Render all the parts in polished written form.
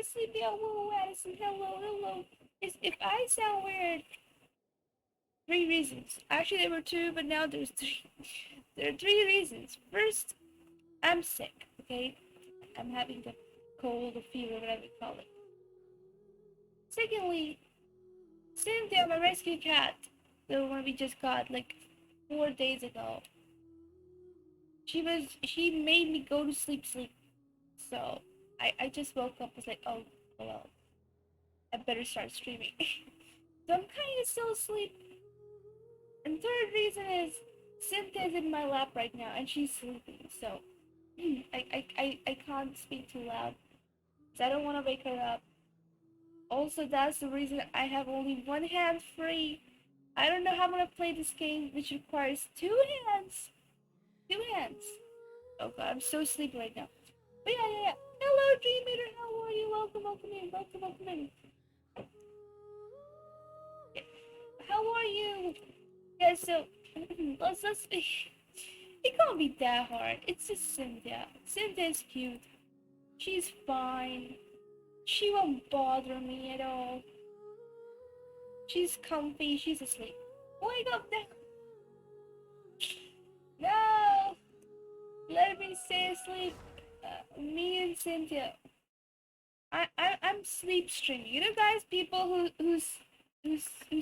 Sleepy. Hello, Addison. Hello, hello. If I sound weird, 3 reasons. Actually, there were 2, but now there's 3. There are 3 reasons. First, I'm sick. Okay, I'm having a cold or fever, whatever you call it. Secondly, Cynthia, my rescue cat, the one we just got like 4 days ago. She made me go to sleep. So I just woke up. Was like, oh well, I better start streaming. So I'm kind of still asleep. And third reason is Cynthia's in my lap right now and she's sleeping. So I can't speak too loud. So I don't want to wake her up. Also, that's the reason I have only one hand free. I don't know how I'm gonna play this game, which requires 2 hands. 2 hands. Oh god, I'm so sleepy right now. But yeah. Hello, Dream Eater. How are you? Welcome in. How are you? Yeah, so let's be. It can't be that hard. It's just Cynthia. Cynthia's cute. She's fine. She won't bother me at all. She's comfy. She's asleep. Wake up now. No! Let me stay asleep. Me and Cynthia. I'm sleep streaming. You know, guys, people who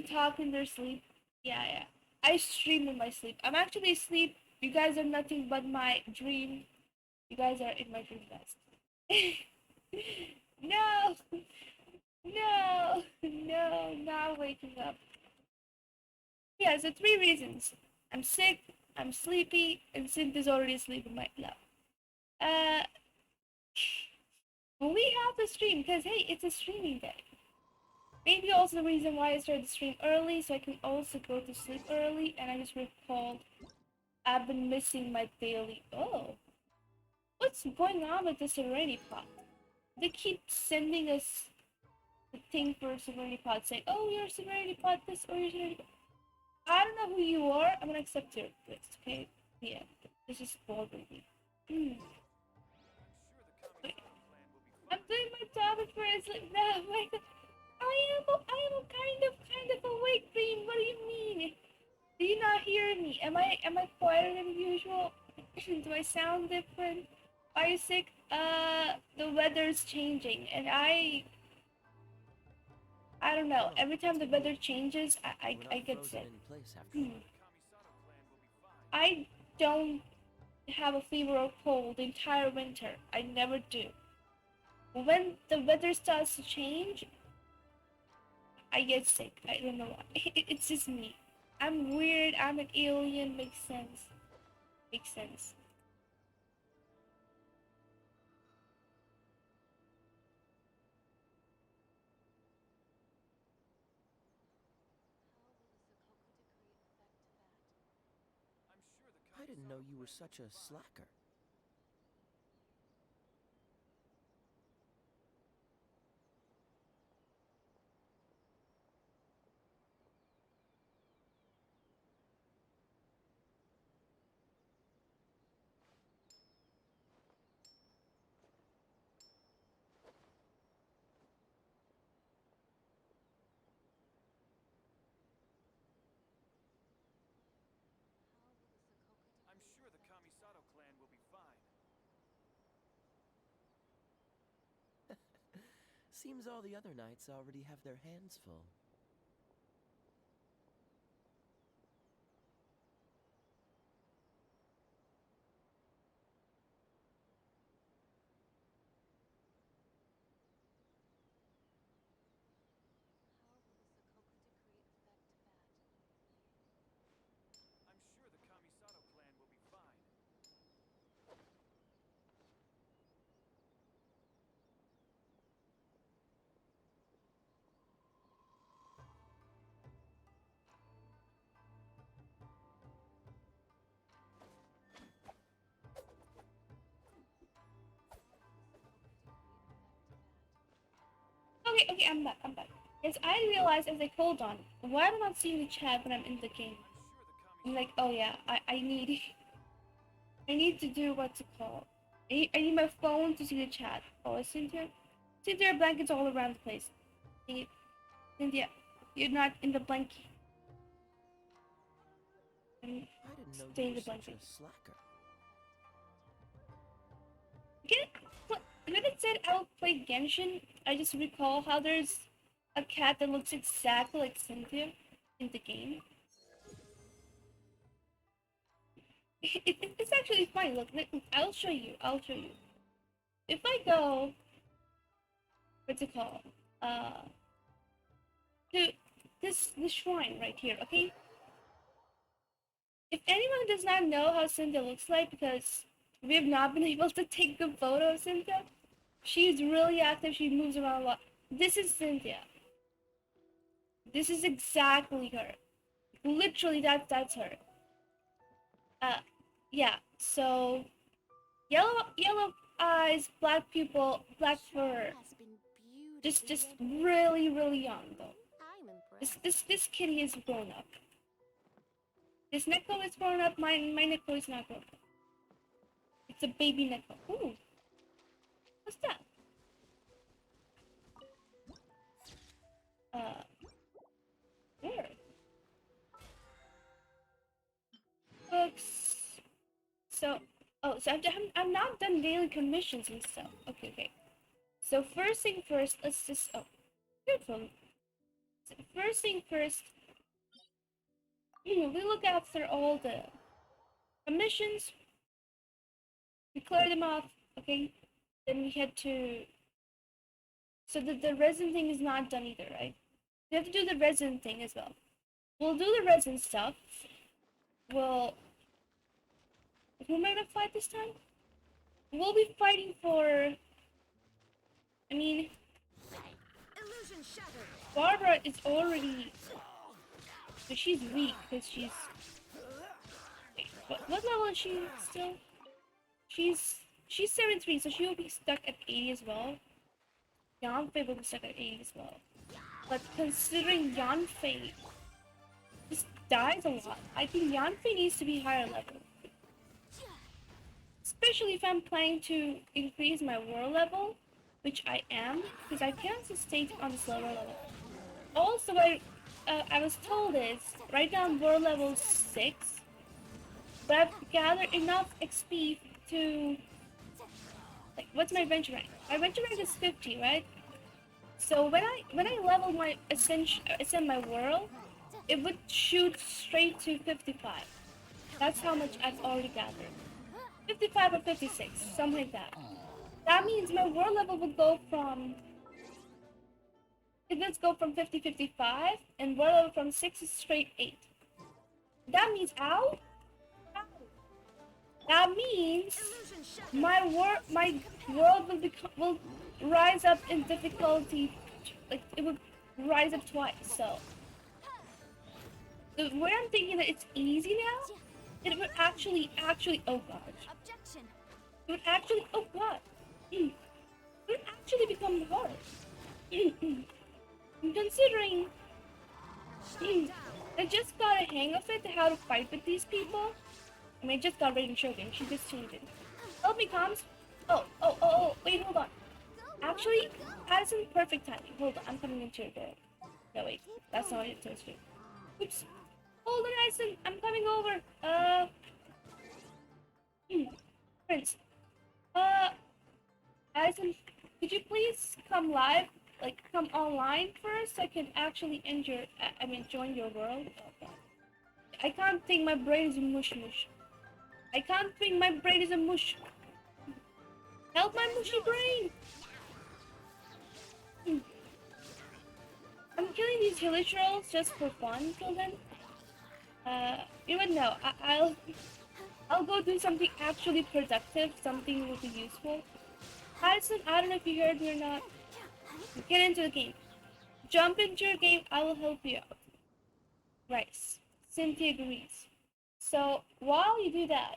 talk in their sleep. Yeah. I stream in my sleep. I'm actually asleep. You guys are nothing but my dream. You guys are in my dream, guys. No, no, not waking up. Yeah, so 3 reasons. I'm sick, I'm sleepy, and Synth is already asleep in my lap. Uh, well, we have to stream because hey, it's a streaming day. Maybe also the reason why I started to stream early, so I can also go to sleep early. And I just recalled I've been missing my daily. Oh, what's going on with the Serenity Pod? They keep sending us the thing for Serenity Pod, saying, "Oh, you're Serenity Pod this or you're Serenity Pod." I don't know who you are. I'm gonna accept your request, okay? Yeah, this is bothering me. Wait, I'm doing my job before I sleep. No, wait. I am kind of awake, Dream. What do you mean? Do you not hear me? Am I quieter than usual? Do I sound different? Are you sick? The weather's changing, and I don't know. Every time the weather changes, I get sick. I don't have a fever or cold the entire winter. I never do. When the weather starts to change, I get sick. I don't know why. It's just me. I'm weird. I'm an alien. Makes sense. Makes sense. I didn't know you were such a slacker. I'm sure the Kamisato clan will be fine. Seems all the other knights already have their hands full. I'm sure the Kamisato clan will be fine. Okay, I'm back. Yes, I realized as like, hold on, why am I not seeing the chat when I'm in the game? I'm like, oh yeah, I need I need to do what's it called? I need my phone to see the chat. Oh, it's in here. See, there are blankets all around the place. Cynthia, you're not in the blanket. I didn't know Stay you in were the such blanket. a slacker. When it said I'll play Genshin, I just recall how there's a cat that looks exactly like Cynthia in the game. It's actually fine. Look, I'll show you. I'll show you. If I go, what's it called? To this shrine right here. Okay. If anyone does not know how Cynthia looks like, because we have not been able to take a photo of Cynthia, she's really active. She moves around a lot. This is Cynthia. This is exactly her. Literally, that's her. Uh, yeah. So yellow eyes, black pupil, black fur. Just really young though. This kitty is grown up. This Neko is grown up. My Neko is not grown up. It's a baby Neko. Ooh, what's that? Where? Books. So, so I'm not done daily commissions and stuff. Okay. So first thing first, let's just careful. So first thing first, we look after all the commissions. We clear them off. Okay. Then we head to. So the resin thing is not done either, right? We have to do the resin thing as well. We'll do the resin stuff. Well, who am I gonna fight this time? We'll be fighting for. I mean, Illusion shattered. Barbara is already. But she's weak because she's. Wait, what level is she still? She's 73, so she'll be stuck at 80 as well. Yanfei will be stuck at 80 as well. But considering Yanfei just dies a lot, I think Yanfei needs to be higher level. Especially if I'm planning to increase my world level, which I am, because I can't sustain on this lower level. Also, I was told is right now I'm world level 6, but I've gathered enough XP to like what's my adventure rank? My adventure rank is 50, right? So when I level my ascend my world, it would shoot straight to 55. That's how much I've already gathered. 55 or 56, something like that. That means my world level would go from it would go from 50-55, and world level from 6 is straight 8. That means ow? Ow. That means my world will rise up in difficulty, like it would rise up twice. So the way I'm thinking that it's easy now, it would actually oh gosh, Objection. it would actually oh god, it would actually become hard. Considering I just got a hang of it, how to fight with these people. I mean, I just got Raiden Shogun. She just changed it. Help me, comms. Wait, hold on. Actually, Addison, perfect timing. Hold on, I'm coming into your door. No, wait, that's not what it tells you. Oops. Hold on, Addison, I'm coming over. Prince. Addison, could you please come live? Like, come online first so I can actually join your world? Oh, God. I can't think, my brain is a mush. I can't think, my brain is a mush. Help my mushy brain! I'm killing these hilly trolls just for fun till then. You would know. I'll go do something actually productive, something will be useful. Addison, I don't know if you heard me or not. Get into the game. Jump into your game, I will help you out. Rice. Cynthia agrees. So, while you do that,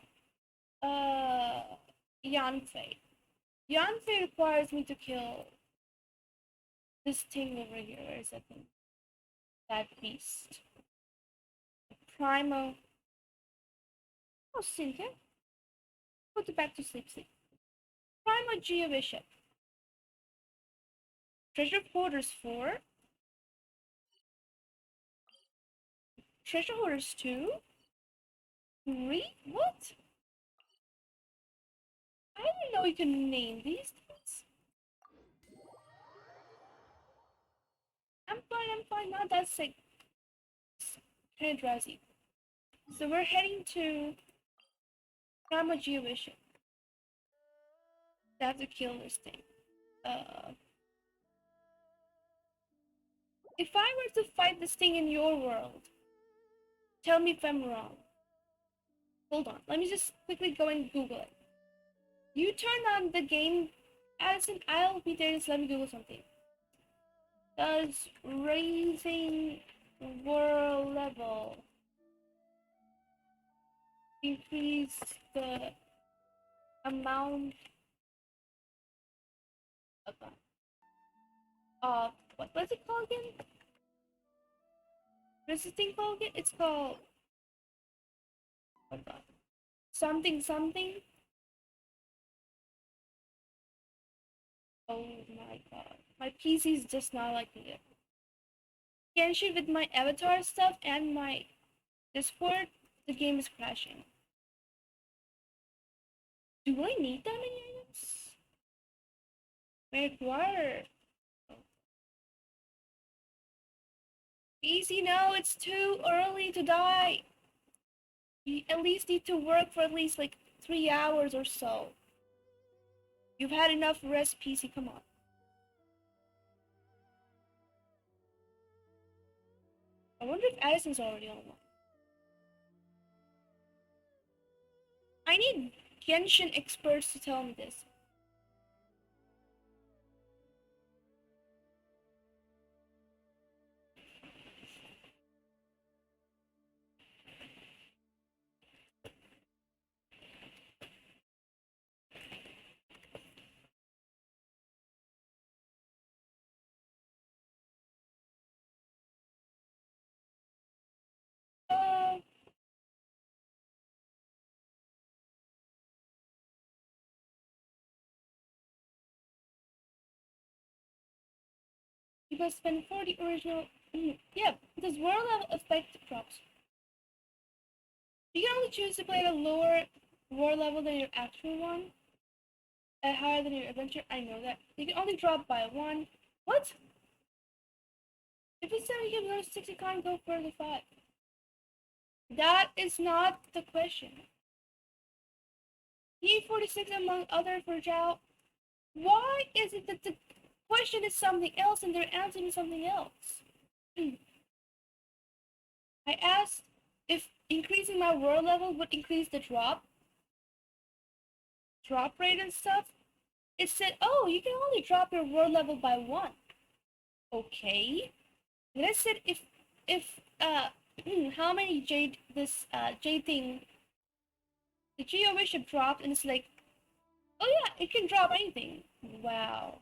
Yanfei. Yanfei requires me to kill this thing over here. Where is that thing? That beast. Primal. Oh, Cynthia. Put it back to sleep. Primal Geo Bishop. Treasure Hoarders 4. Treasure Hoarders 2. 3? What? I didn't know you can name these things. I'm fine. Not that sick. Kind of drowsy. So we're heading to CormacDarkBlade. I have to kill this thing. If I were to fight this thing in your world, tell me if I'm wrong. Hold on, let me just quickly go and Google it. You turn on the game, Addison, I'll be there, just let me Google something. Does raising world level increase the amount of what's it called again? What's this thing called again? It's called something something. Oh my god, my PC is just not liking it. Genshin with my avatar stuff and my Discord, the game is crashing. Do I need that many items? Wait, water. Easy, no, it's too early to die. You at least need to work for at least like 3 hours or so. You've had enough rest, PC, come on. I wonder if Addison's already online. I need Genshin experts to tell me this. Uh, you must spend 40 original. Yeah, because world level effect drops. You can only choose to play at a lower world level than your actual one. At higher than your adventure, I know that. You can only drop by 1. What? If it's 7, you can go to 6, you can't go further 5. That is not the question. E46 among other for Zhao. Why is it that the question is something else and they're answering something else? I asked if increasing my world level would increase the drop rate and stuff. It said, oh, you can only drop your world level by 1. Okay. And I said if how many jade thing the Geo Bishop dropped, and it's like, oh yeah, it can drop anything. Wow.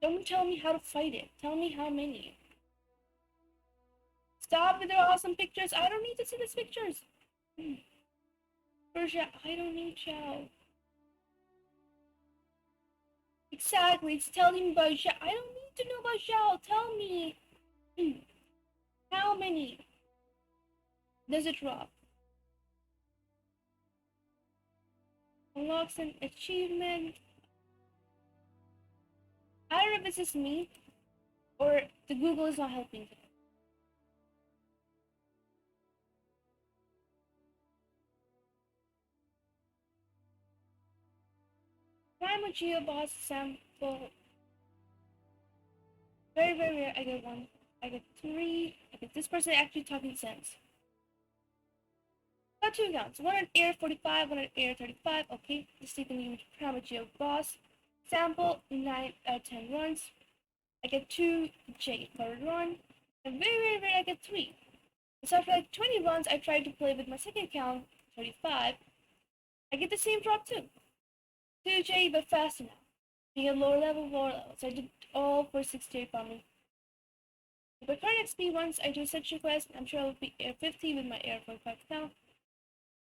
Don't tell me how to fight it. Tell me how many. Stop with the awesome pictures. I don't need to see these pictures. Persia, I don't need Xiao. Exactly, it's telling me about Xiao. I don't need to know about Xiao. Tell me. How many does it drop? Unlocks an achievement. I don't know if this is me or the Google is not helping today. Primal Geo boss sample. Very, very rare. I get 1. I get 3. I get this person actually talking sense. Got 2 accounts. One at Air 45, one at Air 35. Okay, let's see the new Primal Geo boss. Sample 9 out of 10 runs. I get 2 J per run. And very, very rare, I get 3. So after like 20 runs, I tried to play with my second account, 35. I get the same drop too. 2 J, but faster now. Being a lower level. So I did all for 68 bombing. But current XP, once I do such request, I'm sure I'll be Air 50 with my Air 45 account.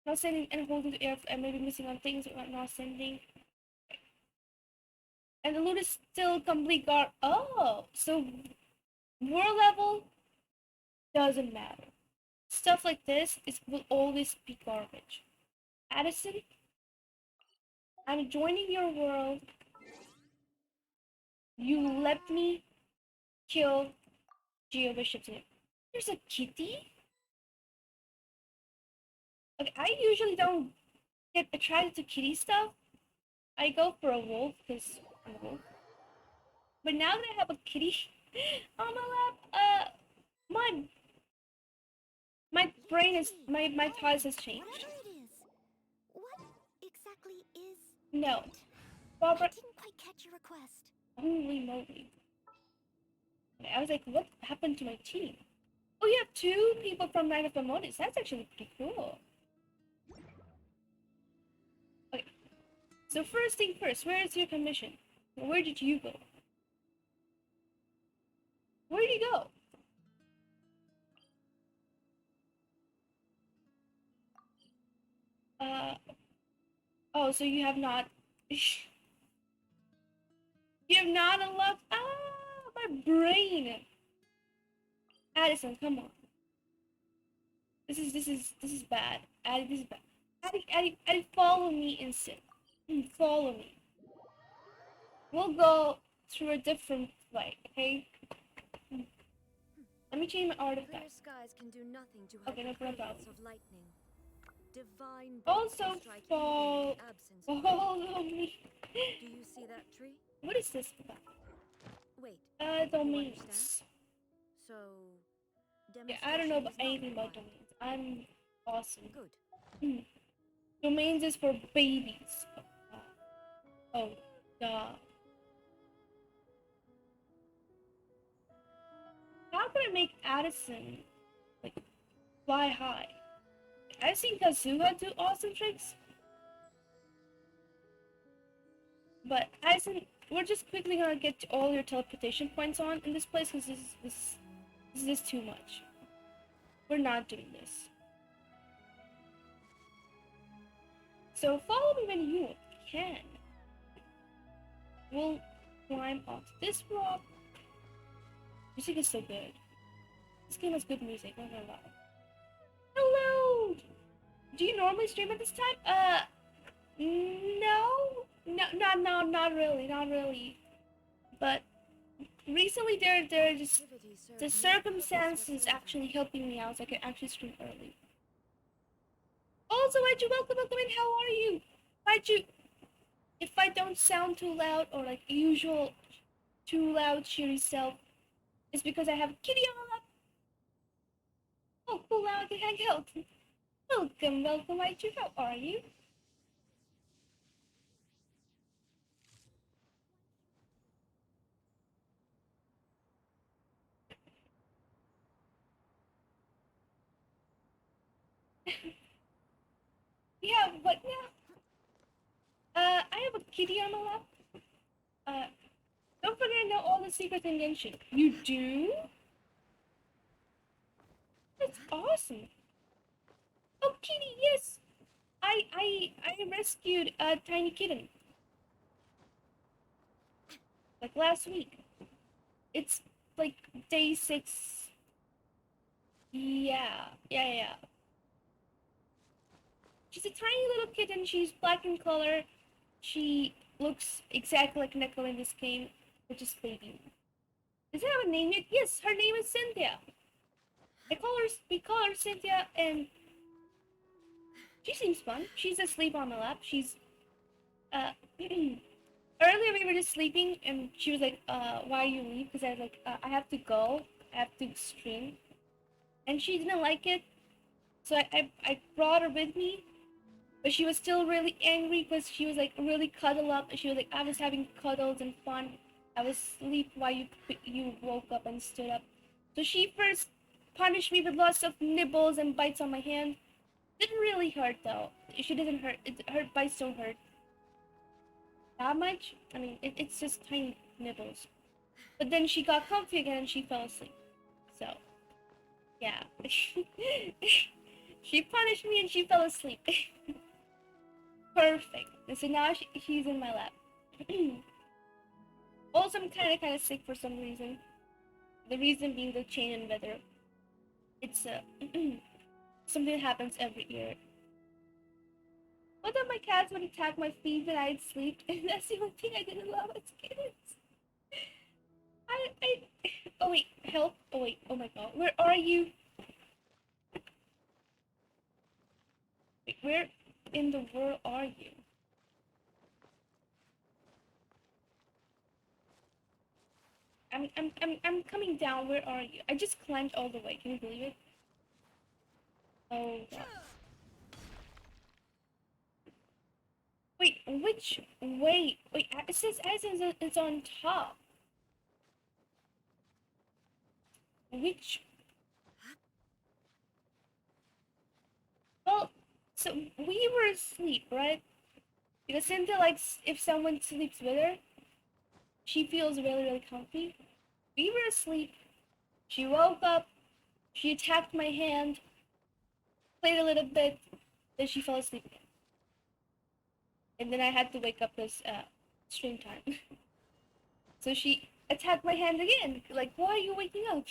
Not sending and holding to Air, I may be missing on things, but not sending. And the loot is still complete Oh, so world level doesn't matter. Stuff like this will always be garbage. Addison, I'm joining your world. You let me kill Geo Bishop's name. There's a kitty? Okay, I usually don't get attracted to kitty stuff. I go for a wolf because I'm a wolf. But now that I have a kitty on my lap, my brain is my thoughts has changed. Whatever it is, what exactly is No, it? Barbara, I didn't quite catch your request. holy moly! I was like, what happened to my team? Oh, you have 2 people from Night of the Motives. That's actually pretty cool. Okay, so first thing first, where is your commission? Where did you go? Where did you go? Oh, so you have not. You have not unlocked. My brain. Addison, come on. This is bad. Addie, this is bad. Addie, follow me instant. Follow me. We'll go through a different way, okay? Let me change my Clear artifact. skies can do nothing to hide Okay, the no problem. brilliance of lightning. Divine bolts Also, can strike even in the absence of follow me. Do you see that tree? What is this about? Wait. Domains. So, Yeah, I don't know about demonstration anything is not about required. domains. I'm awesome. Good. Domains is for babies. Oh, duh. How can I make Addison, like, fly high? I've seen Kazuha do awesome tricks. But Addison, we're just quickly gonna get all your teleportation points on in this place because this is too much. We're not doing this. So follow me when you can. We'll climb onto this rock. Music is so good. This game has good music, not gonna lie. Hello! Do you normally stream at this time? No, not really. But recently there just the circumstances actually helping me out so I can actually stream early. Also, Edge, welcome in, how are you? If I don't sound too loud or like usual too loud cheery self, it's because I have a kitty on my lap. Oh, cool, now I can hang out. Welcome, Edge, how are you? Yeah, what now? I have a kitty on my lap. Don't forget to know all the secrets in Genshin. You do? That's awesome. Oh, kitty, yes. I rescued a tiny kitten. Like last week. It's like day 6. Yeah. She's a tiny little kitten. She's black in color. She looks exactly like Neko in this game, which is baby. Does it have a name yet? Yes, her name is Cynthia. We call her Cynthia, and she seems fun. She's asleep on my lap. She's earlier we were just sleeping, and she was like, why you leave? Because I was like, I have to go. I have to stream. And she didn't like it, so I brought her with me. But she was still really angry because she was like really cuddle up. And she was like, I was having cuddles and fun. I was asleep while you woke up and stood up. So she first punished me with lots of nibbles and bites on my hand. Didn't really hurt though. She didn't hurt. Her bites don't hurt that much. I mean, it's just tiny nibbles. But then she got comfy again and she fell asleep. So, yeah. She punished me and she fell asleep. Perfect. And so now she's in my lap. Also, I'm kind of sick for some reason. The reason being the change in weather. It's something that happens every year. What if my cats would attack my feet when I'd sleep? And that's the only thing I didn't love as kids. I. Oh wait, help! Oh wait, oh my god, where are you? Wait, where in the world are you? I'm coming down. Where are you? I just climbed all the way. Can you believe it? Oh god. Wait, which way? Wait, it says it's on top. Which? Well, so we were asleep, right? Because Cynthia likes if someone sleeps with her, she feels really comfy. We were asleep. She woke up. She attacked my hand. Played a little bit. Then she fell asleep again. And then I had to wake up this stream time. So she attacked my hand again. Like, why are you waking up?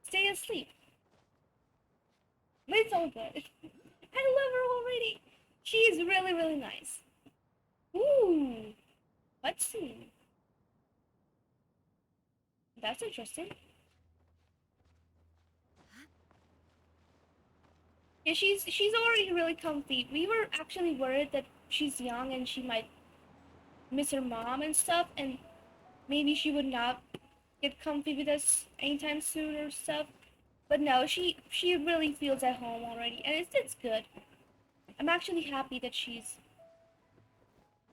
Stay asleep. But it's all good. I love her already. She is really nice. Ooh. Let's see. That's interesting. Yeah, she's already really comfy. We were actually worried that she's young and she might miss her mom and stuff, and maybe she would not get comfy with us anytime soon or stuff. But no, she really feels at home already, and it's good. I'm actually happy that she's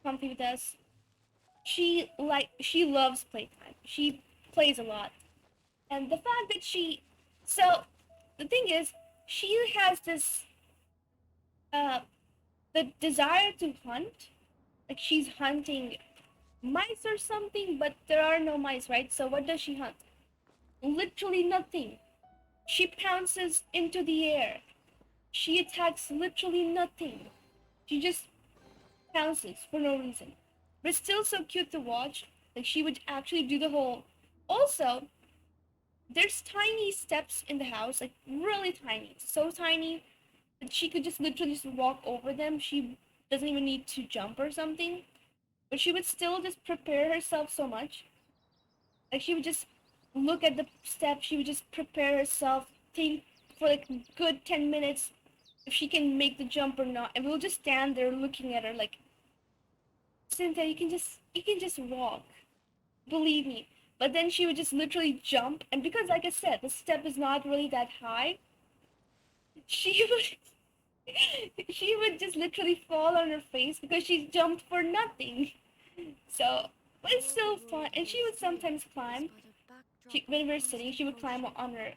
comfy with us. She loves playtime. She plays a lot, and the fact that so the thing is she has this uh the desire to hunt, like she's hunting mice or something, but there are no mice, right? So what does she hunt? Literally nothing. She pounces into the air. She attacks literally nothing. She just pounces for no reason. But it's still so cute to watch. Like she would actually do the whole. Also, there's tiny steps in the house, like really tiny, so tiny that she could just literally just walk over them. She doesn't even need to jump or something. But she would still just prepare herself so much. Like she would just look at the steps. She would just prepare herself, think for like a good 10 minutes if she can make the jump or not, and we'll just stand there looking at her like, Cynthia, you can just walk. Believe me. But then she would just literally jump, and because like I said, the step is not really that high, she would she would just literally fall on her face because she jumped for nothing. So, but it's still fun, and she would sometimes climb. When we were sitting, she would climb on her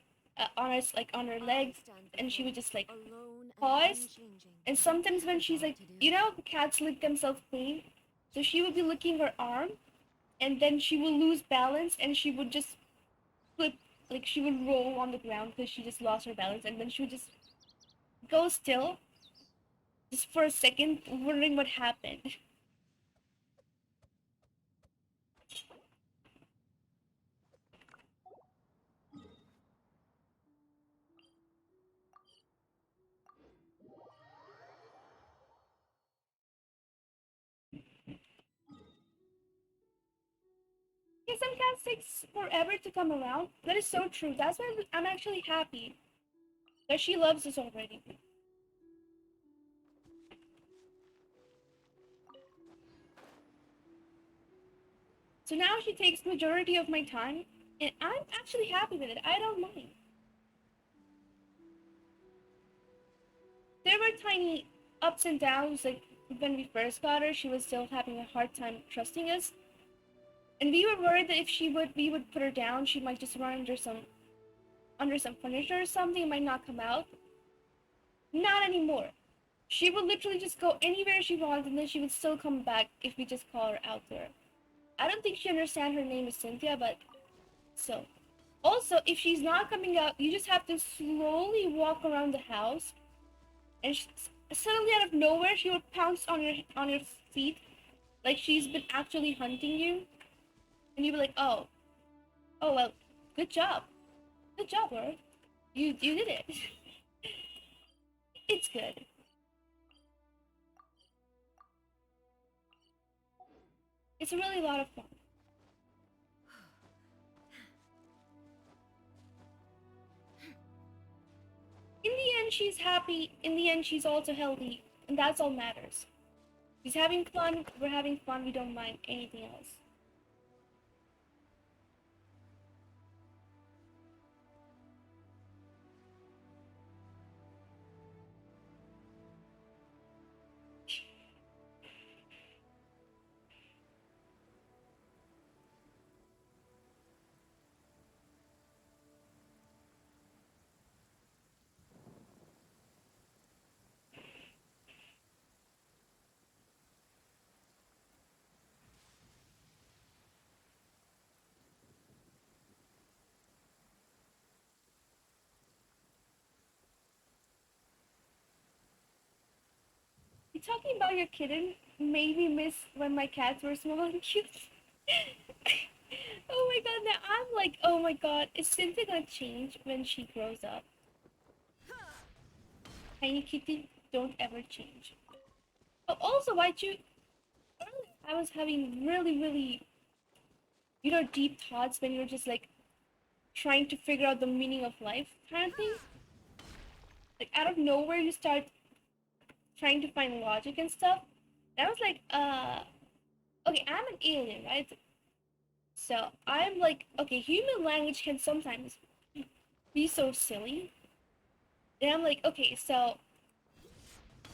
like on her legs, and she would just like pause. And sometimes when she's like, you know, the cats lick themselves clean, so she would be licking her arm, and then she would lose balance, and she would just flip, like she would roll on the ground because she just lost her balance, and then she would just go still, just for a second, wondering what happened. Yeah, some cats takes forever to come around. That is so true. That's why I'm actually happy that she loves us already. So now she takes majority of my time, and I'm actually happy with it. I don't mind. There were tiny ups and downs, like when we first got her, she was still having a hard time trusting us, and we were worried that if we would put her down, she might just run under some furniture or something, and might not come out. Not anymore. She would literally just go anywhere she wants, and then she would still come back if we just call her out there. I don't think she understands her name is Cynthia, but so. Also, if she's not coming out, you just have to slowly walk around the house, and suddenly out of nowhere, she would pounce on your feet, like she's been actually hunting you. And you'd be like, oh, well, good job, Laura. You did it. It's good. It's really a lot of fun. In the end, she's happy. In the end, she's also healthy, and that's all matters. She's having fun. We're having fun. We don't mind anything else. You talking about your kitten made me miss when my cats were small and cute. Oh my god, now I'm like, oh my god, is Cynthia gonna change when she grows up? Tiny kitty, don't ever change. Oh, also, why'd you... Earlier, I was having really, really, deep thoughts when you're just like trying to figure out the meaning of life kind of thing. Like, out of nowhere, you start trying to find logic and stuff. And I was like, okay, I'm an alien, right? So I'm like, okay, human language can sometimes be so silly. And I'm like, okay, so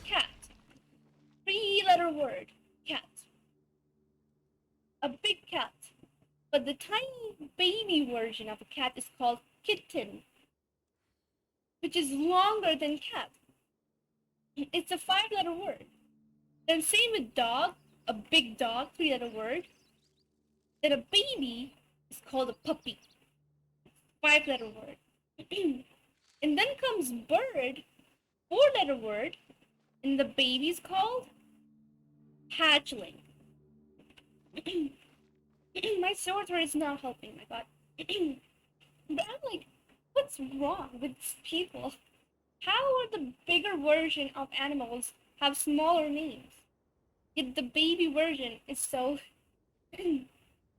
cat, 3-letter word, cat, a big cat. But the tiny baby version of a cat is called kitten, which is longer than cat. It's a 5-letter word. And same with dog, a big dog, 3-letter word. Then a baby is called a puppy, 5-letter word. And then comes bird, 4-letter word, and the baby's called hatchling. My sword word is not helping, my god. But I'm like, what's wrong with people? How are the bigger version of animals have smaller names? Yet the baby version is so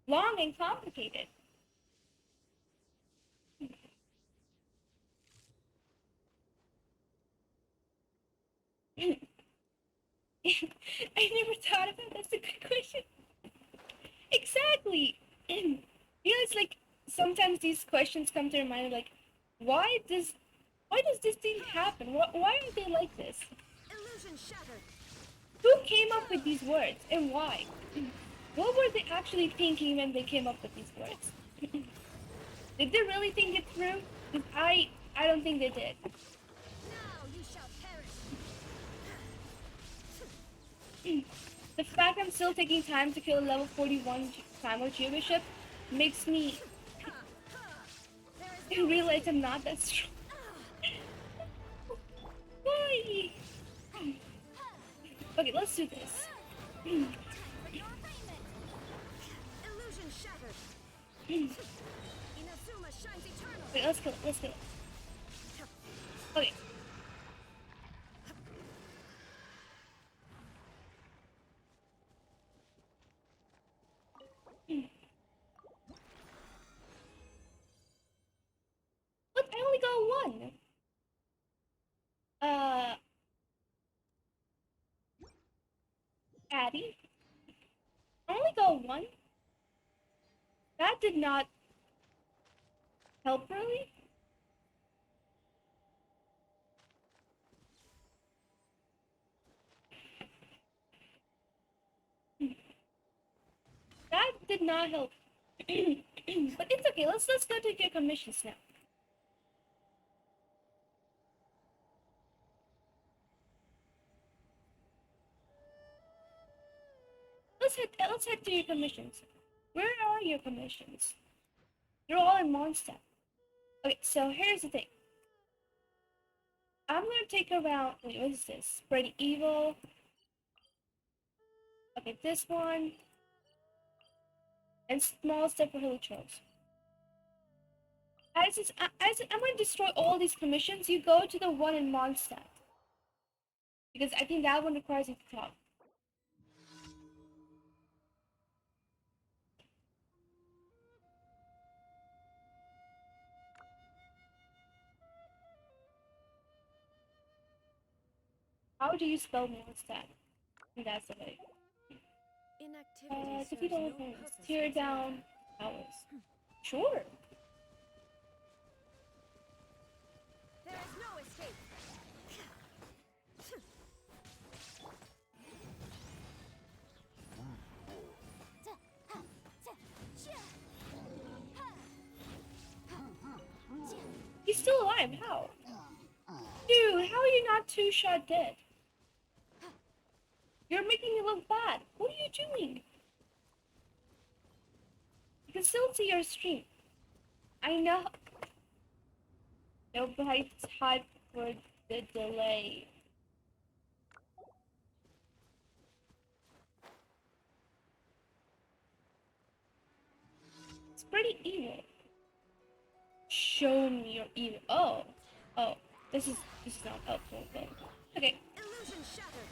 long and complicated. I never thought about that. That's a good question. Exactly. It's like sometimes these questions come to your mind like, why does this thing happen? Why are they like this? Illusion shattered. Who came up with these words and why? What were they actually thinking when they came up with these words? Did they really think it through? 'Cause I don't think they did. Now you shall perish. The fact I'm still taking time to kill a level 41 Primal Geobishop makes me There is realize I'm not that strong. Why? Okay, let's do this. time for your arraignment. Illusion shattered. Inazuma shines eternal. Wait, let's kill it. Let's kill it. Okay. Look, I only got one. Addie. I only got one. That did not help really. That did not help. But it's okay. Let's go to your commissions now. Let's head to your commissions. Where are your commissions? They're all in Mondstadt. Okay, so here's the thing. I'm gonna take around. Wait, what is this? Spread evil. Okay, this one. and small step for hilichurls. As I'm going to destroy all these permissions, you go to the one in Mondstadt. Because I think that one requires you to talk. How do you spell Mondstadt? I think that's the way. Inactivity Defeat serves all no opponents. purpose Tear whatsoever. down towers. Sure. There is no escape. He's still alive. How? Dude, how are you not two-shot dead? You're making me look bad. What are you doing? You can still see your stream. I know. No bright type for the delay. It's pretty evil. Show me your evil. Oh, this is not helpful. But okay. Illusion shattered.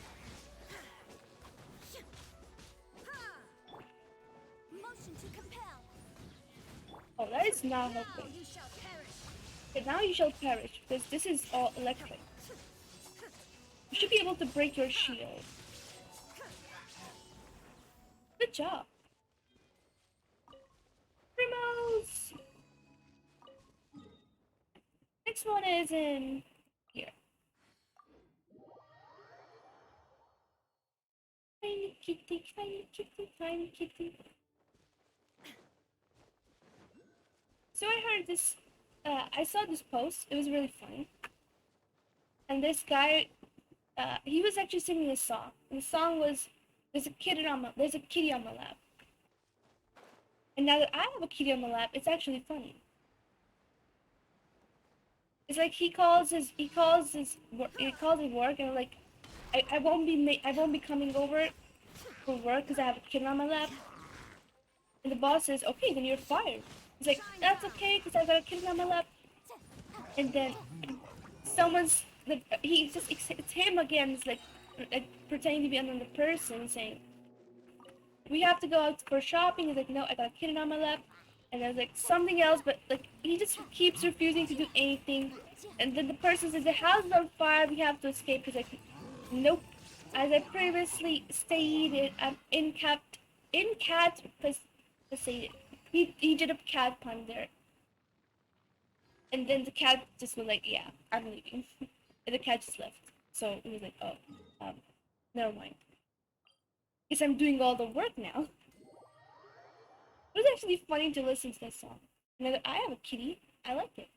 Motion to compel. Oh, that is not helpful. Now you shall perish. Okay, now you shall perish because this is all electric. You should be able to break your shield. Good job. Primos! Next one is in here. Tiny kitty, tiny kitty, tiny kitty. So I heard this, I saw this post. It was really funny. And this guy, he was actually singing a song. And the song was, there's a kitty on my lap. And now that I have a kitty on my lap, it's actually funny. It's like he calls his work and like, I won't be coming over for work because I have a kitten on my lap. And the boss says, okay, then you're fired. He's like, that's okay because I got a kitten on my lap. And then it's him again. It's like pretending to be another person saying, we have to go out for shopping. He's like, no, I got a kitten on my lap. And there's like something else, but like he just keeps refusing to do anything. And then the person says, the house is on fire, we have to escape. He's like, nope. As I previously stated, I'm in cat stated. He did a cat pun there. And then the cat just was like, yeah, I'm leaving. And the cat just left. So he was like, oh, never mind. Guess I'm doing all the work now. It was actually funny to listen to this song. Now that I have a kitty, I like it.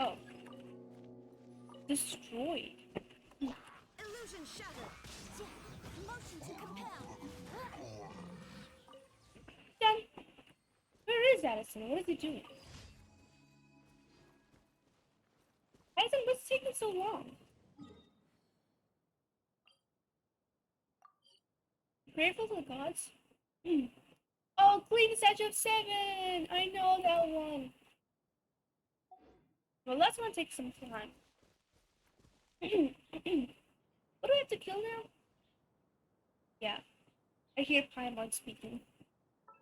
Oh. Destroyed. Illusion shattered. Motion to compel. Done. Where is Addison? What is he doing? Addison, what's taking so long? Grateful to the gods? Oh, Clean Statue of 7! I know that one. Well, that's gonna take some time. What do I have to kill now? Yeah. I hear Paimon speaking.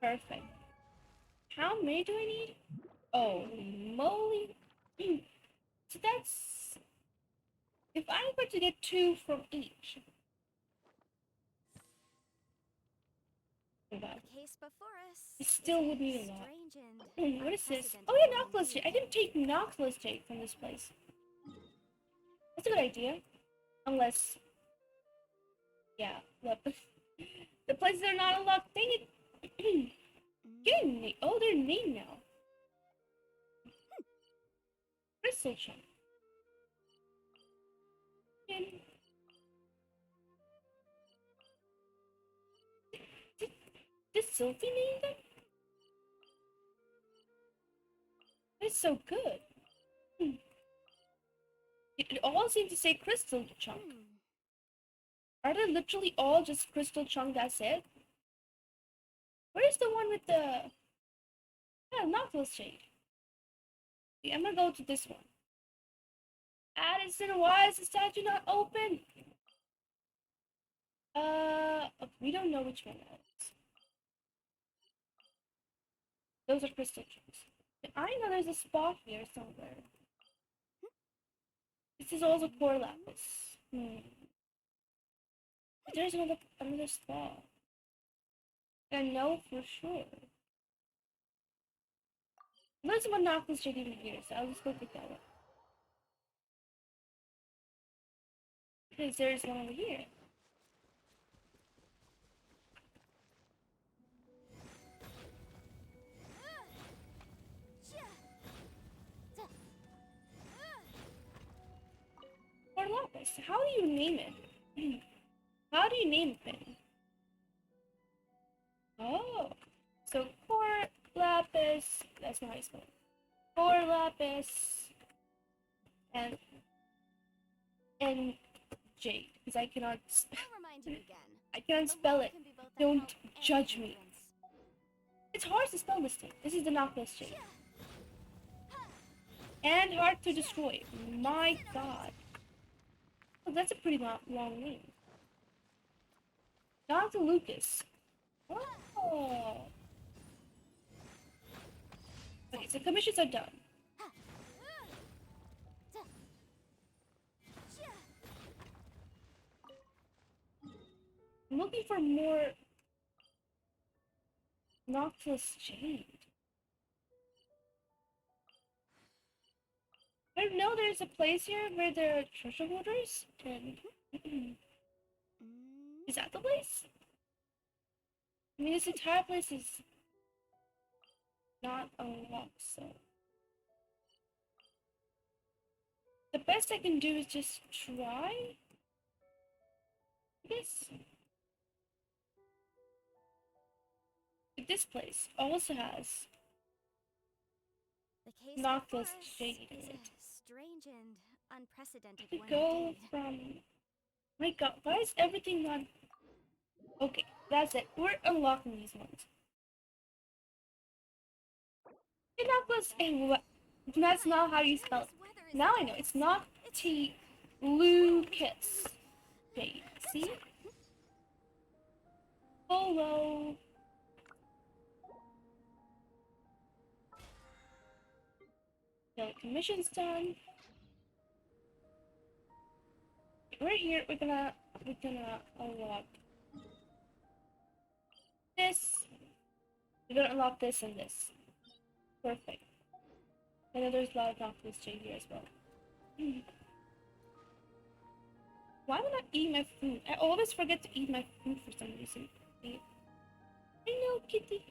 Perfect. How many do I need? Oh, moly. So that's... If I'm going to get 2 from each... The case before us. It still would need a lot. Strange and What is this? unprecedented Oh yeah, indeed. Noctilus Jade. I didn't take Noctilus Jade from this place. That's a good idea. Unless... Yeah, look. The places are not unlocked. Dang it. Did Sylvie name them? It's so good. It all seems to say crystal chunk. Are they literally all just crystal chunk, that's it? Where's the one with the... Yeah, Nautilus Shade. Okay, I'm gonna go to this one. Addison, why is the statue not open? We don't know which one that is. Those are crystal chunks. I know there's a spot here somewhere. This is also core lapis. But there's another spot. I know for sure. There's one Nautilus Shade even here, so I'll just go pick that up. Because there's one over here. Core lapis. How do you name it? How do you name a thing? Oh. So core lapis. That's not how you spell it. Core lapis. And jade. Because I cannot I'll remind you again. I can't The spell wall it. can be both a Don't help and judge a me. hindrance. It's hard to spell this thing. This is the Nautilus Shade. And hard to destroy. My god. Oh, that's a pretty long name. Dr. Lucas. Oh. Okay, so commissions are done. I'm looking for more Nautilus Jade. I know there's a place here where there are treasure hoarders, and is that the place? I mean, this entire place is not unlocked, so the best I can do is just try. I guess. But this place also has The case Nautilus before us Jade in is it. a strange and unprecedented I one could go indeed. from. My god, why is everything not. Okay, that's it. We're unlocking these ones. Nautilus, that's not how you spell it. Now I know, it's not T. Lucas Jade. See? Hello. The commission's done. We're here. We're gonna unlock this. We're gonna unlock this and this. Perfect. I know there's a lot of Nautilus Jade here as well. Why would I eat my food? I always forget to eat my food for some reason. I know, kitty.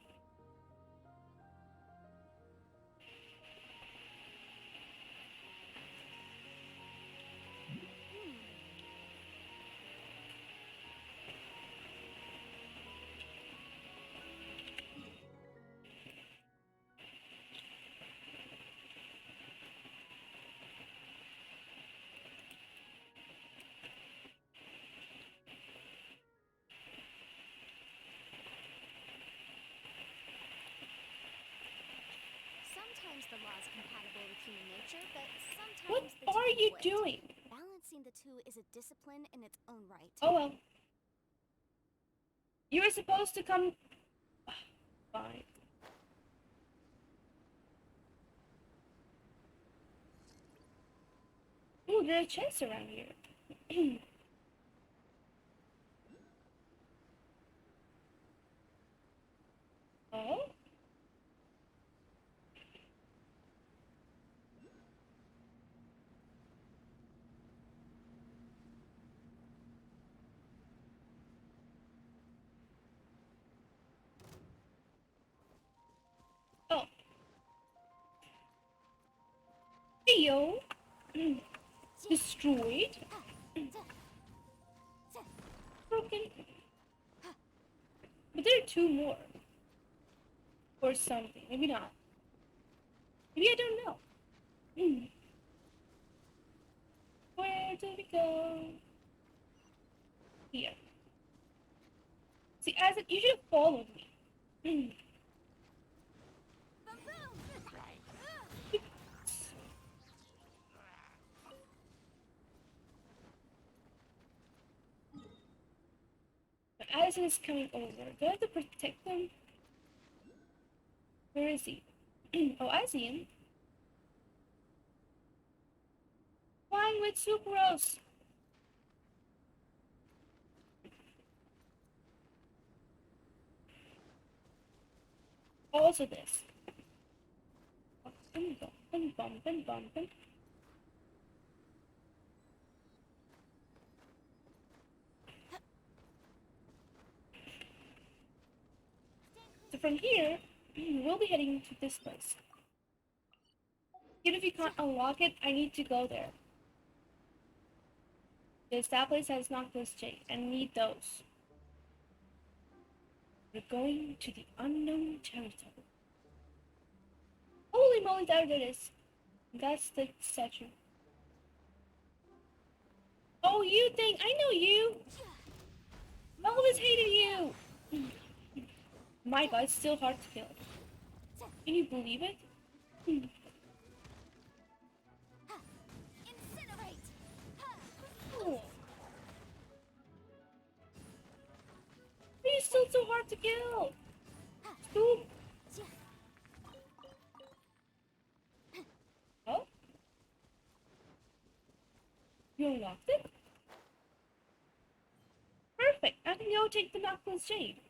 Sometimes the law is compatible with human nature, but sometimes What the two are you conflict. doing? Balancing the two is a discipline in its own right. Oh well. You were supposed to come. Fine. Ooh, there's a chest around here. Oh? Oh. Heyo. Destroyed. Broken. But there are two more. or something. Maybe not. Maybe I don't know. Hmm. Where do we go? Here. See, as you should have followed me. Hmm. But Addison is coming over. Do I have to protect him? Where is he? Oh, I see him. Flying with Sucrose. Also this. Bumpin', bumpin', bumpin'. So from here, we'll be heading to this place. Even if you can't unlock it, I need to go there. Because that place has Noctis Jade, and need those. We're going to the unknown territory. Holy moly, there it is. That's the statue. Oh, you think I know you? I always hated you. My god, it's still hard to kill. Can you believe it? Incinerate! Oh. He's still so hard to kill. Scoop. Oh? You unlocked it? Perfect. I can go take the Noctis Jade.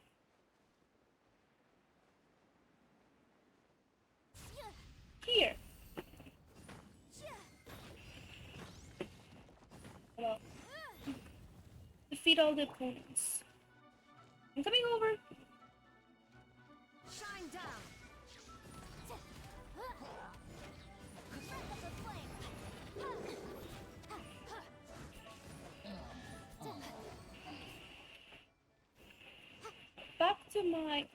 Here. Well, defeat all the opponents. I'm coming over. Shine down! Breath of the flame! Back to my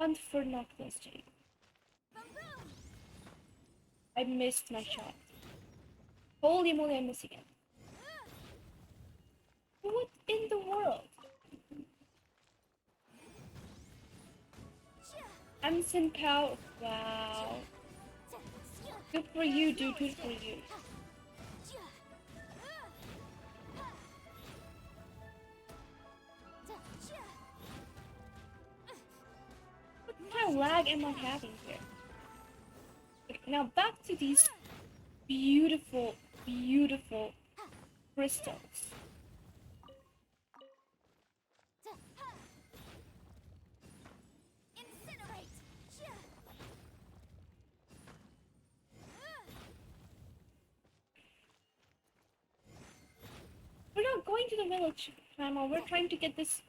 hunt for Noctis Jade. I missed my shot. Holy moly, I'm missing it. What in the world? I'm Pow. Wow. Good for you, dude. Good for you. What kind of lag am I having here? Okay, now back to these beautiful, beautiful crystals. Incinerate! We're not going to the village, Grandma. We're trying to get this.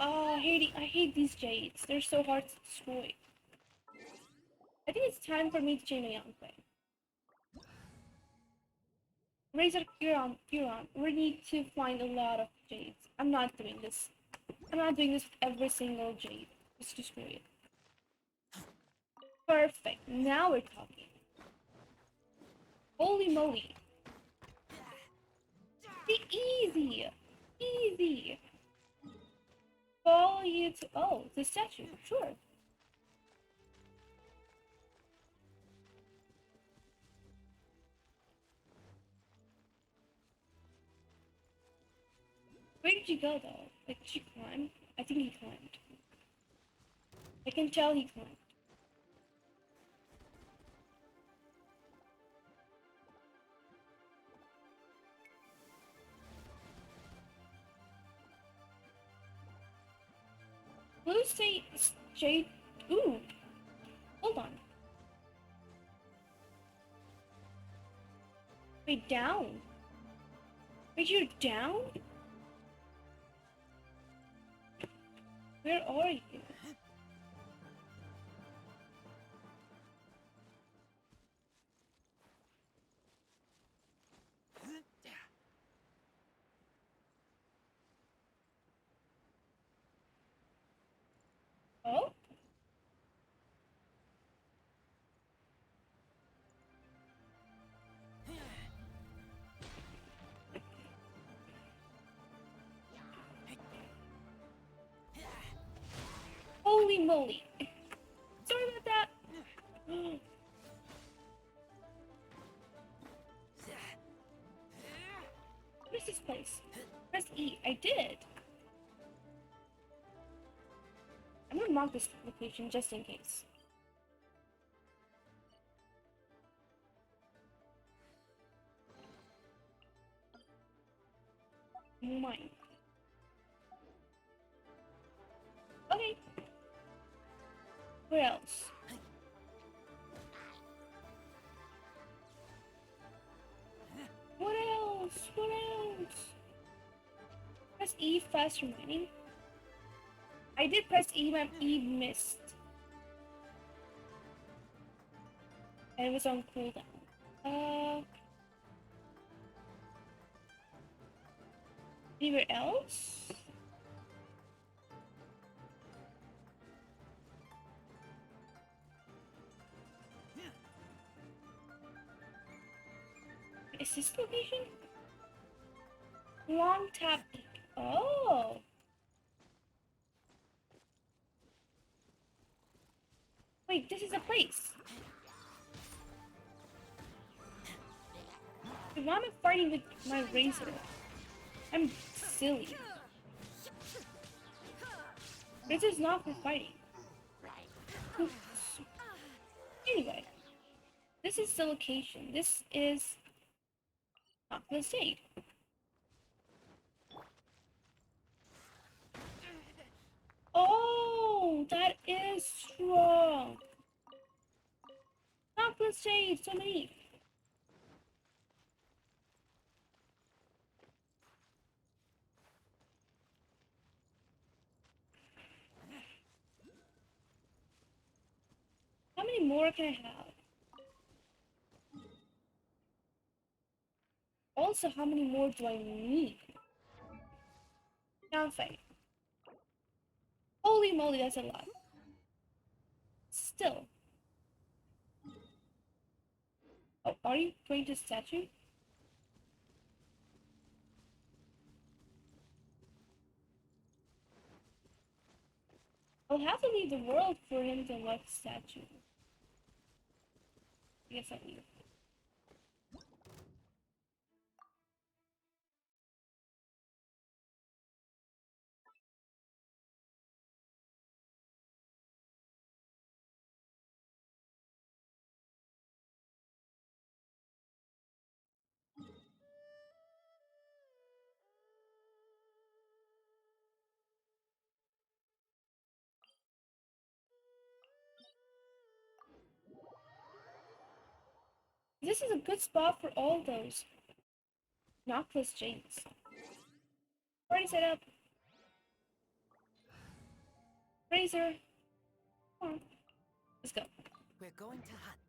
Oh, I hate these jades. They're so hard to destroy. I think it's time for me to change my Yangwei. Razor Huron. We need to find a lot of jades. I'm not doing this. I'm not doing this with every single jade. Let's destroy it. Perfect. Now we're talking. Holy moly. Easy. Easy. Follow you to... Oh, the statue. Sure. Where did you go, though? Like, did you climb? I think he climbed. I can tell he climbed. Blue say Jade. Ooh. Hold on. Wait, down. Wait, you're down? Where are you? Holy moly. Sorry about that. What is this place? Press E. I did. I'm gonna mark this location just in case. Mine. Okay. Where else? What else? What else? Press E fast remaining. I did press E, but E missed. And it was on cooldown. Anywhere else? Is this location? Long tap. Oh. Wait, this is a place. Why am I fighting with my razor? I'm silly. Razor's not for fighting. Oops. Anyway, this is the location. This is not the state. Oh, that is strong. Not the shade, so many. How many more can I have? Also, how many more do I need? Now I'm fighting. Holy moly, that's a lot. Still. Oh, are you going to statue? I'll have to leave the world for him to watch the statue. I guess I'll leave. This is a good spot for all those knockless chains. Already set up. Razor. Come on. Let's go. We're going to hunt.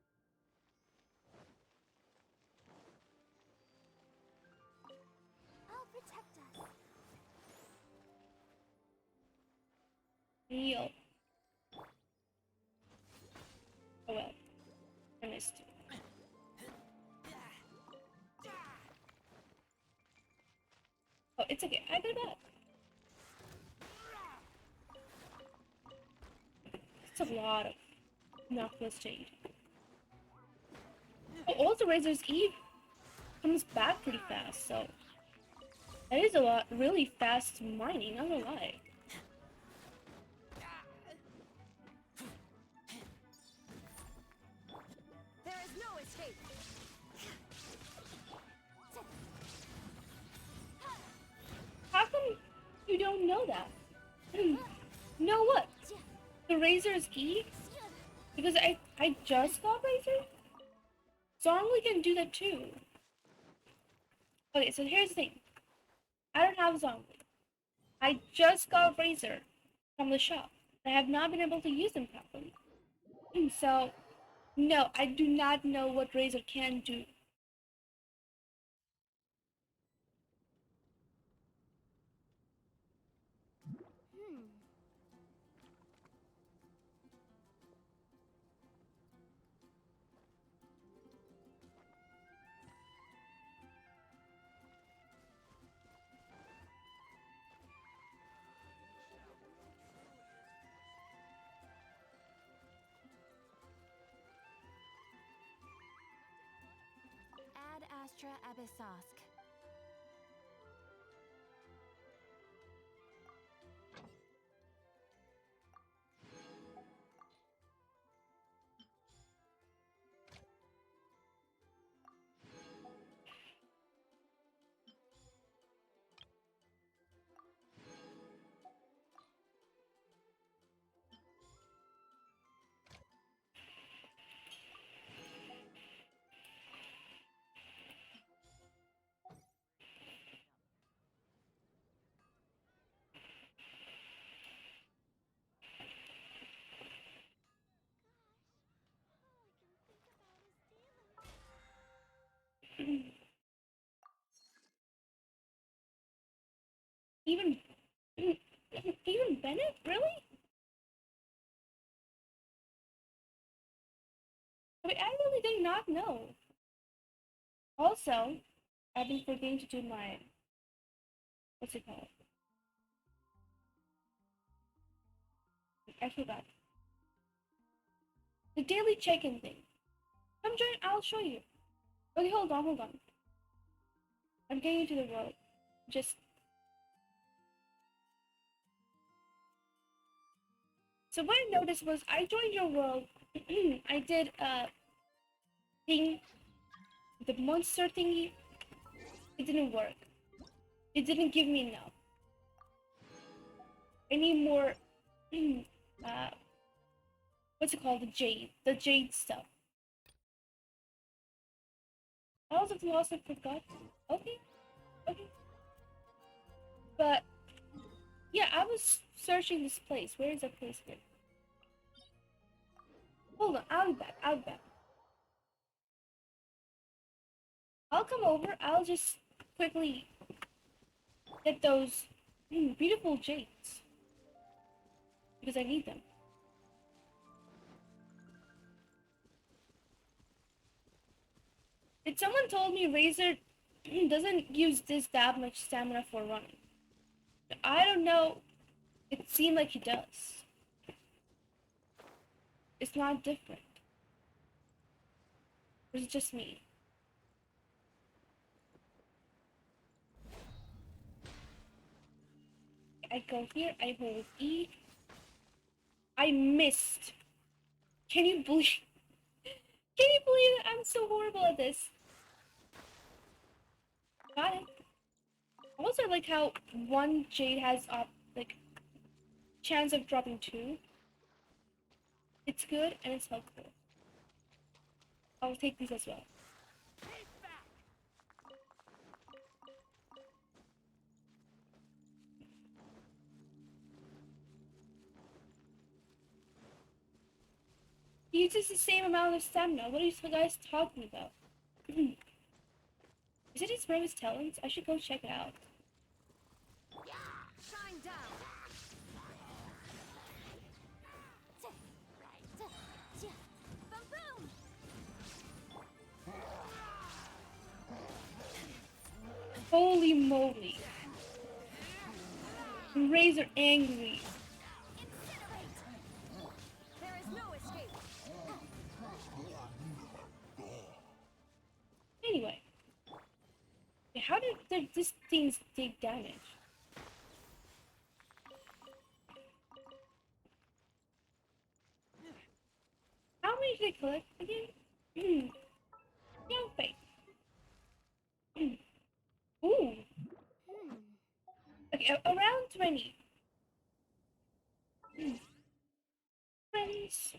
I'll protect us. Heal. Oh well. I missed. Oh, it's okay. I got it back. It's a lot of knockless jade. Oh, also Razor's Eve comes back pretty fast, so that is a lot, really fast mining, not gonna lie. There is no escape. How come you don't know that? Know what? The Razor's Eve? Because I just got Razor? Zongli can do that too. Okay, so here's the thing. I don't have Zongli. I just got Razor from the shop. I have not been able to use them properly. So, no, I do not know what Razor can do. Astra Abyssosk. Even even Bennett, really? I really did not know. Also, I've been forgetting to do my what's it called? I forgot. The daily check-in thing. Come join. I'll show you. Okay, hold on. I'm getting into the road. Just so what I noticed was I joined your world. I did thing, the monster thingy. It didn't work. It didn't give me enough. I need more. uh, what's it called? The jade stuff. I was lost and forgot. Okay. But yeah, I was searching this place. Where is that place here? Hold on, I'll be back. I'll come over. I'll just quickly get those beautiful jades because I need them. Did someone told me Razor doesn't use this that much stamina for running? I don't know. It seemed like he does. It's not different. Or is it just me? I go here, I hold E. I missed. Can you believe Can you believe it? I'm so horrible at this. Got it. Also, I like how one jade has like chance of dropping two. It's good and it's helpful. I'll take these as well. He uses the same amount of stamina. What are you guys talking about? Is it his brother's talents? I should go check it out. Shine down. Boom, boom. Holy moly. Razor angry. Incinerate. There is no escape. Anyway. How did these things take damage? How many did I collect again? No, wait. Ooh. Okay, around 20. Friends.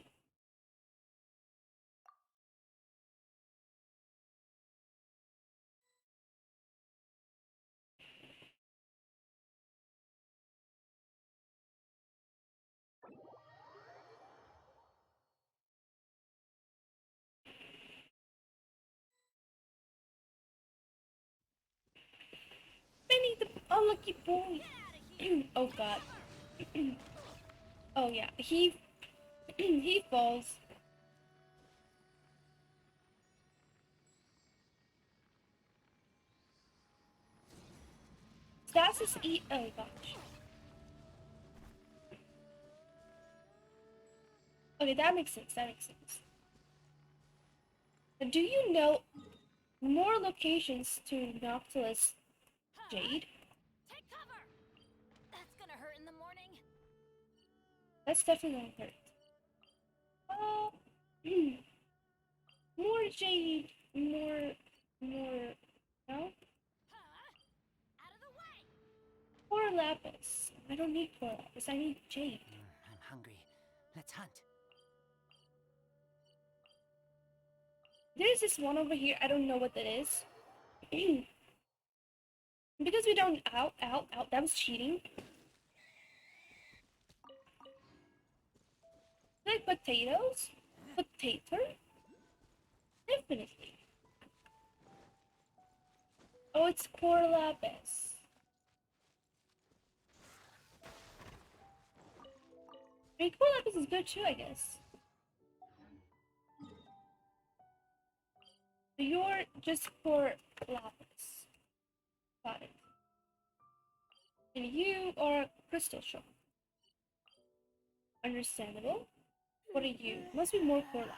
Benny the unlucky boy. Oh god. Oh yeah, he he falls. Stasis eat. Oh gosh. Okay, that makes sense. Do you know more locations to Noctilus Jade. Take cover! That's gonna hurt in the morning. That's definitely gonna hurt. More Jade, more, no? Out of the way! More Lapis. I don't need more Lapis, I need Jade. I'm hungry. Let's hunt. There's this one over here, I don't know what that is. Because we don't, ow, that was cheating. Like potatoes? Potato? Definitely. Oh, it's core lapis. I mean, core lapis is good too, I guess. So you're just core lapis. Got it. And you are crystal shard. Understandable. What are you? Must be more core lapis.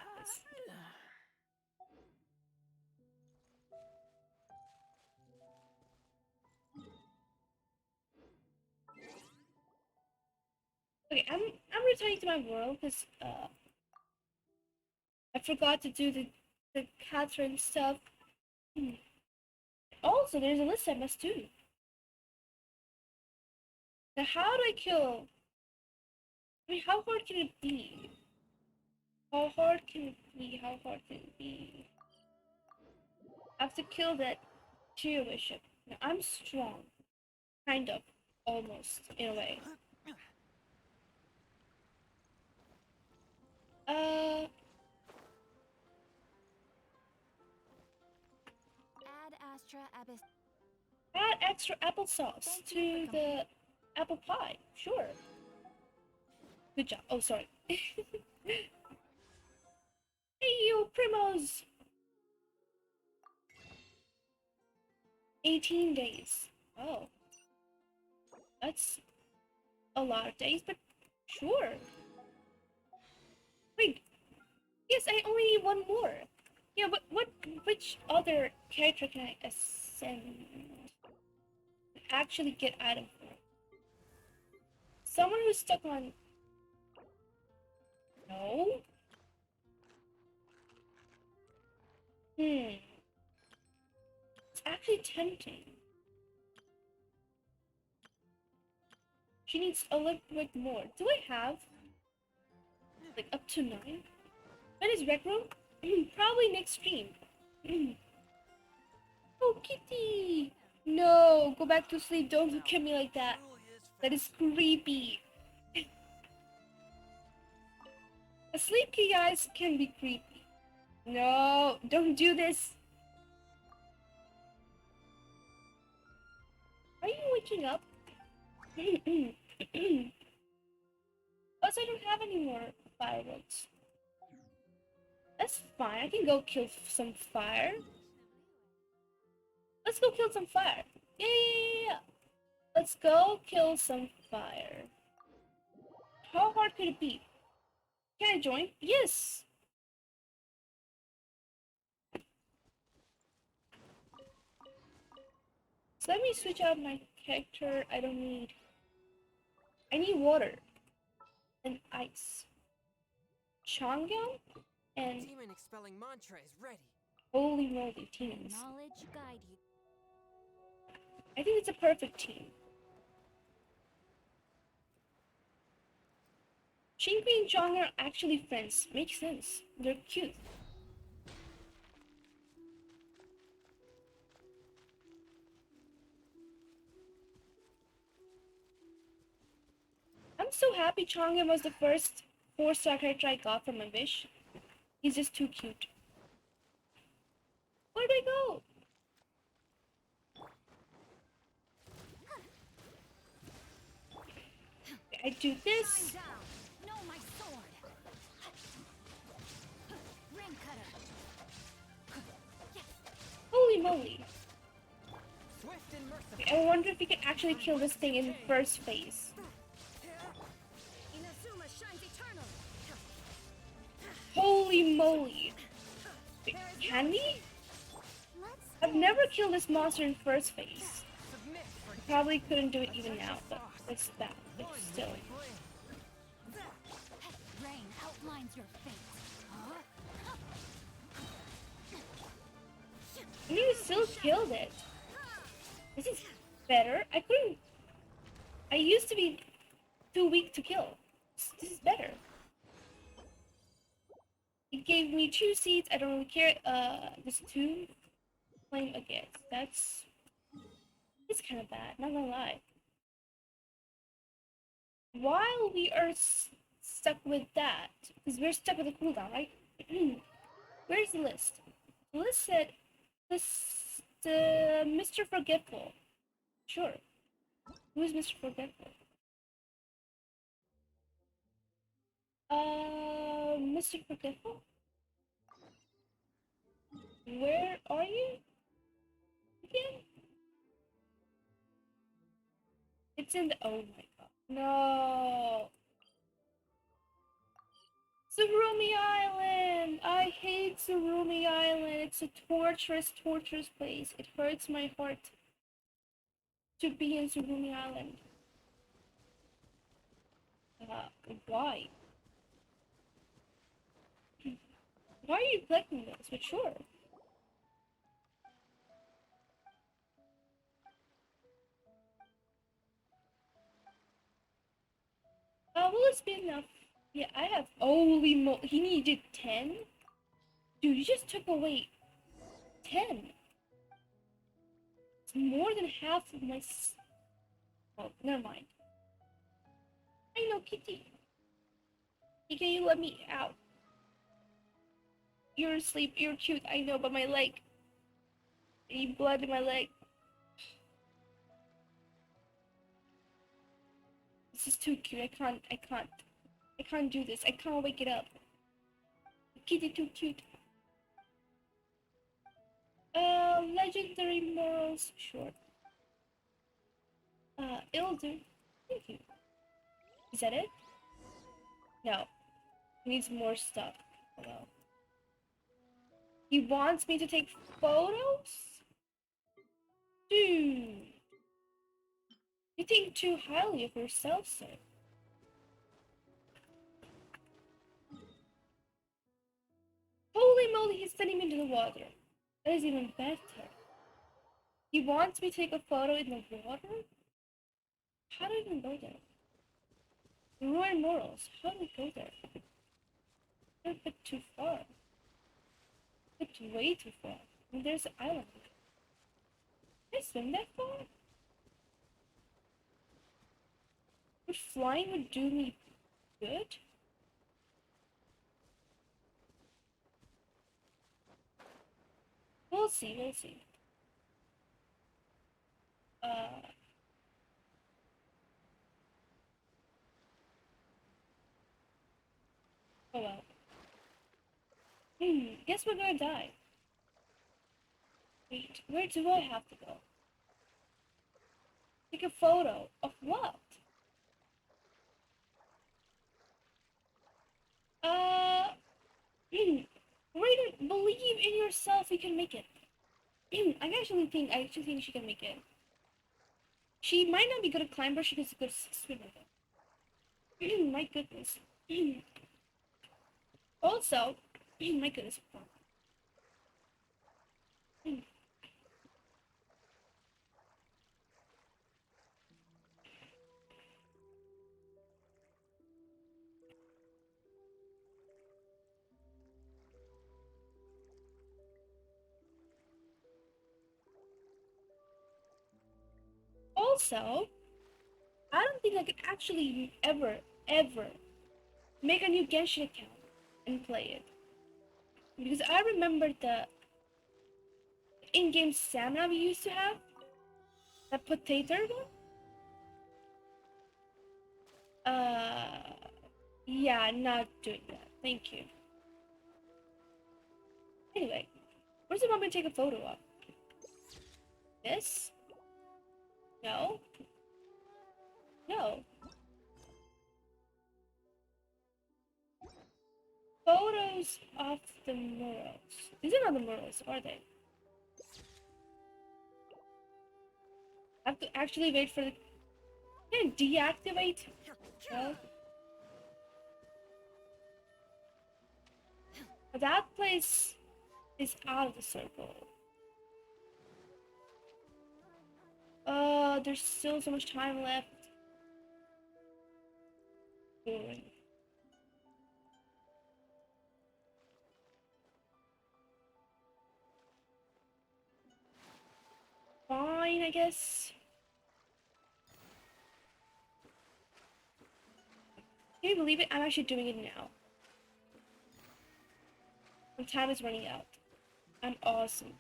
Okay, I'm returning to my world because I forgot to do the Catherine stuff. Also, there's a list I must do. Now, how do I kill? I mean, how hard can it be? How hard can it be? How hard can it be? I have to kill that Geo Bishop. Now, I'm strong. Kind of. Almost, in a way. Add Astra Abyss. Add extra applesauce Thank to you for the apple pie. Sure. Good job. Oh, sorry. Hey, you primos! 18 days. Oh. That's a lot of days, but sure. Wait. Yes, I only need one more. Yeah, but which other character can I ascend? Actually get item for? Someone who's stuck on... No? It's actually tempting. She needs a little bit more. Do I have? Like up to 9? When is Rec Room? Probably next stream. Oh, Kitty! No, go back to sleep. Don't look at me like that. That is creepy. A sleepy guys can be creepy. No, don't do this. Are you waking up? Plus, I don't have any more fireworks. That's fine. I can go kill some fire. Let's go kill some fire. Yeah. Let's go kill some fire. How hard could it be? Can I join? Yes. So let me switch out my character. I need water and ice. Chang'an and Demon expelling mantra is ready. holy moly teams. Knowledge guide you. I think it's a perfect team. Shinpei and Chang are actually friends. Makes sense. They're cute. I'm so happy Chang'an was the first 4-star character I got from my wish. He's just too cute. Where'd I go? I do this. Down. Know my sword. Ring cutter. Holy moly. Swift and merciful. I wonder if we can actually kill this thing in the first phase. Inazuma shines eternal. Holy moly. Wait, can we? Let's I've never killed this monster in first phase. Probably couldn't do it even now, but it's that. But still. Rain outlines your fate. Huh? And you still killed it. This is better. I couldn't. I used to be too weak to kill. This is better. It gave me 2 seeds. I don't really care. Just 2 flame again. It's kind of bad. Not gonna lie. While we are stuck with that, because we're stuck with the cooldown, right? Where's the list? The list said the Mr. Forgetful. Sure. Who is Mr. Forgetful? Mr. Forgetful? Where are you again? It's in the. Oh my god. No! Surumi Island! I hate Surumi Island. It's a torturous place. It hurts my heart to be in Surumi Island. Why? Why are you collecting this? But sure. Will this be enough? Yeah, I have. Holy mo! He needed 10? Dude, you just took away 10. It's more than half of my. Oh, never mind. I know, Kitty. Can you let me out? You're asleep. You're cute. I know, but my leg. I need blood in my leg. This is too cute. I can't do this. I can't wake it up. Kitty too cute. Legendary morals. Sure. It'll do. Thank you. Is that it? No. He needs more stuff. Hello. He wants me to take photos? Dude. You think too highly of yourself, sir. Holy moly, he's sending me into the water. That is even better. He wants me to take a photo in the water? How do I even go there? Ruin morals. How do we go there? They're a bit too far. It's way too far. I mean, there's an island. Can I swim that far? Would flying would do me good? We'll see, we'll see. Oh well. Guess we're gonna die. Wait, where do I have to go? Take a photo of what? Raider, believe in yourself, you can make it. I actually think she can make it. She might not be good at climb, but she is a good swimmer though. My goodness. Also, my goodness. Also, I don't think I could actually ever make a new Genshin account and play it. Because I remember the in-game stamina we used to have. That potato one? Yeah, not doing that. Thank you. Anyway, where's the moment to take a photo of? This? No. No. Photos of the murals. These are not the murals, are they? to actually wait for the. Can I deactivate? No. That place is out of the circle. There's still so much time left. Boring. Fine, I guess. Can you believe it? I'm actually doing it now. And time is running out. I'm awesome.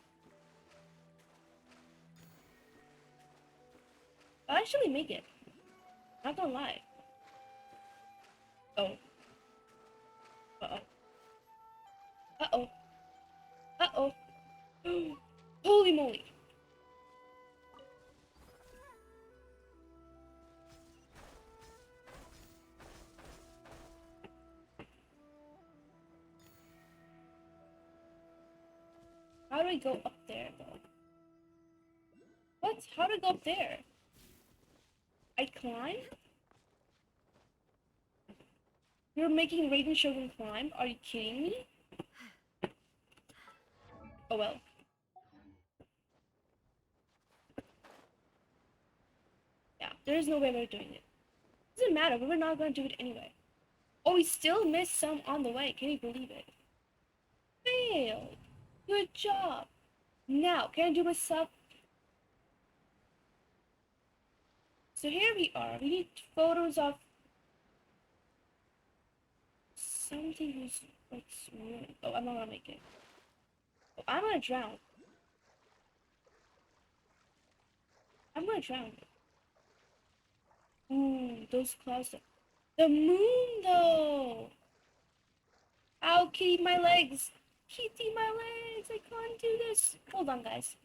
I'll actually make it. Not gonna lie. Oh. Uh-oh. Uh-oh. Uh-oh. Holy moly. How do I go up there, though? What? How do I go up there? I climb? You're making Raiden Shogun climb? Are you kidding me? Oh well. Yeah, there's no way we're doing it. Doesn't matter, but we're not gonna do it anyway. Oh, we still missed some on the way. Can you believe it? Failed. Good job. Now, can I do myself? So here we are. We need photos of something who's like swimming. Oh, I'm not gonna make it. Oh, I'm gonna drown. I'm gonna drown. Ooh, those clouds. The moon, though. Ow, kitty, my legs. Kitty, my legs. I can't do this. Hold on, guys.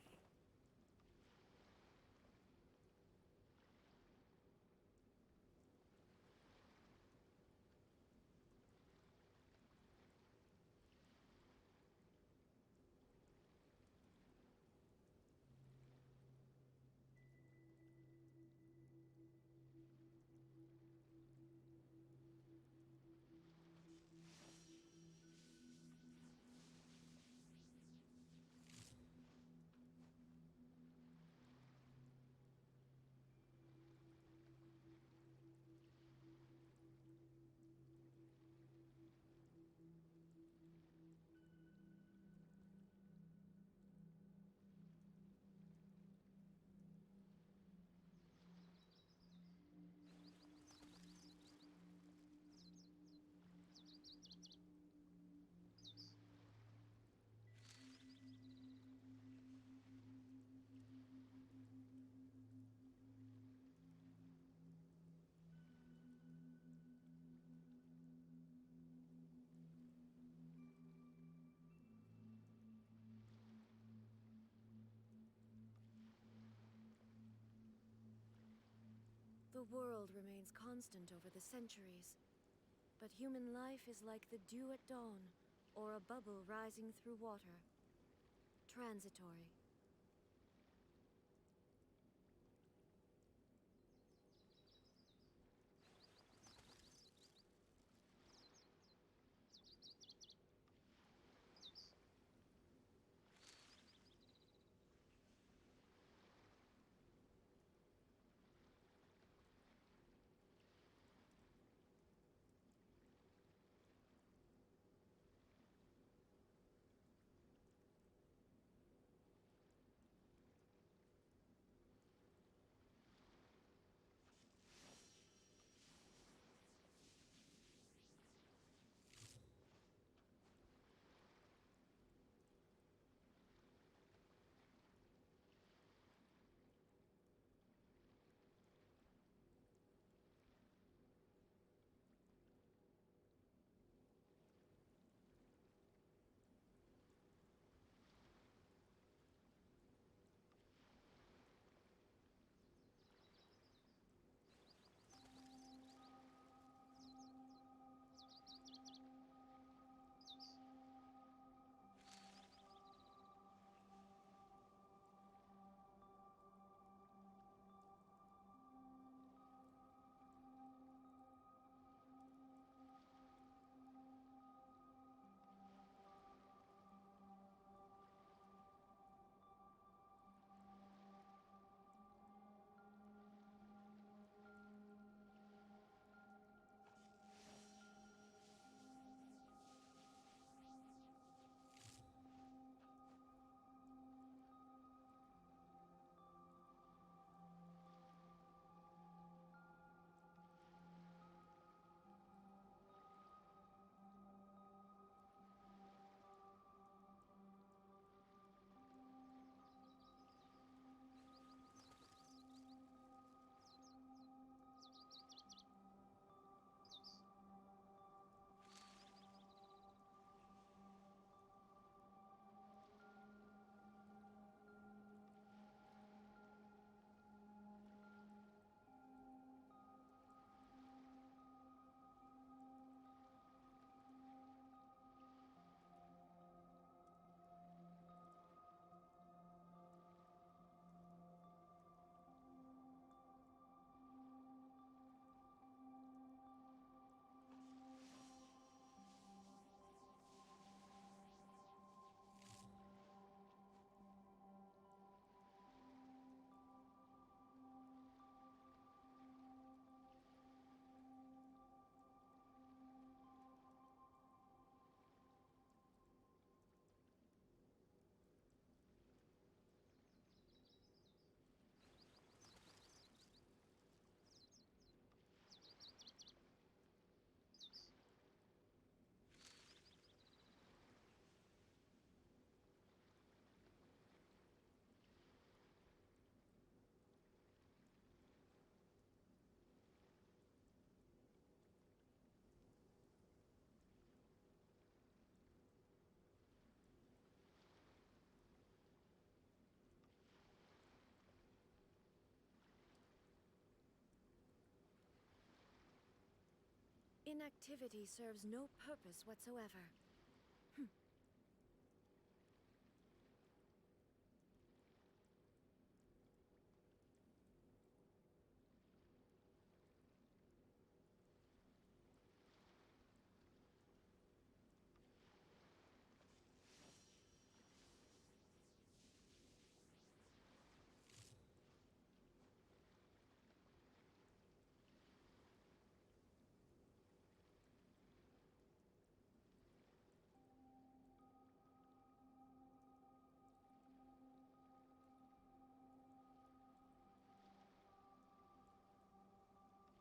The world remains constant over the centuries, but human life is like the dew at dawn, or a bubble rising through water. Transitory. Inactivity serves no purpose whatsoever.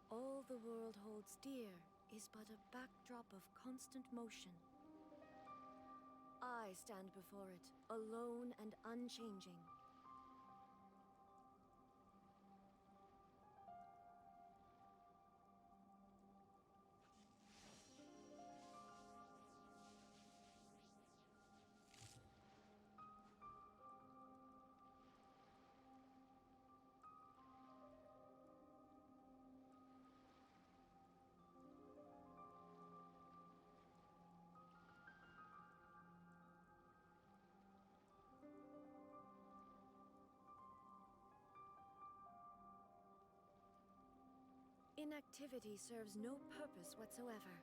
All the world holds dear is but a backdrop of constant motion. I stand before it, alone and unchanging. Inactivity serves no purpose whatsoever.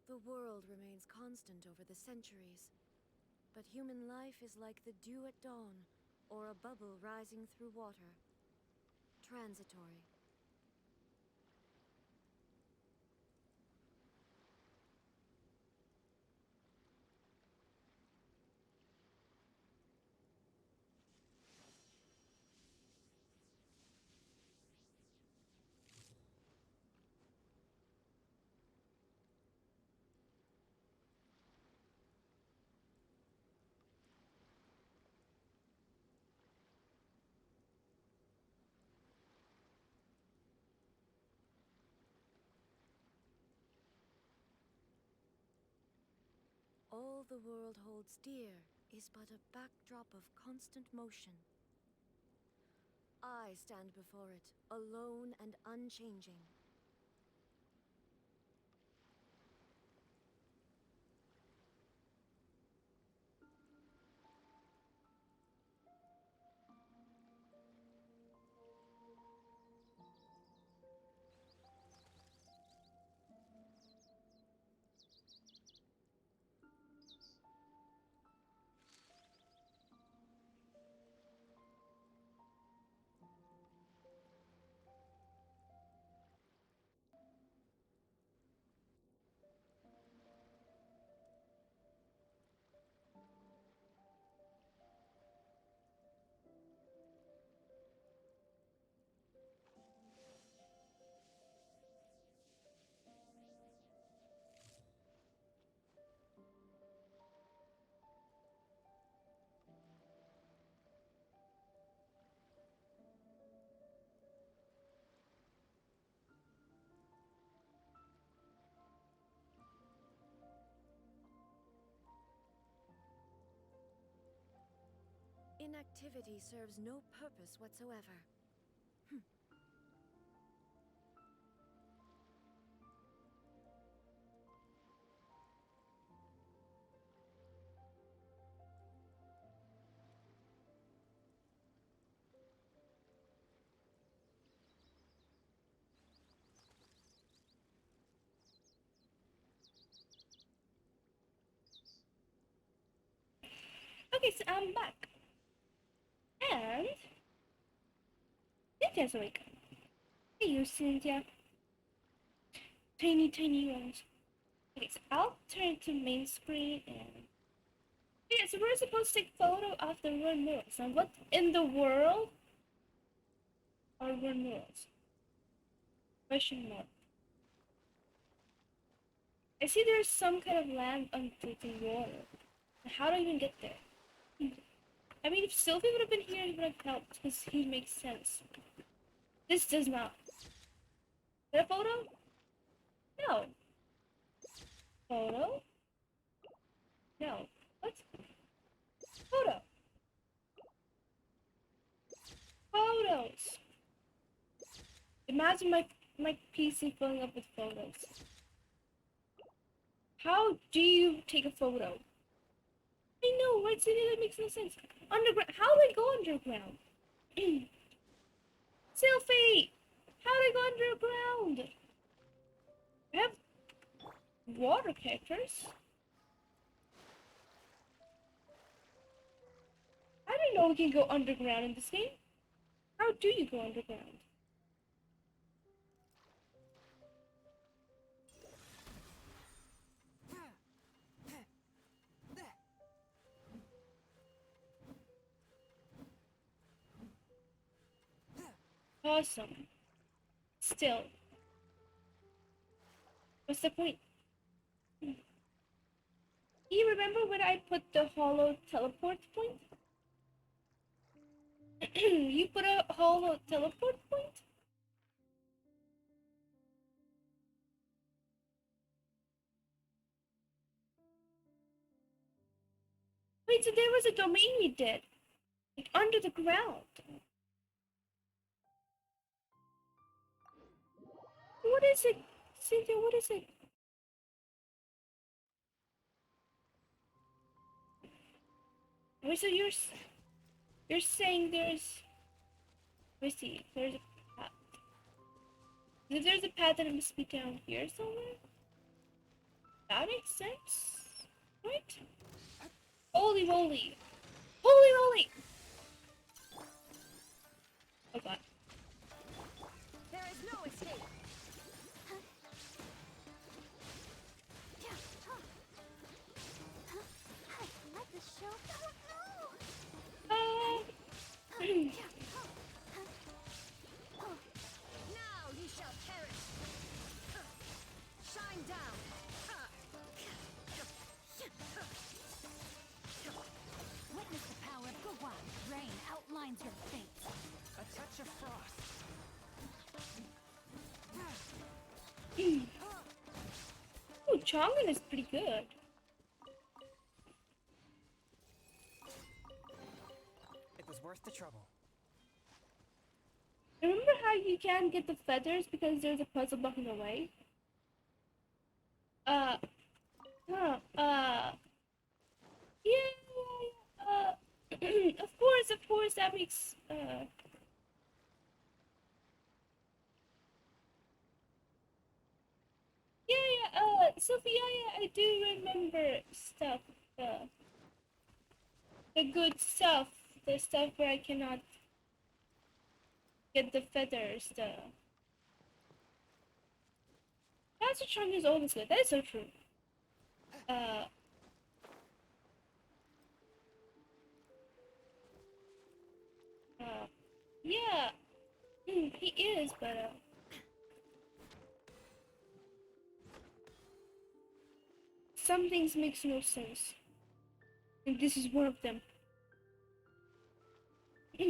The world remains constant over the centuries, but human life is like the dew at dawn, or a bubble rising through water. Transitory. All the world holds dear is but a backdrop of constant motion. I stand before it, alone and unchanging. Inactivity serves no purpose whatsoever. Okay, so I'm back. And Cynthia's awake. Hey, you, Cynthia. Tiny ones. Okay, so I'll turn to main screen and... Yeah, so we're supposed to take photo of the renewals. Now, what in the world are renewals? Question mark. I see there's some kind of land under the water. How do I even get there? I mean, if Sylvie would have been here, he would have helped, because he makes sense. This does not. Is that a photo? No. Photo? No. What? Photo. Photos. Imagine my PC filling up with photos. How do you take a photo? I know, right, City? That makes no sense. Underground. How do I go underground? Sylphie! How do I go underground? I have water characters. I didn't know we can go underground in this game. How do you go underground? Awesome. Still. What's the point? Do you remember when I put the hollow teleport point? You put a hollow teleport point? Wait, so there was a domain we did. Like under the ground. What is it? Cynthia, what is it? Wait, so you're saying there's... Let me see, there's a path. If there's a path, then it must be down here somewhere? That makes sense, right? Holy moly! Holy moly! Oh god. There is no escape. Let the show go. Now you shall perish. Shine down. Witness the power of Gawai. Rain outlines your fate. A touch of frost. Oh, Chongan is pretty good. It was worth the trouble. Remember how you can't get the feathers because there's a puzzle block in the way? Yeah, of course, that makes, Sophie, I do remember stuff, the good stuff, the stuff where I cannot get the feathers, Master Chong is always good, that is so true. Yeah, he is, but, some things makes no sense. And this is one of them. I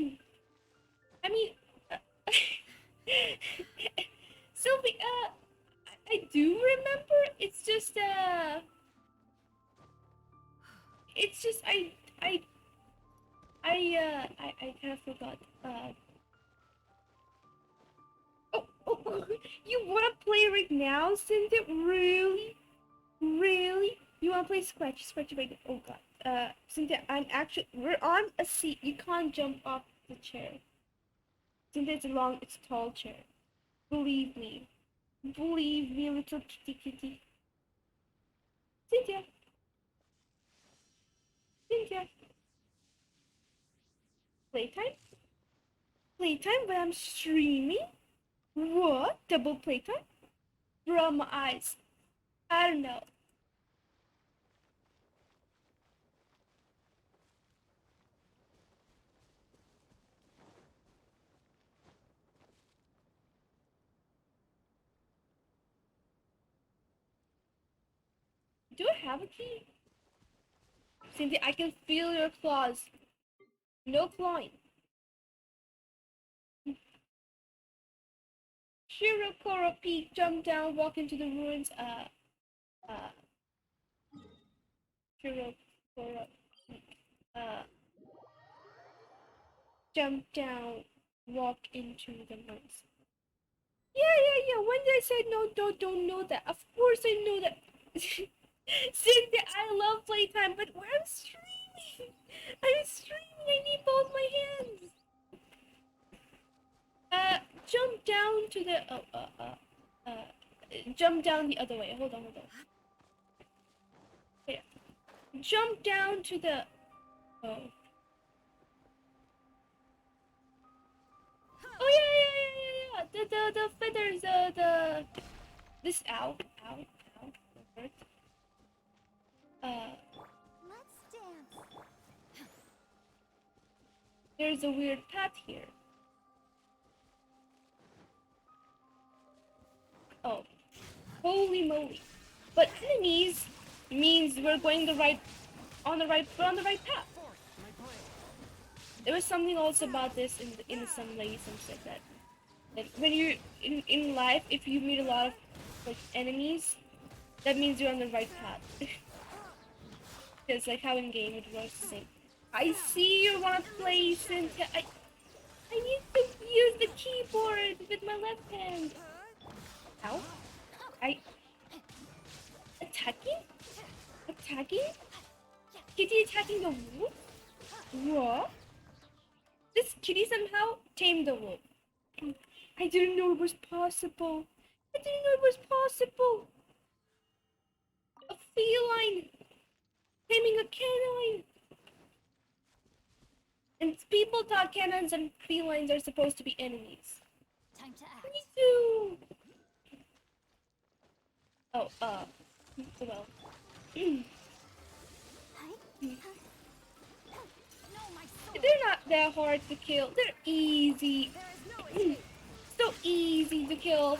mean, Sylvie, I do remember. It's just, I kind of forgot. Oh, you wanna play right now, Cynthia? Really? Really? You wanna play Scratch right now? Oh god. Cynthia, we're on a seat. You can't jump off the chair. Cynthia, it's a tall chair. Believe me. Believe me, little kitty. Cynthia. Cynthia. Playtime? Playtime when I'm streaming? What? Double playtime? Bro, my eyes. I don't know. Do I have a key? Cynthia, I can feel your claws. No clawing. Shirokoro Peak, jump down, walk into the ruins. Shirokoro Peak. Jump down, walk into the ruins. Yeah. When did I say no, don't know that? Of course I know that. Cynthia, I love playtime, but when I'm streaming, I need both my hands. Jump down to the, jump down the other way. Hold on. Here. Jump down to the, oh. Oh yeah. The feathers, this, ow. That hurt. Let's dance. There's a weird path here. Oh, holy moly! But enemies means we're going on the right path. There was something also about this in some ladies said that when you're in life, if you meet a lot of like enemies, that means you're on the right path. Because like how in game it works the same. I see you wanna play, Cynthia. I need to use the keyboard with my left hand. Ow. Attacking? Kitty attacking the wolf? What? This kitty somehow tamed the wolf. I didn't know it was possible. A feline taming a canine. And people thought canines and felines are supposed to be enemies. Time to act. Me too. Oh, well. They're not that hard to kill. They're easy. So easy to kill.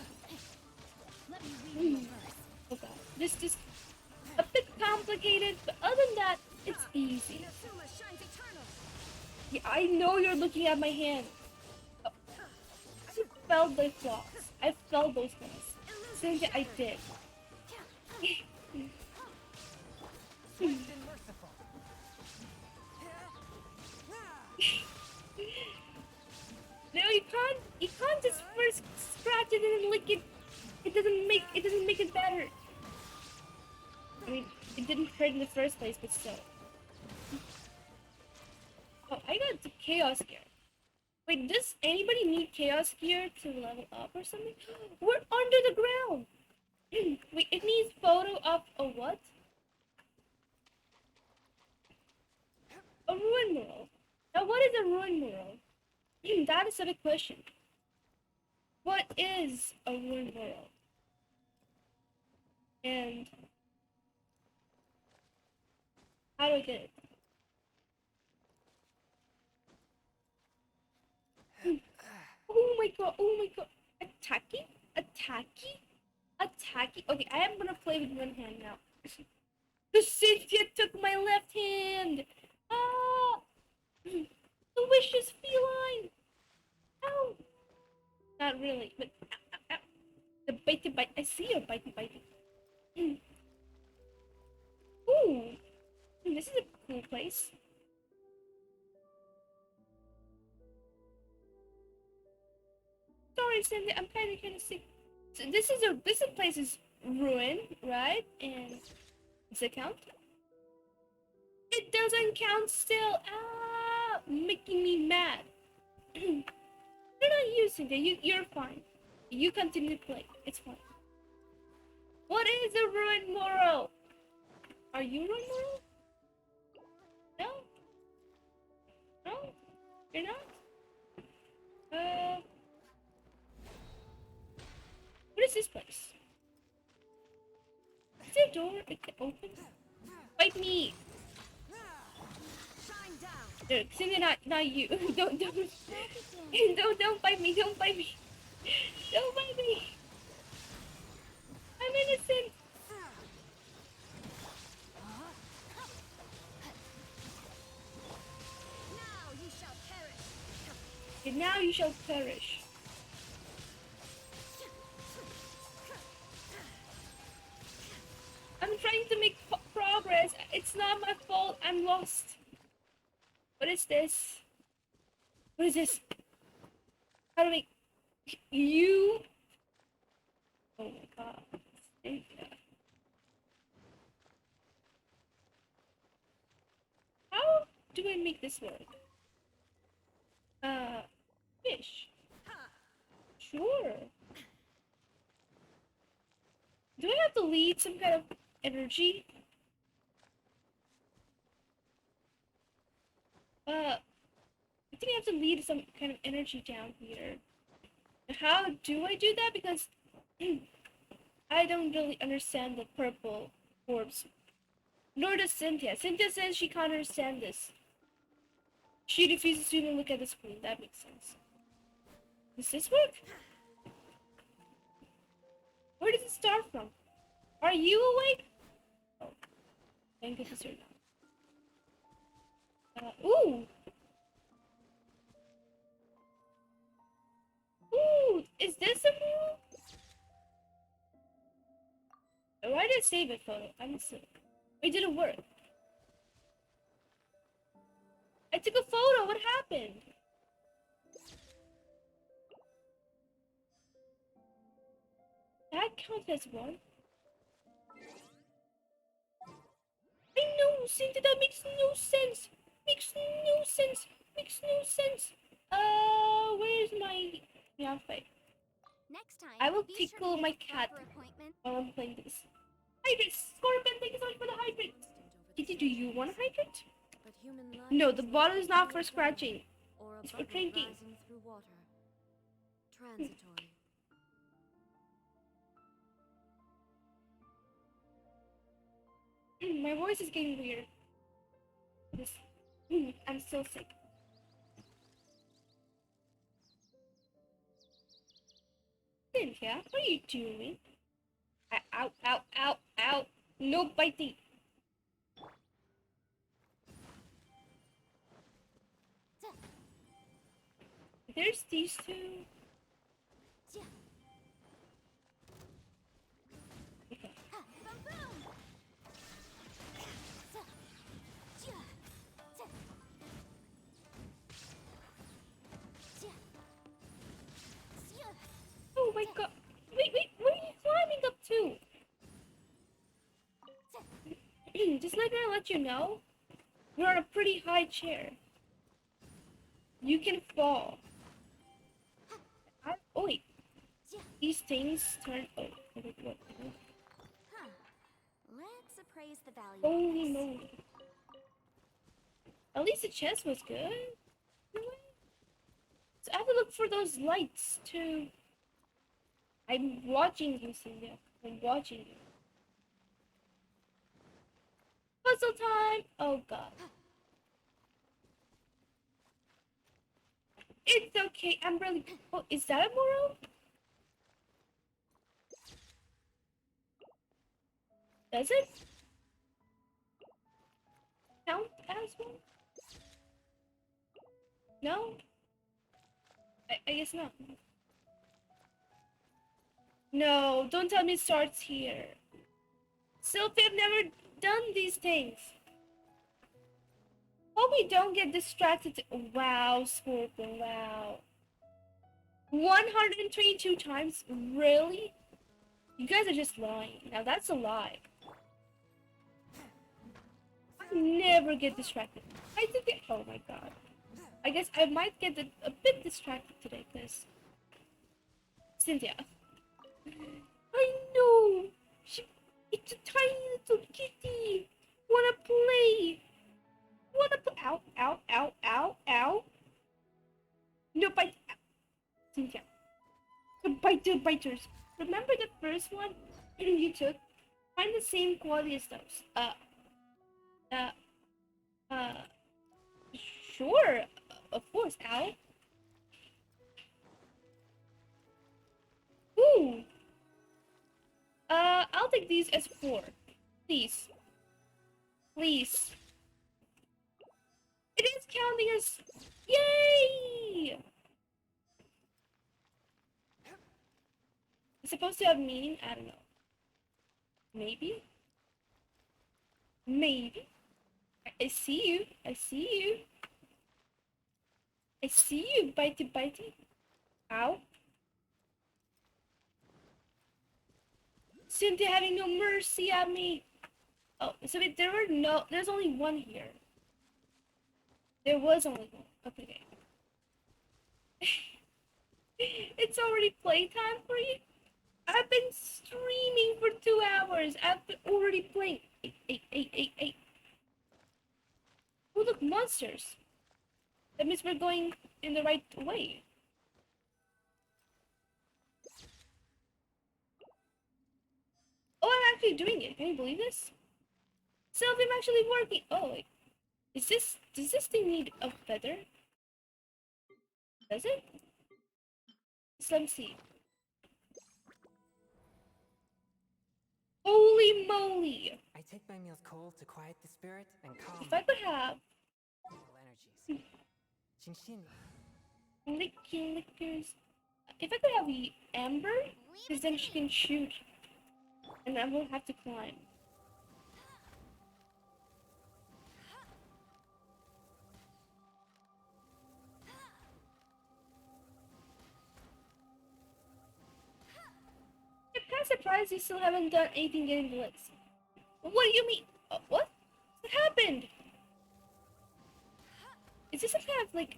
Let me read you a verse. Oh god. This is a bit complicated, but other than that, it's easy. Yeah, I know you're looking at my hand. Oh. I felt the claws. I felt those claws. Cynthia, I did. No, you can't just first scratch it and then lick it. It doesn't make it better. I mean, it didn't hurt in the first place, but still. Oh, I got the chaos gear. Wait, does anybody need chaos gear to level up or something? We're under the ground. Wait, it needs photo of a what? A ruin mural. Now, what is a ruin mural? That is a big question. What is a ruin mural? And how do I get it? Oh my god. Attacking? Okay, I am gonna play with one hand now. The Cynthia took my left hand! Ah! The vicious feline! Ow! Not really, but ow. The bite. I see your bite. Ooh! This is a cool place. Sorry, Cindy, I'm kind of sick. So this place is ruined, right? And does it count? It doesn't count still. Ah, making me mad. You're not using it. You're fine. You continue to play. It's fine. What is a ruined moral? Are you ruined moral? No. You're not? What is this place? Is there a door it can open? Fight me! Shine down. No, Cindy, not you. don't Begin. don't fight me, don't fight me. Don't fight me. I'm innocent. Now you shall perish. And now you shall perish. I'm trying to make progress. It's not my fault. I'm lost. What is this? What is this? How do I... You... Oh my god. How do I make this work? Fish. Sure. Do I have to lead some kind of energy? I think I have to lead some kind of energy down here. How do I do that? Because I don't really understand the purple orbs. Nor does Cynthia. Cynthia says she can't understand this. She refuses to even look at the screen. That makes sense. Does this work? Where does it start from? Are you awake? Oh, thank goodness you're not. Ooh! Ooh! Is this a move? Why did it save it photo? I'm sick. It didn't work. I took a photo. What happened? That counts as one. I know, Cynthia, that makes no sense. Makes no sense. Makes no sense. Where's my outfit? Next time, I will be sure to tickle make my a cat proper appointment. while I'm playing this. Hydrant! Scorpion, thank you so much for the hydrant! Kitty, do you want a hydrant? But human life No, the like bottle is not the for dew at dawn, scratching. or a It's for bubble drinking. rising through water. Transitory. My voice is getting weird. I'm so sick. Cynthia, what are you doing? Ow, ow, ow, ow. No biting. There's these two. Okay. Oh my god. Wait, what are you climbing up to? Just not gonna let you know. We're on a pretty high chair. You can fall. Oh wait. These things turn. Oh, what? Huh. Let's appraise the value. Holy of this. moly. At least the chest was good. So I have to look for those lights too. I'm watching you, Cynthia. I'm watching you. Puzzle time! Oh god. It's okay. I'm really. Oh, is that a moral? Does it count as one? No? I guess not. No, don't tell me it starts here. Sylvie, I've never done these things. Hope we don't get distracted. Wow, Scorpion, wow. 122 times? Really? You guys are just lying. Now that's a lie. I never get distracted. I think it. Oh my god. I guess I might get a bit distracted today, because Cynthia. I know. It's a tiny little kitty. Wanna play? Ow, ow, ow, ow, ow. biters. Remember the first one you took? Find the same quality as those. Uh, uh, sure. Of course, Al. Ooh. I'll take these as 4. Please. Please. It is counting as... Yay! It's supposed to have meaning? I don't know. Maybe? Maybe? I see you. I see you. I see you, bitey bitey. Ow. Cynthia having no mercy at me. Oh, so wait, there's only one here. There was only one. Okay. It's already playtime for you? I've been streaming for 2 hours. I've been already playing. Hey. Oh, look, monsters. That means we're going in the right way. Oh, I'm actually doing it. Can you believe this? Self, I'm actually working. Oh, wait. Does this thing need a feather? Does it? So let me see. Holy moly! I take my meals cold to quiet the spirit and calm If I could have evil energies. Shinshin. lickers. If I could have the amber, because then she can shoot. And I won't have to climb. I'm kind of surprised you still haven't done anything getting the list. What do you mean? What? What happened? Is this some kind of like,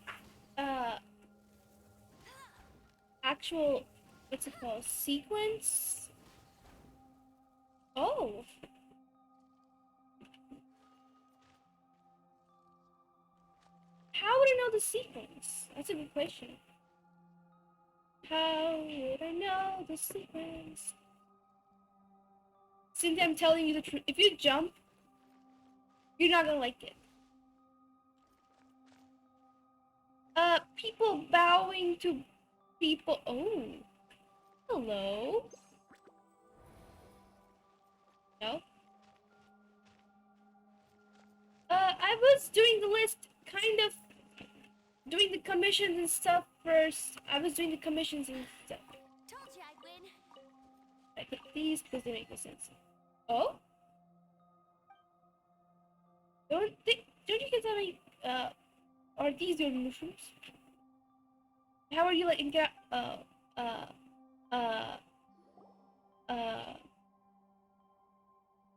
actual, what's it called? Sequence? Oh. How would I know the sequence? That's a good question. How would I know the sequence? Cynthia, I'm telling you the truth. If you jump, you're not gonna like it. People bowing to people. Oh. Hello. No? I was doing the list, kind of doing the commissions and stuff first. I was doing the commissions and stuff. Told you I'd win. I put these because they make no sense. Oh? Don't you guys have any, are these your mushrooms? How are you letting get, what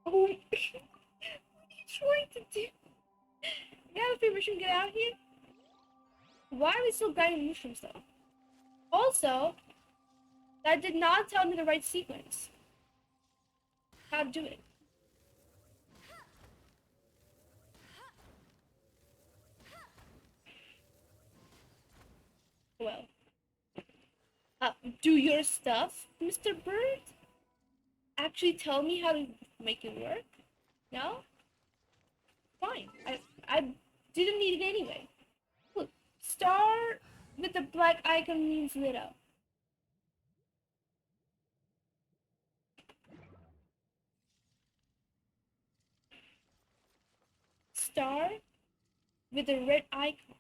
are you trying to do? You have a free mushroom, get out here? Why are we still grinding mushrooms though? Also, that did not tell me the right sequence. How to do it. Well. Do your stuff, Mr. Bird? Actually tell me how to make it work? No? Fine. I didn't need it anyway. Look, star with the black icon means lit up. Star with the red icon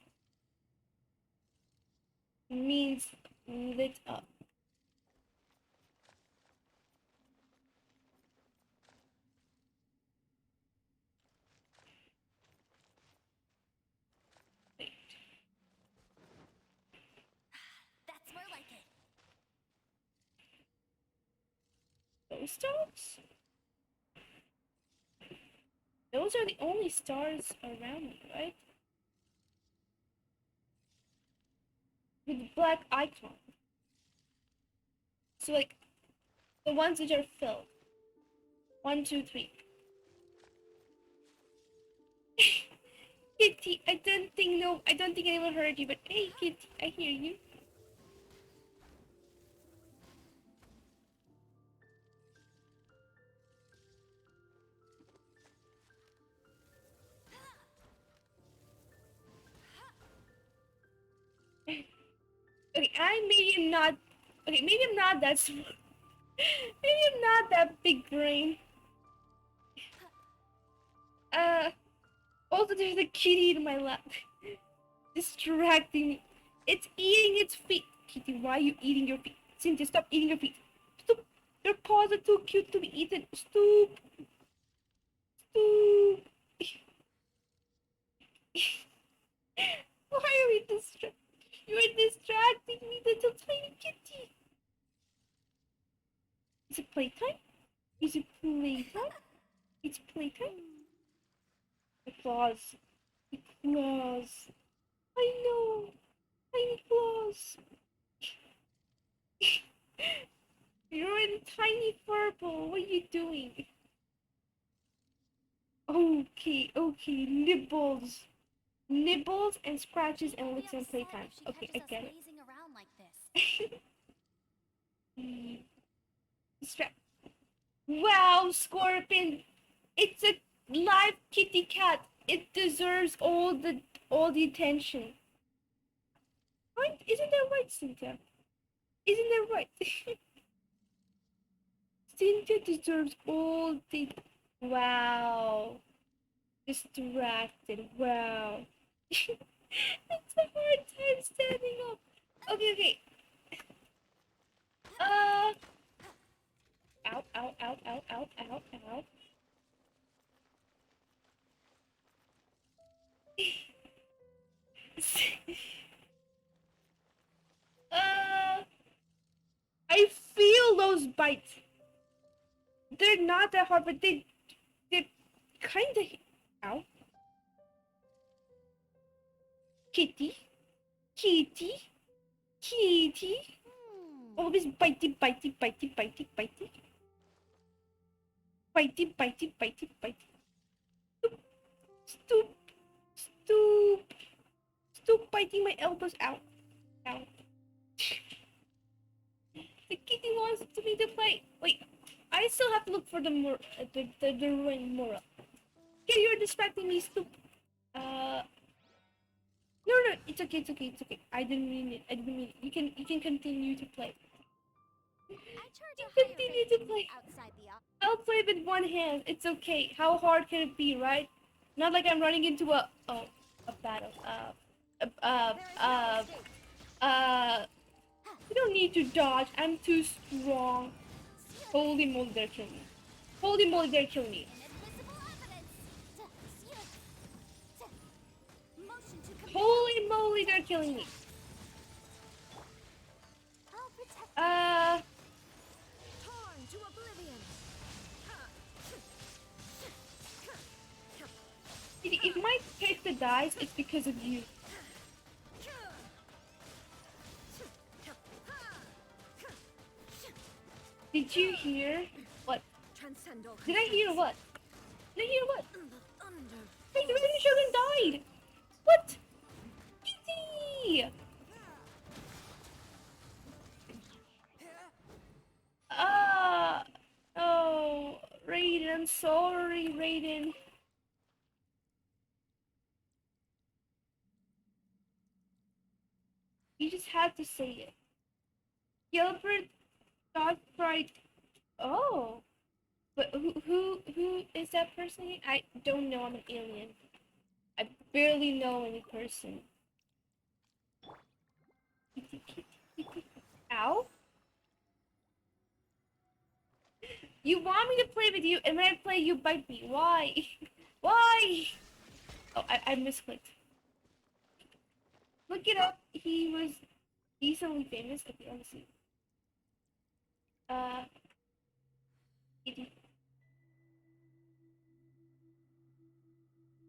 means lit up. Wait. That's more like it. Those stars? Those are the only stars around me, right? With the black icon. So like, the ones which are filled. 1, 2, 3. Kitty, I don't think anyone heard you, but hey, Kitty, I hear you. Okay, I maybe am not. Okay, maybe I'm not that smart. Maybe I'm not that big brain. Uh. Also, there's a kitty in my lap, distracting me. It's eating its feet. Kitty, why are you eating your feet? Cynthia, stop eating your feet. Stop. Your paws are too cute to be eaten. Stop. Stop. Why are we distracted? You are distracting me, little tiny kitty. Is it playtime? Is it playtime? It's playtime? The claws. The claws. I know. Tiny claws. You're in tiny purple. What are you doing? Okay, okay. Nibbles. Nibbles and scratches and licks and playtime. Okay, I get it. lazing around like this. Wow, Scorpion! It's a live kitty cat. It deserves all the attention. Right? Isn't that right, Cynthia? Isn't that right? Cynthia deserves all the. Wow. Distracted. Wow. It's a hard time standing up. Okay, okay. Ow, ow, ow, ow, ow, ow, ow. I feel those bites. They're not that hard, but they're kind of. Ow. Kitty. Kitty. Kitty. Always bitey, bitey, bitey, bitey, bitey. Bitey, bitey, bitey, bitey. Stoop. Stoop. Stoop biting my elbows out. Ow. The kitty wants me to play. Wait, I still have to look for the ruined Mora. Okay, you're distracting me, Stoop. No, no, it's okay, it's okay, it's okay. I didn't mean it. I didn't mean it. You can continue to play. I charge You a higher continue rate to than play. outside the office. I'll play with one hand. It's okay. How hard can it be, right? Not like I'm running into a battle. You don't need to dodge. I'm too strong. Holy moly, they're killing me. Holy moly, they're killing me. Inadmissible evidence. Motion to command. Holy moly, they're killing me. I'll protect. Torn to oblivion. If my character dies, it's because of you. Did you hear what? Transcend all Did I hear what? Did I hear what? Under. Hey, the Raven Shogun died! What? Kitty! Oh, Raiden, I'm sorry, Raiden. You just had to say it. Gilbert Gottfried. Oh, but who is that person? I don't know. I'm an alien. I barely know any person. Ow! You want me to play with you, and when I play, you bite me. Why? Why? Oh, I misclicked. Look it up. He was decently famous. Okay, let me see. Kitty.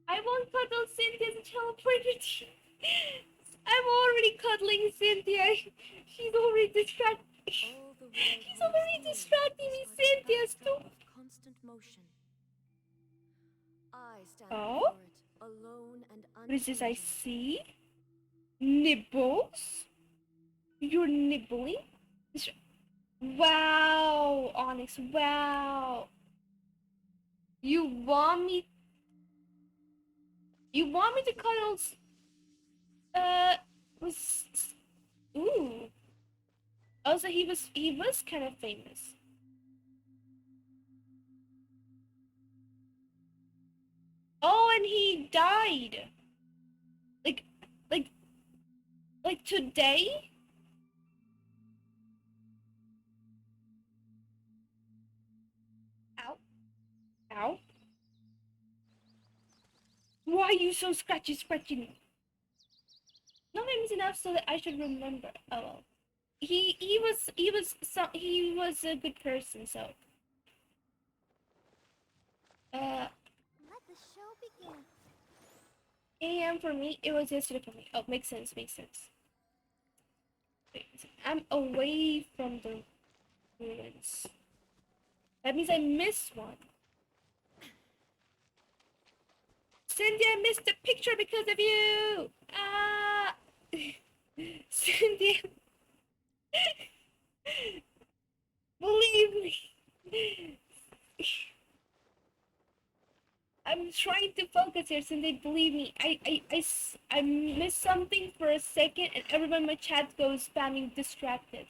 I won't cuddle Cynthia's teleported. I'm already cuddling Cynthia. She's already distracted. All the world He's already moves distracting me, despite the Cynthia. backdrop Stop. of constant motion. I stand Oh? before it, alone and What is this I unchanging. see? Nibbles? You're nibbling? Wow, Onyx, wow. You want me to cuddle with ooh. Also, he was kind of famous. Oh, and he died. Like, like, like today? Ow. Ow. Why are you so scratching me? No names enough so that I should remember. Oh well. He was a good person, so Let the show begin. 8 a.m. for me, it was yesterday for me. Oh, makes sense. Wait, I'm away from the ruins. That means I missed one. Cindy, I missed a picture because of you! Ah! Cindy, believe me. I'm trying to focus here, Cindy, believe me. I missed something for a second and everyone in my chat goes spamming distracted.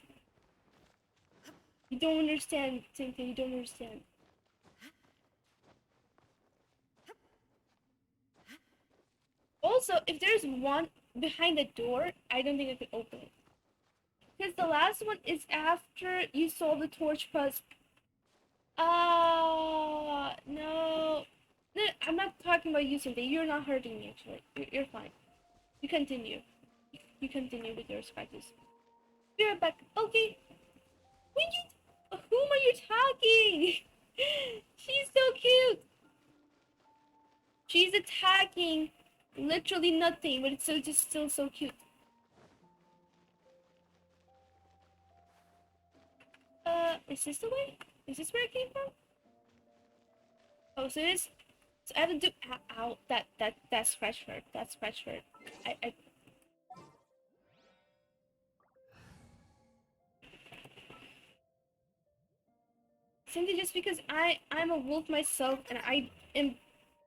You don't understand, Cynthia, you don't understand. Also, if there's one behind the door, I don't think I could open it. Because the last one is after you saw the torch plus. No. No, I'm not talking about you, Cynthia. You're not hurting me, actually. You're fine. You continue. You continue with your scratches. Be right back. Okay. Whom are you talking? She's so cute. She's attacking literally nothing, but it's just still so cute. Is this the way? Is this where it came from? Oh, so this. So I have to do. Ow! That scratch hurt. That scratch hurt. I. Simply just because I'm a wolf myself and I am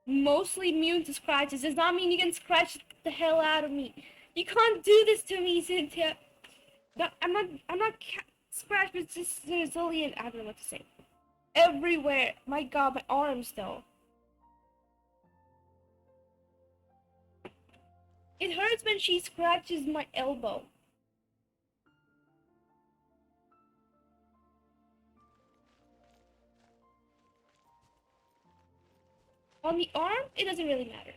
mostly immune to scratches does not mean you can scratch the hell out of me. You can't do this to me, Cynthia. No, I'm not scratched, but just resilient. I don't know what to say. Everywhere. My God, my arms though. It hurts when she scratches my elbow. On the arm, it doesn't really matter.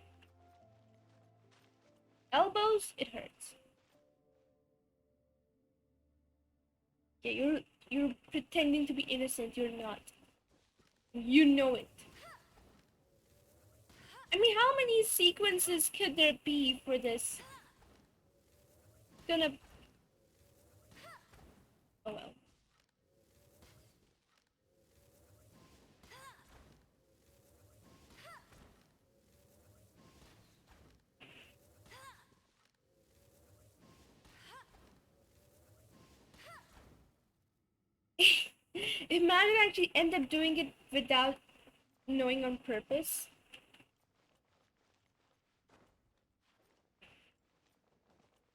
Elbows, it hurts. Yeah, you're pretending to be innocent. You're not. You know it. I mean, how many sequences could there be for this? Gonna. Oh well. If Manon actually end up doing it without knowing on purpose.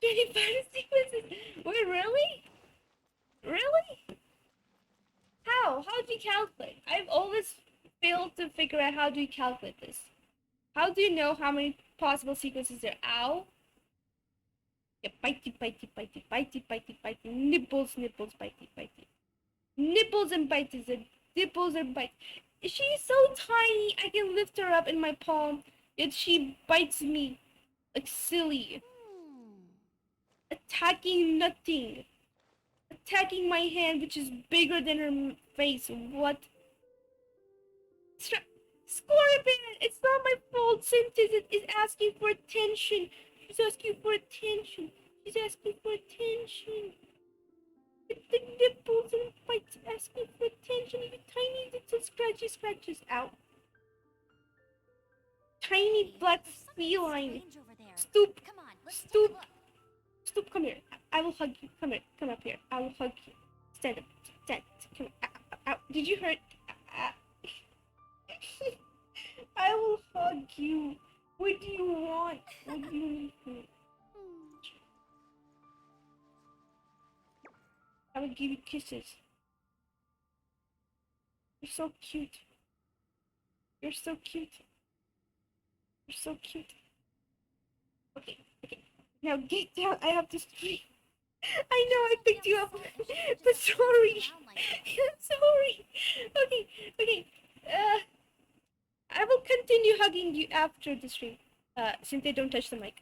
25 sequences? Wait, really? Really? How do you calculate? I've always failed to figure out how do you calculate this. How do you know how many possible sequences there are? Ow. Yeah, bitey. Nipples, bitey. Nipples and bites and nipples and bites. She's so tiny, I can lift her up in my palm, yet she bites me like silly. Attacking nothing. Attacking my hand, which is bigger than her face. What? Scorpion! It's not my fault. Cynthia is asking for attention. She's asking for attention. She's asking for attention. The nipples and bites asking for attention. You tiny little scratches. Ow. Tiny black feline. Stoop. Come on, let's take a Stoop. look. Stoop, come here. I will hug you. Come here. Come up here. I will hug you. Stand up. Stand. Come here. Ow. Did you hurt? I will hug you. What do you want? What do you need? I will give you kisses. You're so cute. You're so cute. You're so cute. Okay, okay. Now get down. I have to scream. I know I picked you up, but sorry. Sorry. Okay, okay. I will continue hugging you after the stream. Cynthia, don't touch the mic.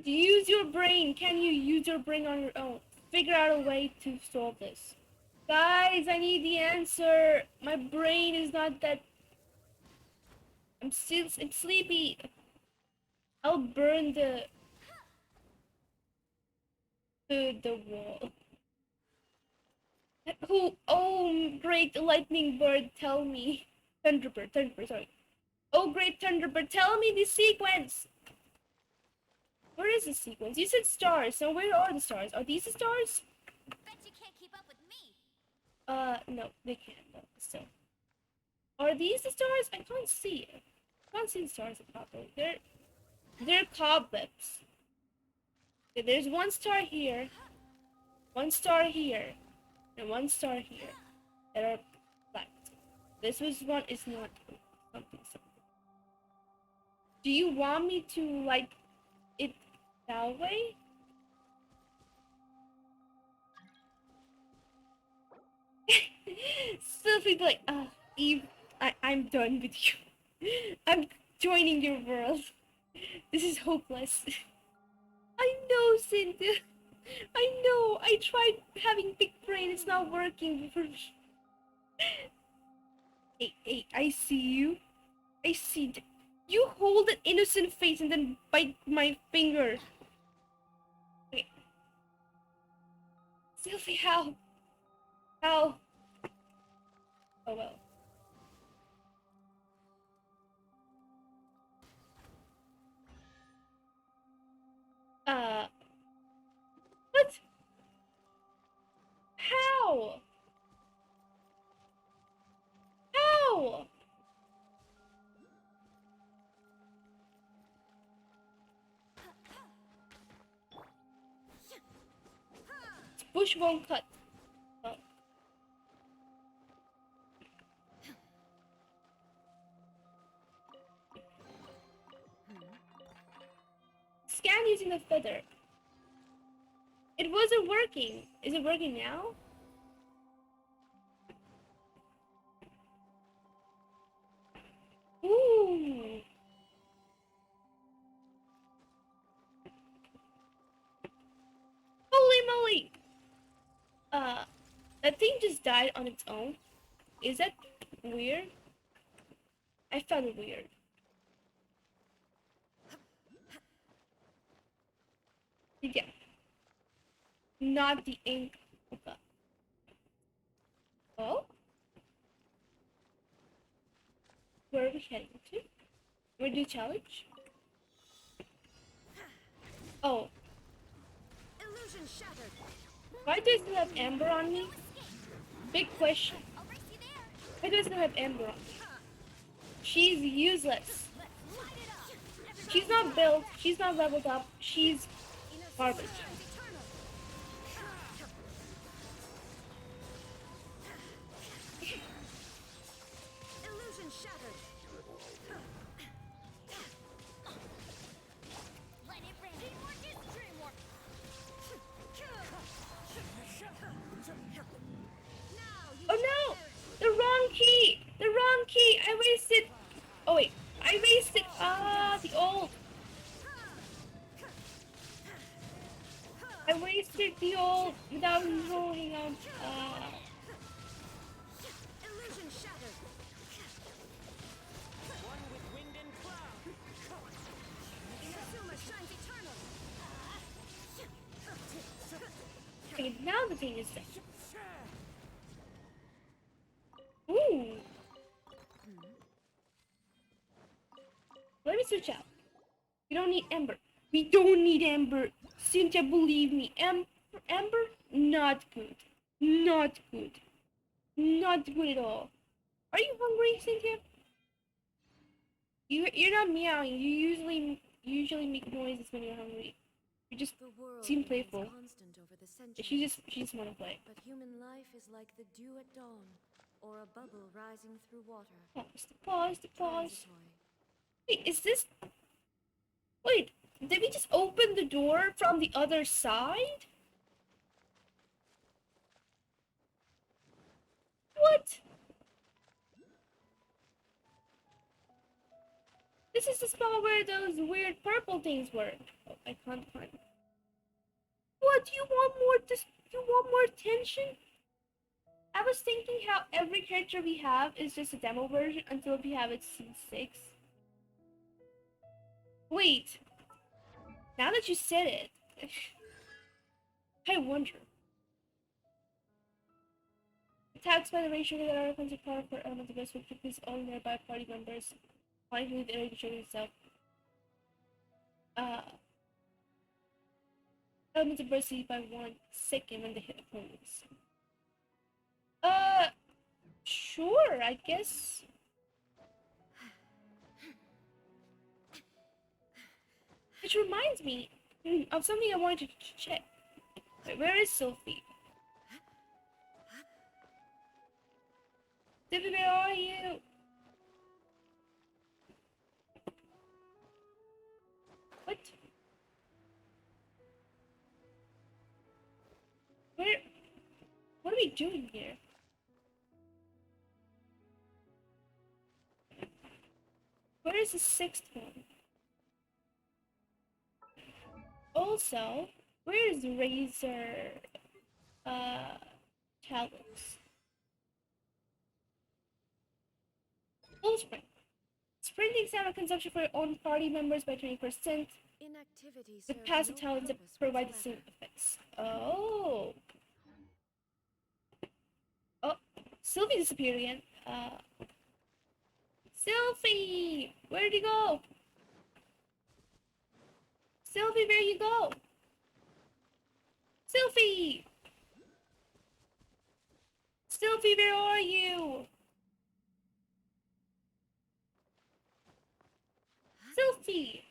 Use your brain. Can you use your brain on your own? Figure out a way to solve this. Guys, I need the answer. My brain is not that. I'm sleepy. I'll burn the wall. Who? Oh, great lightning bird, tell me. Thunderbird, sorry. Oh, great Thunderbird, tell me the sequence. Where is the sequence? You said stars, so where are the stars? Are these the stars? Bet you can't keep up with me. No, they can't. No, so. Are these the stars? I can't see it. I can't see the stars properly. They're cobwebs. Okay, there's one star here, one star here, and one star here that are black. This one is not something. Do you want me to like it that way? Sophie be like, Eve, I'm done with you. I'm joining your world. This is hopeless. I know, Cynthia. I know. I tried having big brain. It's not working for me. Hey, I see you. I see. You hold an innocent face and then bite my finger. Okay. Sylvie, how? How? Oh well. What? How? How? Bush won't cut. Oh. Scan using the feather. It wasn't working. Is it working now? Ooh. Holy moly! That thing just died on its own. Is that weird? I found it weird. Yeah. Not the ink. Okay. Oh? Where are we heading to? We're do challenge? Oh. Illusion shattered. Why does it have amber on me? Big question. I'll race you there. Why does it have amber on me? She's useless. Let's light it up. She's not built. She's not leveled up. She's garbage. Illusion shattered. Let it rip. Teamwork is dreamwork. Oh no! The wrong key! The wrong key! I wasted... Oh wait. I wasted... the old... I wasted the old without rolling on... Illusion shattered. One with wind and cloud. Inazuma shines eternal. Okay, now the thing is set. Ooh! Let me switch out. We don't need Ember. We don't need Ember. Cynthia, believe me. Ember? Not good. Not good. Not good at all. Are you hungry, Cynthia? You're not meowing. You You usually make noises when you're hungry. You just The world seem remains playful. constant over the centuries. She just wanna play. But human life is like the dew at dawn, or a bubble rising through water. Pause. Transitory. Wait, is this? Wait, did we just open the door from the other side? What? This is the spot where those weird purple things were. Oh, I can't find. What? You want more? You want more attention? I was thinking how every character we have is just a demo version until we have it season 6. Wait. Now that you said it, I wonder. Attacks by the racial that are offensive power for elements of best which is all nearby party members. Finally, the area controlling itself. Elements of burst by 1 second when they hit opponents. Sure, I guess. Which reminds me of something I wanted to check. Wait, where is Sophie? Sophie, where are you? What? What are we doing here? Where is the 6th one? Also, where is Razor, Talos? Full sprint. Sprinting sound consumption for your own party members by 20%. Inactivity With serves passive no talents that purpose provide the whatsoever. same effects. Oh. Oh, Sylvie disappeared again. Sylvie! Where'd you go? Sylvie, where you go? Sylvie! Sylvie, where are you? Sylvie!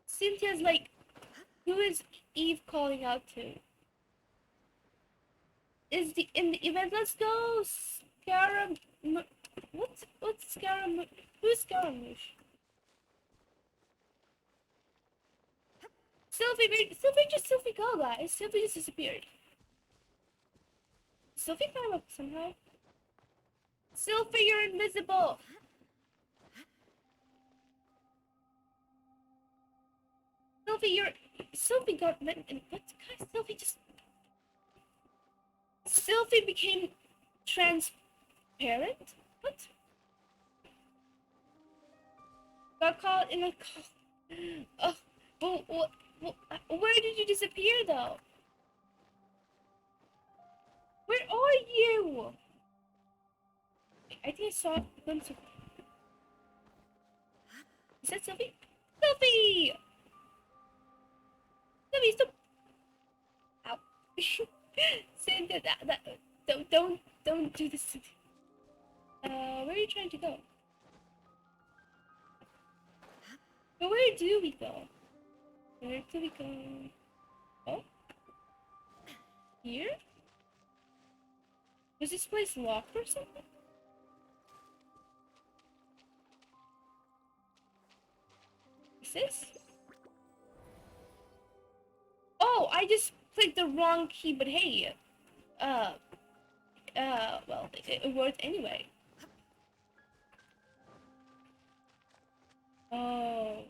Cynthia's like, who is Eve calling out to? Is the in the event? Let's go, what's Scaramouche? Who's Scaramouche? Sylvie go, guys. Sylvie just disappeared. Sylvie climb up somehow. Sylvie, you're invisible. Sylvie got what? Guys, Sylvie became transparent. What? Got caught in a. Where did you disappear though? Where are you? I think I saw a glimpse of. Is that Sylvie? Sylvie! Sylvie, stop! Ow! Cynthia, don't do this to me. Where are you trying to go? But where do we go? Where do we go? Oh? Here? Was this place locked or something? Is this? Oh, I just clicked the wrong key, but hey, well, it worked anyway. Oh,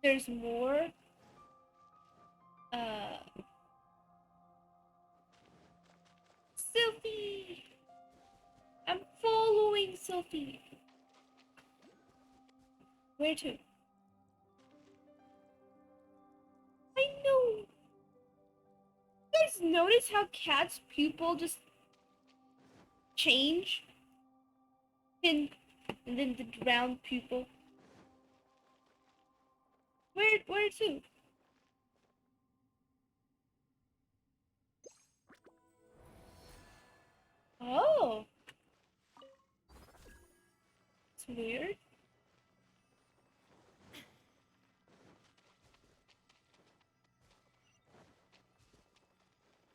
there's more. Sophie! I'm following Sophie. Where to? I know. You guys notice how Cat's pupil just change? And then the round pupil. Where to? Oh. It's weird.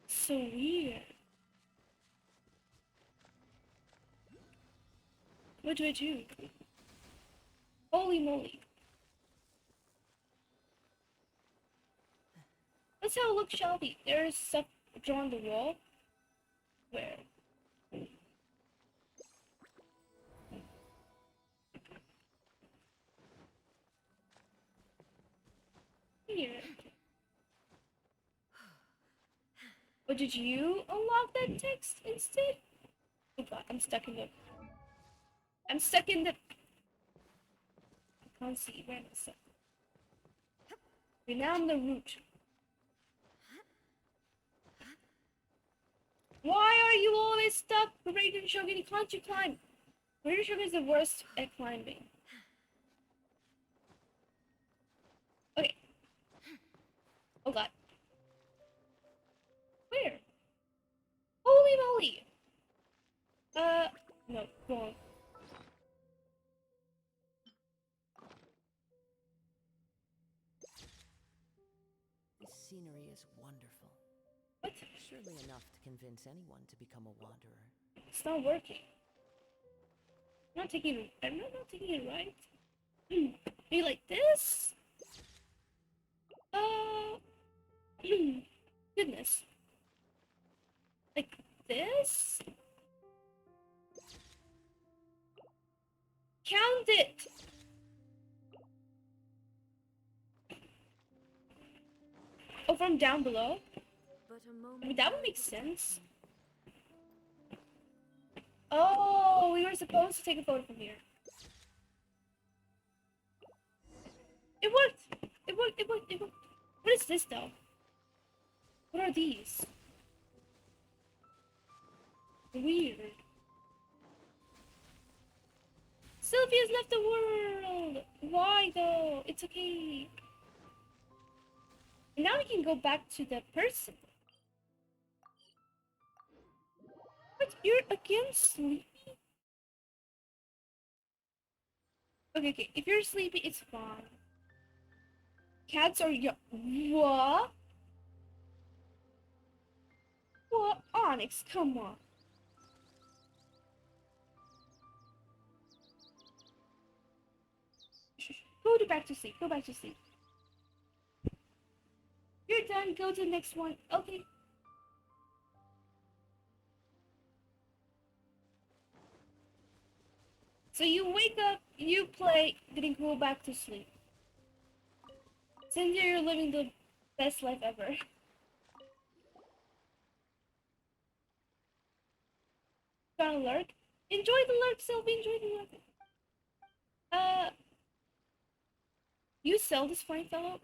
So weird. What do I do? Holy moly. Let's have a look, shall we? There's stuff drawn on the wall. Where? Here. Or did you unlock that text instead? Oh god, I'm stuck in the... I'm stuck in the... I can't see where I'm stuck. Okay, now I'm the root. Why are you always stuck? Raiden Shogun, can't you climb? Raiden Shogun is the worst at climbing. Okay. Oh god. Where? Holy moly! No, wrong. This scenery is wonderful. What? Surely enough to convince anyone to become a wanderer. It's not working. I'm not taking it right. Maybe like this? Goodness. Like this? Count it! Oh, from down below? But a moment I mean, that would make sense. Oh, we were supposed to take a photo from here. It worked! It worked, it worked, it worked. What is this, though? What are these? Weird. Sylvia's left the world! Why, though? It's okay. And now we can go back to the person. What? You're again sleepy? Okay, okay. If you're sleepy, it's fine. Cats are what? What? Onyx, come on. Go back to sleep. Go back to sleep. You're done. Go to the next one. Okay. So you wake up, you play, then go back to sleep. Cynthia, you're living the best life ever. Got a lurk? Enjoy the lurk, Sylvie. Enjoy the lurk. You sell this fine fellow?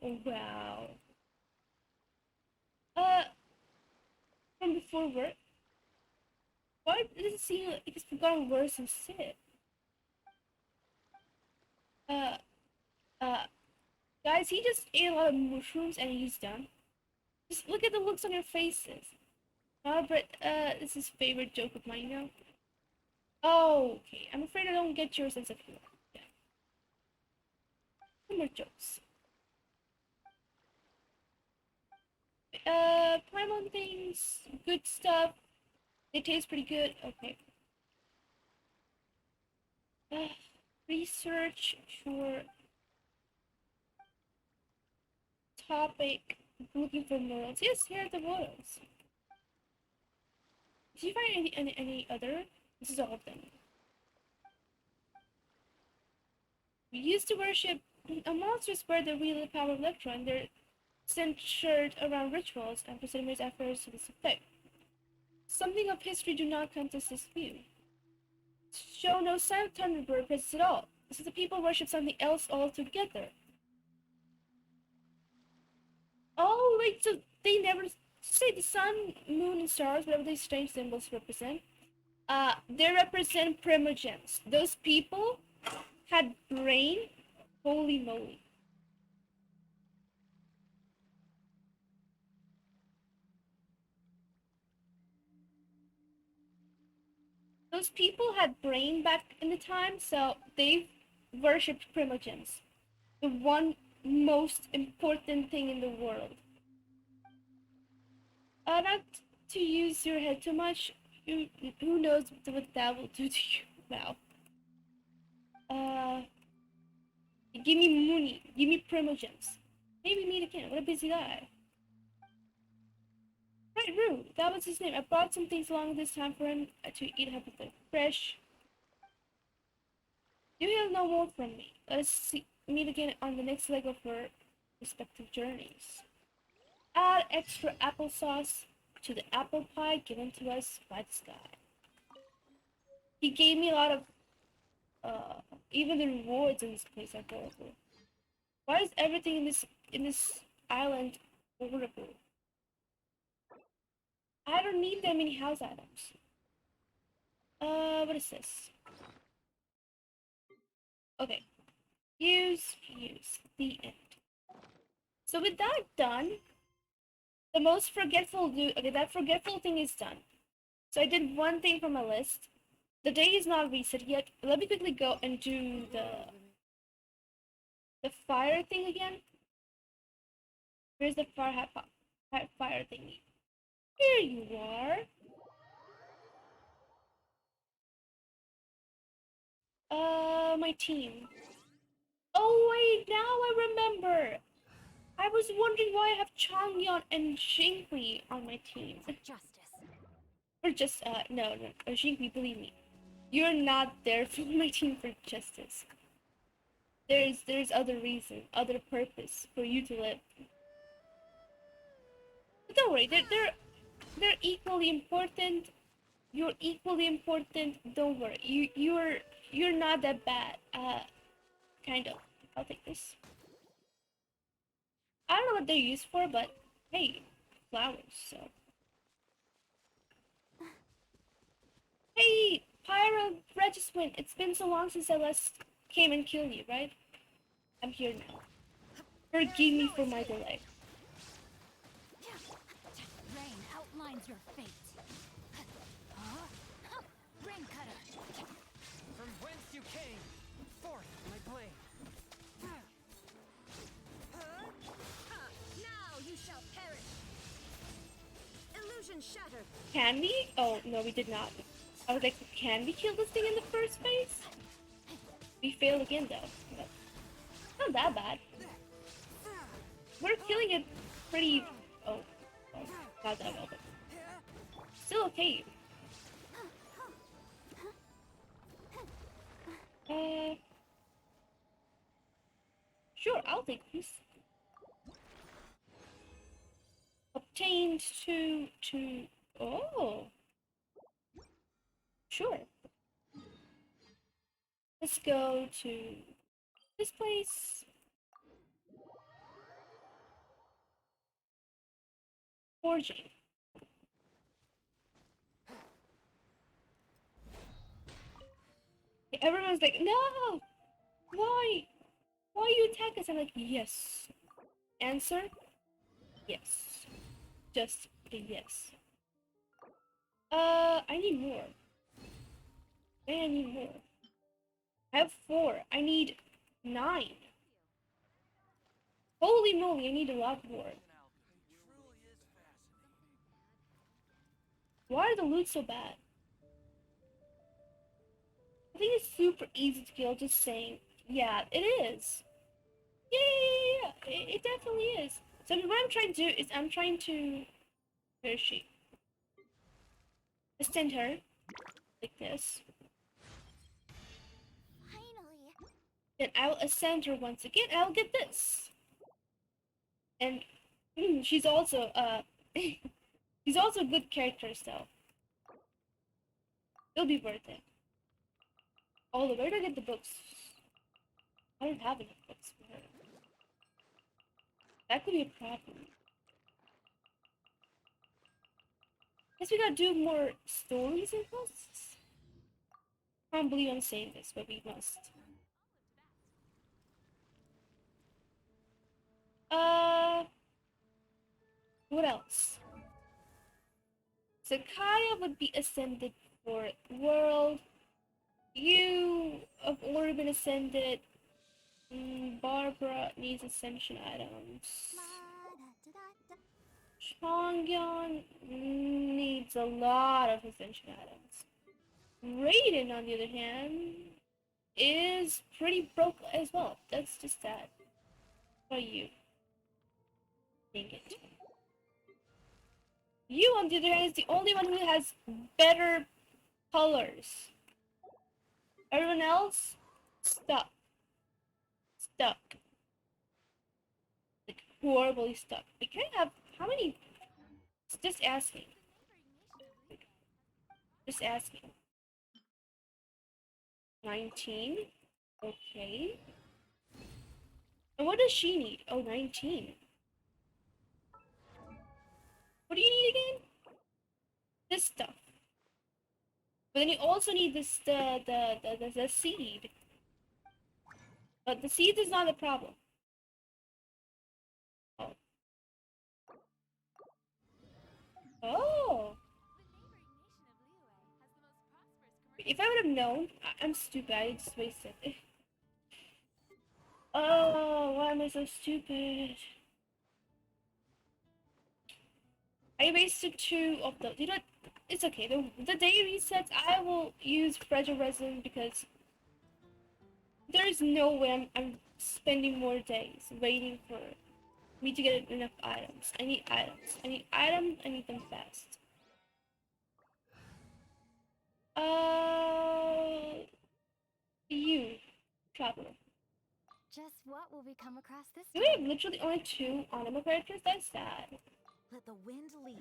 Oh, wow. From before work? Why does it seem like it's gotten worse than Sid? Guys, he just ate a lot of mushrooms and he's done. Just look at the looks on your faces. Robert, this is his favorite joke of mine now. Oh, okay. I'm afraid I don't get your sense of humor. Yeah. No more jokes. Primal things, good stuff. They taste pretty good. Okay. Research for topic. Looking for morals. Yes, here are the morals. Did you find any other? This is all of them. We used to worship a monsters where the real power of Electron. They're centered around rituals and Presidium's efforts to this effect. Something of history do not contest this view. Show no sign of Thunderbird presence at all. So the people worship something else altogether. Oh, wait, so they never say the sun, moon, and stars, whatever these strange symbols represent. They represent primogens. Those people had brain. Holy moly. those people had brain back in the time, so they worshipped primogems, the one most important thing in the world. Not to use your head too much. Who knows what that will do to you now? Give me money. Give me primogems. Maybe meet again. What a busy guy. Right, Rue. That was his name. I brought some things along this time for him to eat everything fresh. You will know more from me. Meet again on the next leg of our respective journeys. Add extra applesauce to the apple pie given to us by the sky. He gave me a lot of, even the rewards in this place are horrible. Why is everything in this island horrible? I don't need that many house items. What is this? Okay. Use. The end. So with that done, the most forgetful okay, that forgetful thing is done. So I did one thing from my list. The day is not reset yet. Let me quickly go and do the fire thing again. Where's the fire thingy? Here you are. My team. Oh wait, now I remember. I was wondering why I have Changyeon and Xinghui on my team. Justice. Or just, no, Xinghui, believe me. You're not there for my team for justice. There's other reason, other purpose for you to live. But don't worry, they're equally important. You're equally important. Don't worry. You're not that bad. Kind of. I'll take this. I don't know what they're used for, but hey, flowers. So. Hey, Pyro Regiswin. It's been so long since I last came and killed you, right? I'm here now. Forgive me for my delay. Rain outlines your fate. Rain cutter. From whence you came, forth my blade. Now you shall perish. Illusion shattered. Can we? Oh, no, we did not. I was like, can we kill this thing in the first place? We failed again, though. But not that bad. We're killing it pretty... Oh, not that well, but... Still okay. Sure, I'll take this. Obtained to... Oh. Sure. Let's go to this place. Forging. Everyone's like, no! Why? Why you attack us? I'm like, yes. Answer? Yes. Just a yes. I need more. I need more. I have 4. I need 9. Holy moly, I need a lot more. Why are the loot so bad? I think it's super easy to kill, just saying, yeah, it is. Yeah. It definitely is. So what I'm trying to do is I'm trying to... Where is she? Ascend her. Like this. Finally. Then I will ascend her once again, and I'll get this. And she's also she's also a good character, so it'll be worth it. Oh, where do I get the books? I don't have enough books for her. That could be a problem. Guess we gotta do more stories and quests. I can't believe I'm saying this, but we must. What else? Sakaya would be ascended for world. You have already been ascended. Barbara needs ascension items. Chongyeon needs a lot of ascension items. Raiden, on the other hand, is pretty broke as well. That's just that. For you. Dang it. You, on the other hand, is the only one who has better colors. Everyone else, stuck. Stuck. Like, horribly stuck. Like, can I have, how many? Just asking. Just asking. 19? Okay. And what does she need? Oh, 19. What do you need again? This stuff. But then you also need this the seed. But the seed is not the problem. Oh. Oh. If I would have known, I'm stupid. I just wasted. Oh, why am I so stupid? I wasted 2 of those. You know, it's okay. The day resets, I will use fragile resin because there's no way I'm spending more days waiting for me to get enough items. I need items. I need items. I need them fast. You, traveler. Just what will we come across this Do we have time? literally only 2 anime characters? That's sad. Let the wind lead.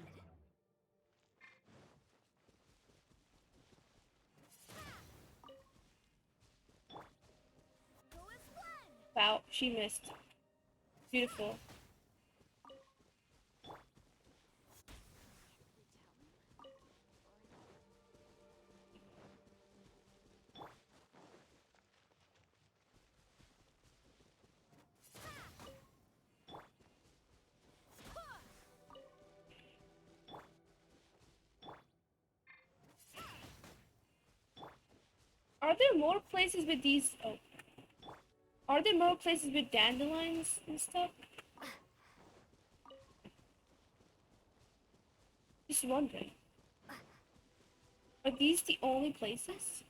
Wow, she missed. Beautiful. Are there more places with these? Oh. Are there more places with dandelions and stuff? Just wondering. Are these the only places?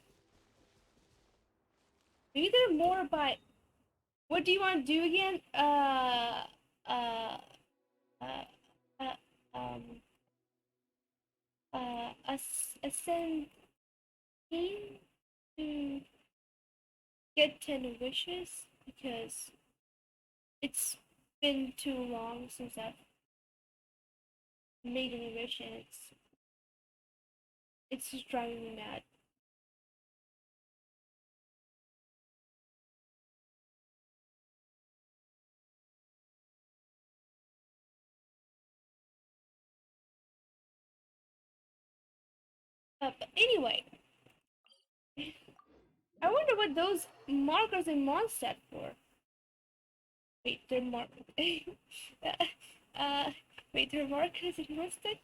Maybe there are more by... What do you want to do again? Uh, uh, um, ascend to get 10 wishes because it's been too long since I've made a wish and it's just driving me mad. But anyway, I wonder what those markers in Mondstadt for. Wait, they're uh, wait, they're markers in Mondstadt?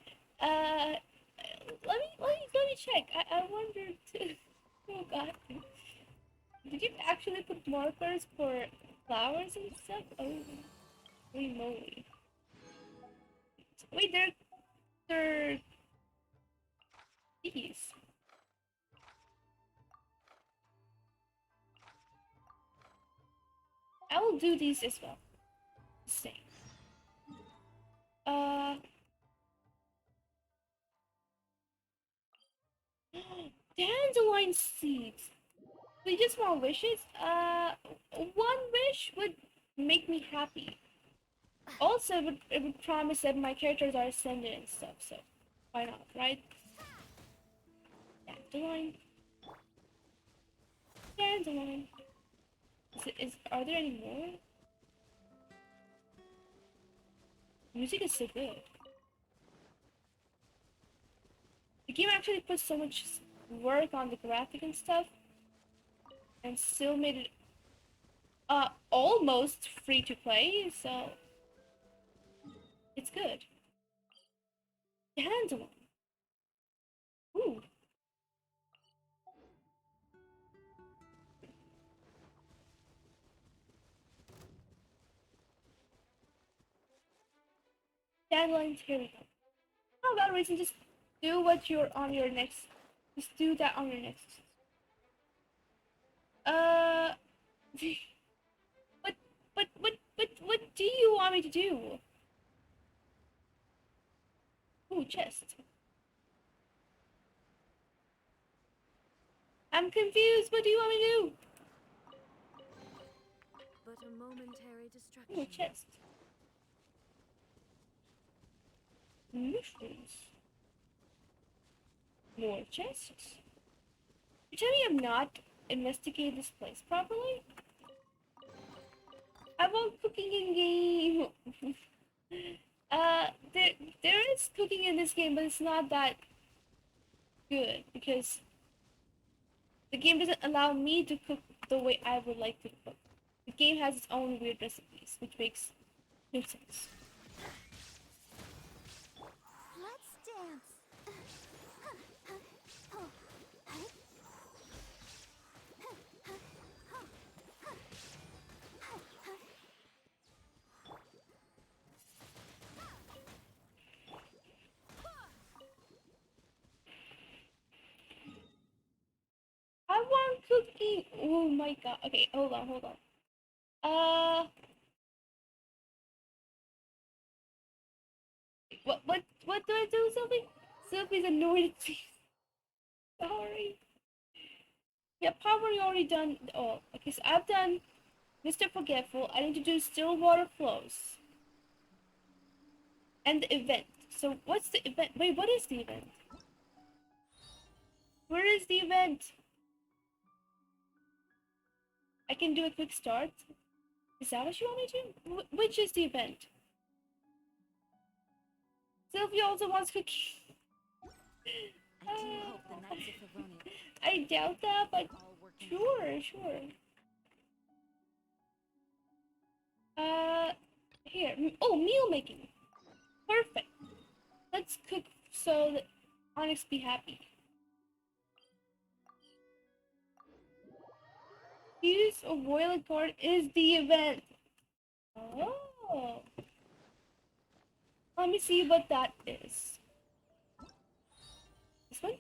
Let me check. I wonder too. Oh god. Did you actually put markers for flowers and stuff? Oh, holy moly. Wait, they're these. I will do these as well. Same. Uh, dandelion seeds. We just want wishes. One wish would make me happy. Also, it would promise that my characters are ascended and stuff. So, why not, right? Dandelion. Dandelion. Are there any more? Music is so good. The game actually put so much work on the graphic and stuff, and still made it almost free to play. So it's good. Dandelion. Ooh. Dandelions, here we go. How about reason? Just do what you're on your next. Just do that on your next. Uh, what do you want me to do? Ooh, chest. I'm confused. What do you want me to do? But a momentary distraction. Ooh, chest. Mushrooms. More chests. You tell me I'm not investigating this place properly? I want cooking in game. there is cooking in this game, but it's not that good because the game doesn't allow me to cook the way I would like to cook. The game has its own weird recipes, which makes no sense. Let's dance. I want cooking. Oh my god. Okay, hold on. What do I do, Sophie? Sophie's annoyed. Sorry. Yeah, probably already done. Oh, okay. So I've done Mr. Forgetful. I need to do Still Water Flows and the event. So what's the event? Wait, what is the event? Where is the event? I can do a quick start. Is that what you want me to do? Which is the event? Sylvia also wants cookie. I do hope the Knights of Favonius I doubt that, but all working. sure. Here. Oh, meal making. Perfect. Let's cook so that Onyx be happy. Use a boiling card is the event. Oh. Let me see what that is. This one?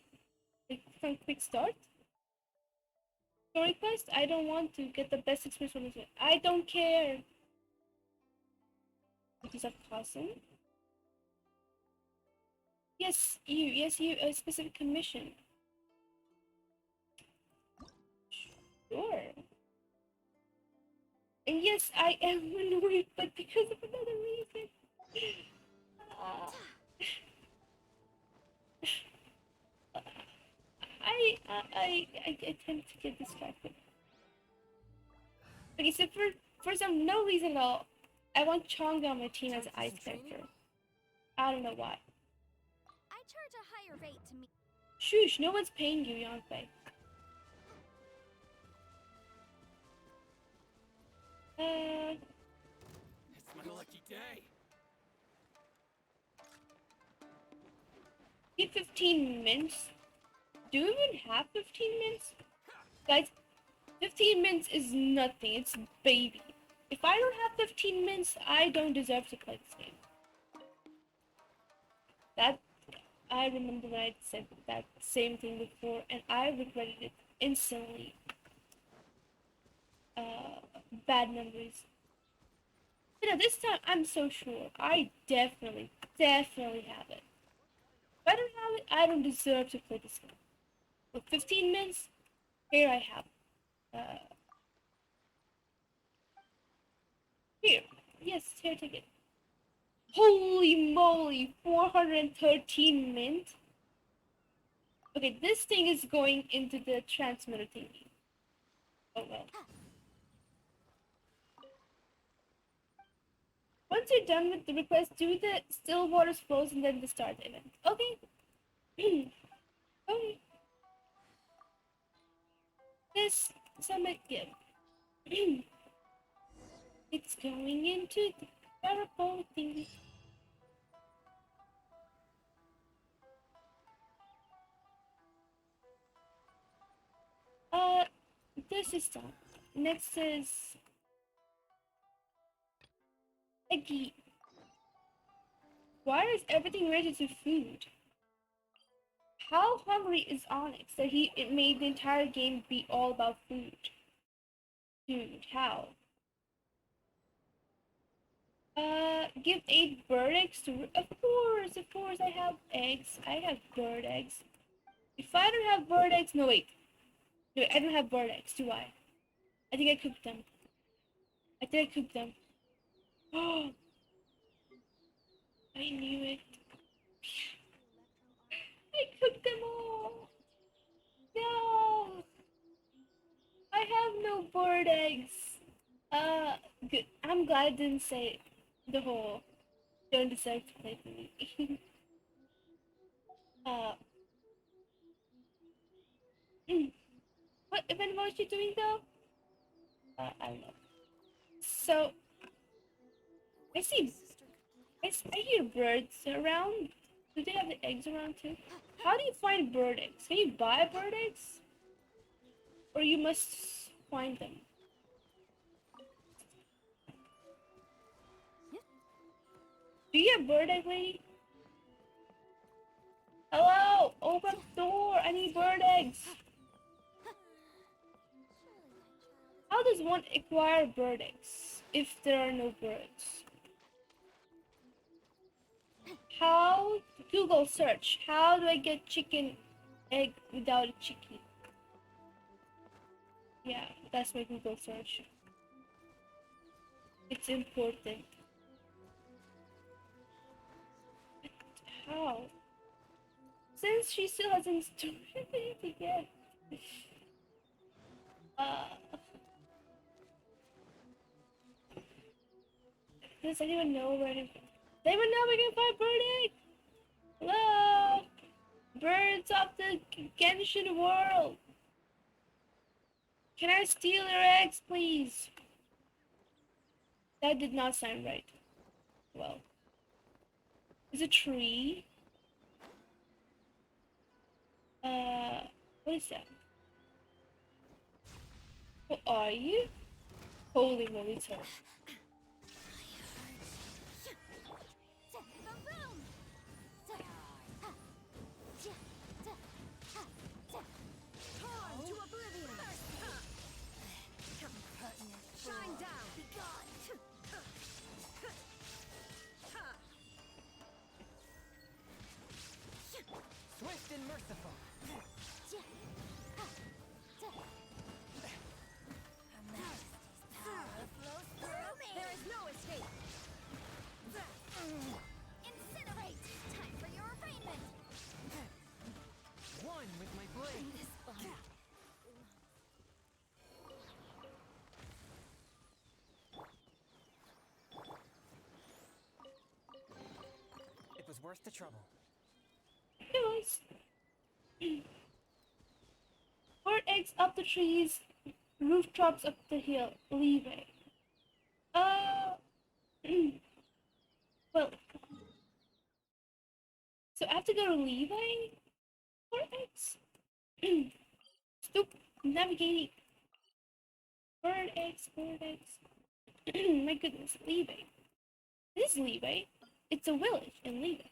From quick start? Story quest? I don't want to get the best experience from this one. I don't care. It is a cousin. Yes, you, a specific commission. Sure. And yes, I am annoyed, but because of another reason. I tend to get distracted. Okay, so for some no reason at all, I want Chonga on my team as an ice character. I don't know why. I charge a higher rate to meet. Shush, no one's paying you, Yonfei. It's my lucky day. Get 15 minutes? Do you even have 15 minutes? Guys, 15 minutes is nothing, it's baby. If I don't have 15 minutes, I don't deserve to play this game. That, I remember when I said that same thing before, and I regretted it instantly. Bad memories. But now this time, I'm so sure. I definitely have it. If I don't have it, I don't deserve to play this game. With 15 minutes, here I have. Here. Yes, here, take it. Holy moly, 413 mint. Okay, this thing is going into the transmitter thingy. Oh well. Once you're done with the request, do the still waters flows and then the start event. Okay. Okay. This summit gift. It's going into the parabolic thingy. This is done. Next is Eggy. Why is everything related to food? How hungry is Onyx that it made the entire game be all about food? Dude, how? Give 8 bird eggs to... Of course, I have eggs. I have bird eggs. If I don't have bird eggs... No, wait. No, I don't have bird eggs, do I? I think I cooked them. I think I cooked them. Oh, I knew it. I cooked them all. No, I have no bird eggs. Good. I'm glad I didn't say the whole don't deserve to play for me. uh, what event was you doing though? I don't know. So, I see, I hear birds around. Do they have the eggs around too? How do you find bird eggs? Can you buy bird eggs? Or you must find them? Do you have bird egg, lady? Hello! Open the door! I need bird eggs! How does one acquire bird eggs if there are no birds? How? Google search. How do I get chicken egg without a chicken? Yeah, that's my Google search. It's important. But how? Since she still hasn't started anything yet. Does anyone know where to... Does anyone know where to find bird egg? Hello? Birds of the Genshin world. Can I steal your eggs, please? That did not sound right. Well. There's a tree. What is that? What are you? Holy moly, sir. Shine down. Swift and merciful. There is no escape. Incinerate. Time for your arraignment. One with my blade. It was worth the trouble. It was. Bird eggs up the trees, rooftops up the hill, leeway. Well, so I have to go to leeway? Bird eggs? Stupid navigating. Bird eggs, bird eggs. My goodness, leeway. This is leeway. It's a village in leeway.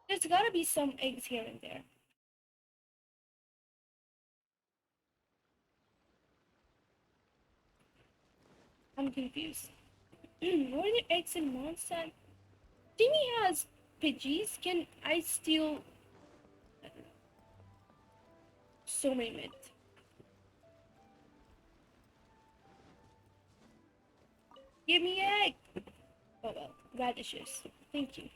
There's gotta be some eggs here and there. I'm confused. Were there eggs in Mondstadt? Jimmy has Pidgeys. Can I steal? I don't know. So many mint. Give me egg! Oh well, radishes. Thank you.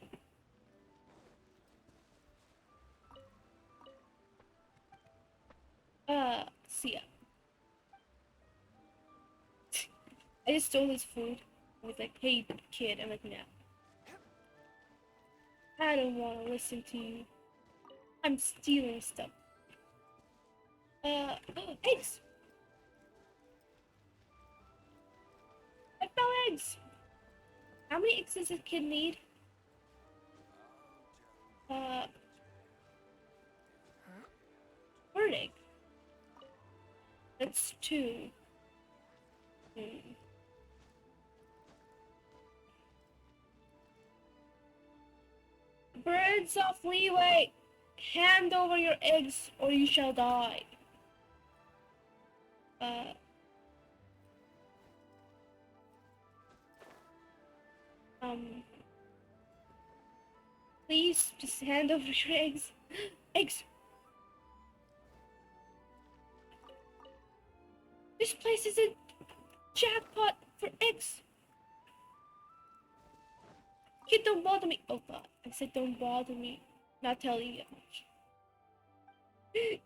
See ya. I just stole his food. I was like, hey kid, I'm like, no. I don't wanna listen to you. I'm stealing stuff. Eggs! I found eggs! How many eggs does this kid need? Bird egg. That's 2. Hmm. Birds of leeway, hand over your eggs or you shall die. Uh, um, please just hand over your eggs. Eggs. This place is a jackpot for eggs. Kid, don't bother me. Oh god, I said don't bother me. Not telling you.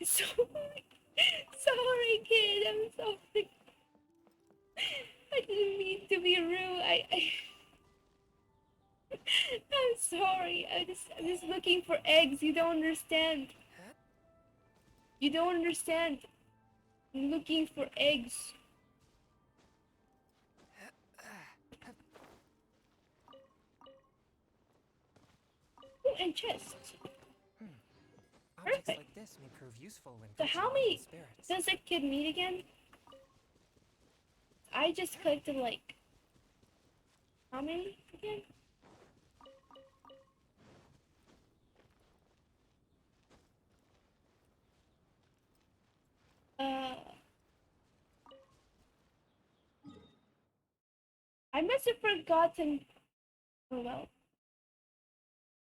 Sorry. Sorry, kid. I'm sorry. I didn't mean to be rude. I'm sorry. I'm just looking for eggs. You don't understand. You don't understand. I'm looking for eggs. Oh, and chest. Objects Perfect. like this may prove useful when So coaching how evil many spirits. does that kid need again? I just collected like how many again? I must have forgotten. Oh well.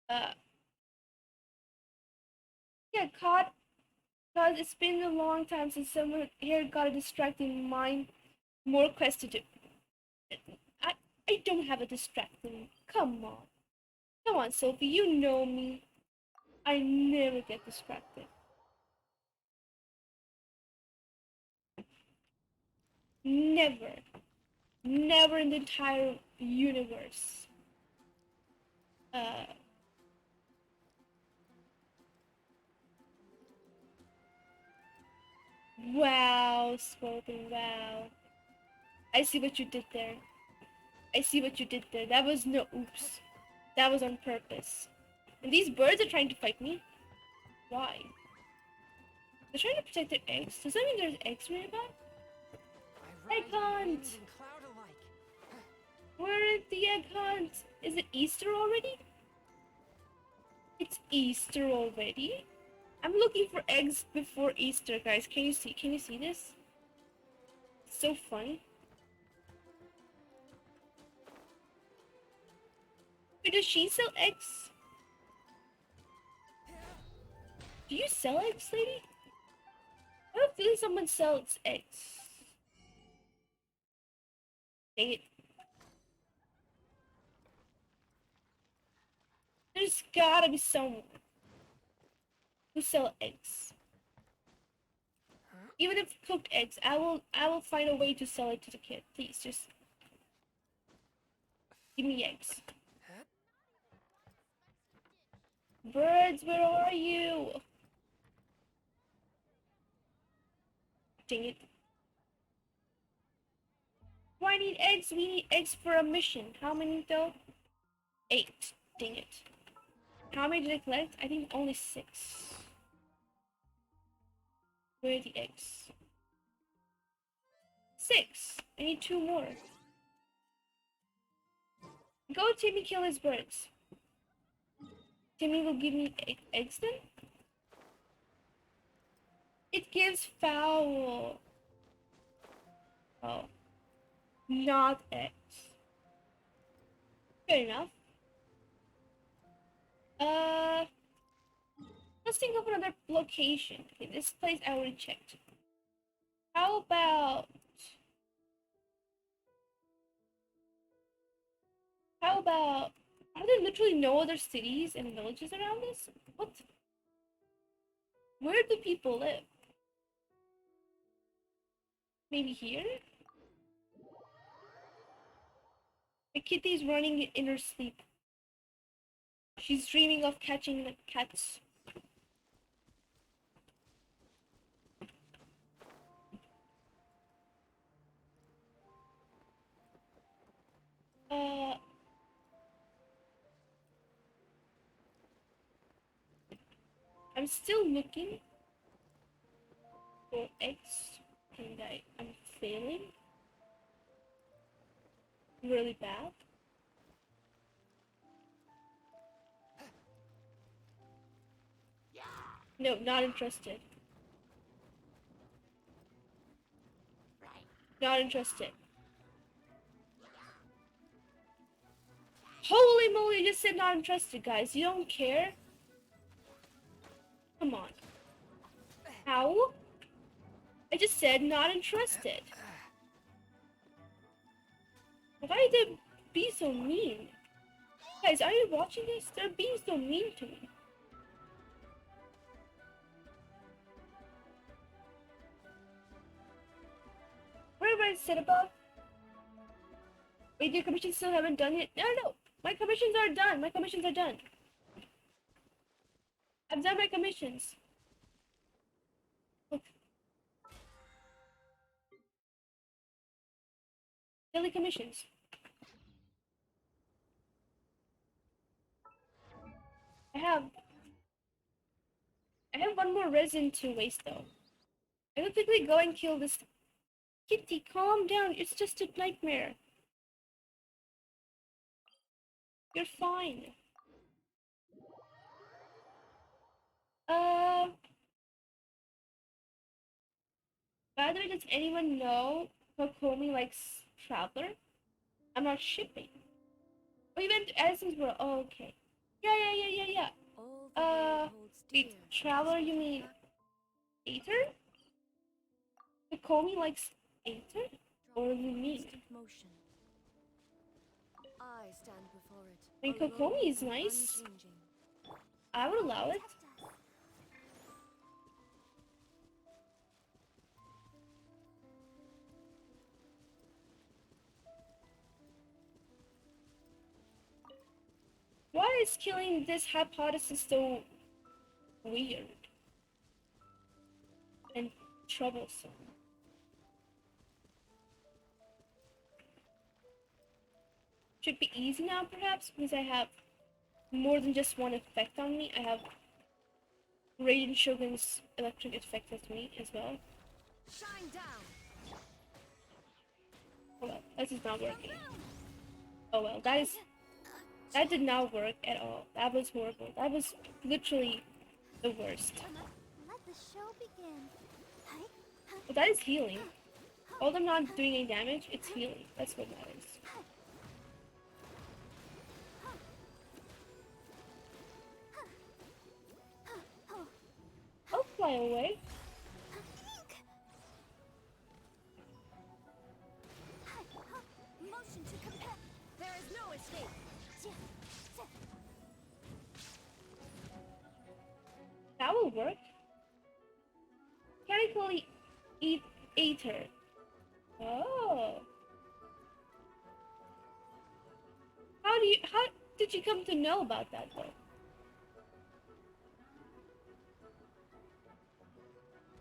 Uh, yeah, caught. Cause it's been a long time since someone here got a distracting mind. More quests to do. I I don't have a distracting. Come on. Come on, Sophie, you know me. I never get distracted. Never. Never in the entire universe. Uh, wow, Spoken, wow. I see what you did there. I see what you did there. That was no oops. That was on purpose. And these birds are trying to fight me. Why? They're trying to protect their eggs. Does that mean there's eggs nearby? I Egg ride hunt! wind and cloud alike. Where is the egg hunt? Is it Easter already? It's Easter already? I'm looking for eggs before Easter, guys. Can you see? Can you see this? It's so fun. Wait, does she sell eggs? Do you sell eggs, lady? I have a feeling someone sells eggs. Dang it. There's gotta be someone who sell eggs. Even if cooked eggs, I will find a way to sell it to the kid. Please, just give me eggs. Birds, where are you? Dang it. Do I need eggs? We need eggs for a mission. How many though? 8. Dang it. How many did I collect? I think only 6. Where are the eggs? 6. I need 2 more. Go, Timmy, kill his birds. Timmy will give me eggs then? It gives fowl. Oh. Not eggs. Fair enough. Let's think of another location. Okay, this place I already checked. How about... Are there literally no other cities and villages around this? What? Where do people live? Maybe here? The kitty's running in her sleep. She's dreaming of catching the cats. Uh... I'm still looking for eggs. think I'm failing really bad. No, not interested. Not interested. Holy moly, you just said not interested, guys. You don't care? Come on. How? I just said not interested. Why are they being so mean? Guys, are you watching this? They're being so mean to me. What have I said above? Wait, your commissions still haven't done yet? No. My commissions are done. My commissions are done. I've done my commissions. Look. Daily commissions. I have one more resin to waste though. I will quickly go and kill this kitty. Calm down. It's just a nightmare. You're fine. By the way, does anyone know Kokomi likes Traveler? I'm not shipping. Oh, you went to Addison's World. Oh, okay. Yeah. All the world holds Wait, dear. Traveler, you mean Aether? Kokomi likes Aether? Or you mean? Constant motion. I stand before it. I mean, alone Kokomi is and nice. unchanging. I would allow it. Protect us. Why is killing this hypothesis so weird and troublesome? Should be easy now, perhaps, because I have more than just one effect on me. I have Radiant Shogun's electric effect with me as well. Shine down. Oh well, this is not working. Oh well, that did not work at all. That was horrible. That was literally the worst. Let the show begin. But that is healing. Although I'm not doing any damage, it's healing. That's what matters. I'll fly away. Motion to compare. There is no escape. That will work. Technically, eat Aether. Oh. How did you come to know about that though?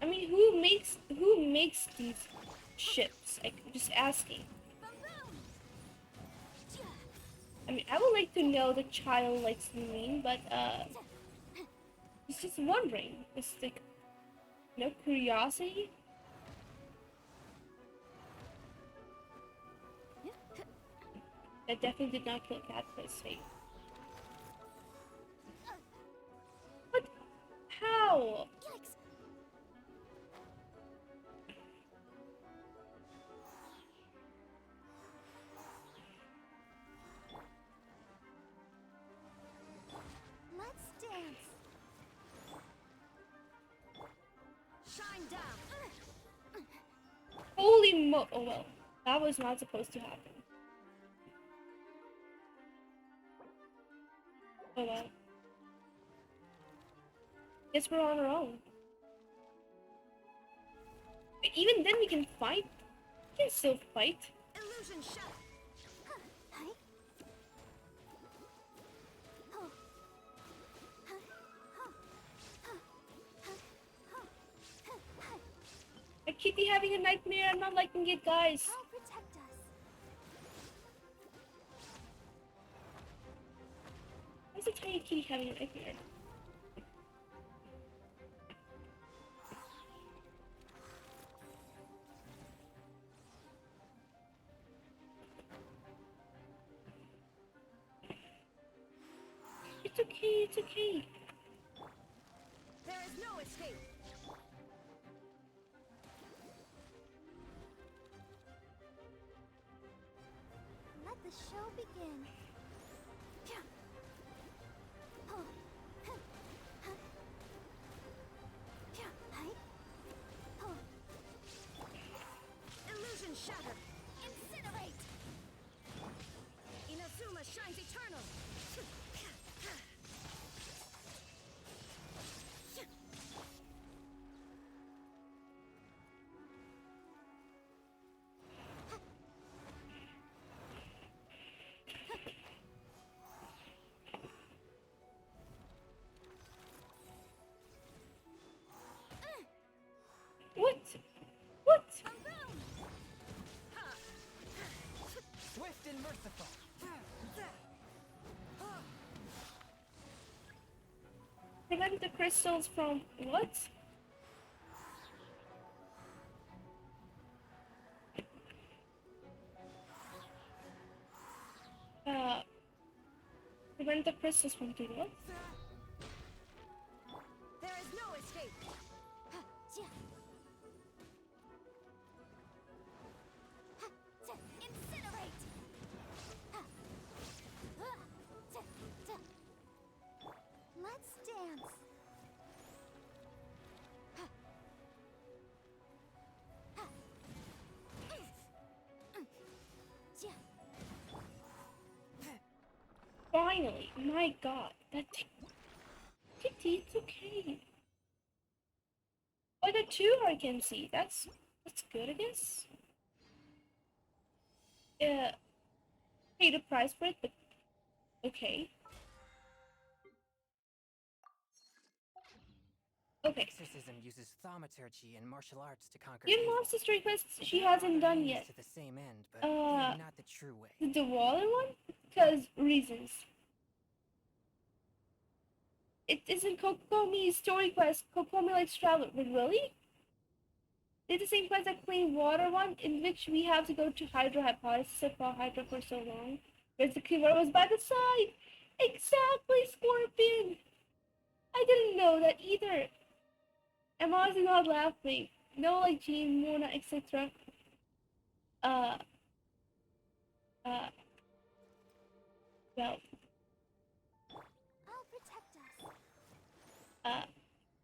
I mean, who makes these ships? Like, I'm just asking. I mean, I would like to know the child likes me, but it's just wondering. It's like, no curiosity. That definitely did not kill Cat's fate. What? How? Yikes. Let's dance. Shine down. Holy mo! Oh well, that was not supposed to happen. Oh well. Guess we're on our own. But even then, we can fight. We can still fight. Illusion shut. I keep having a nightmare. I'm not liking it, guys. Help protect us. Why is a tiny kitty having a nightmare? It's okay, it's okay. There is no escape. Let the show begin. Illusion shattered. Incinerate! Inazuma shines eternal. What? What? Swift and merciful. Prevent the crystals from what? Prevent the crystals from doing what? There is no escape. Incinerate! Let's dance. Finally, my god, that Kitty, it's okay. Oh, I got 2 Hurricane Sea. That's good, I guess. Paid a price for it, but okay. Okay. Exorcism uses thaumaturgy and martial arts to conquer In evil. Monster Street Quest, she There are hasn't other done means yet. to the same end, but they're not the true way. The Waller one? Because reasons. It isn't Kokomi's story quest. Kokomi likes travel. But really? It's the same quest like Clean Water one, in which we have to go to Hydra Hypothesis for Hydra for so long. Whereas the Clean Water was by the side. Exactly, Scorpion. I didn't know that either. I'm honestly not laughing. No, like Jean, Mona, etc. Uh, well, I'll protect us.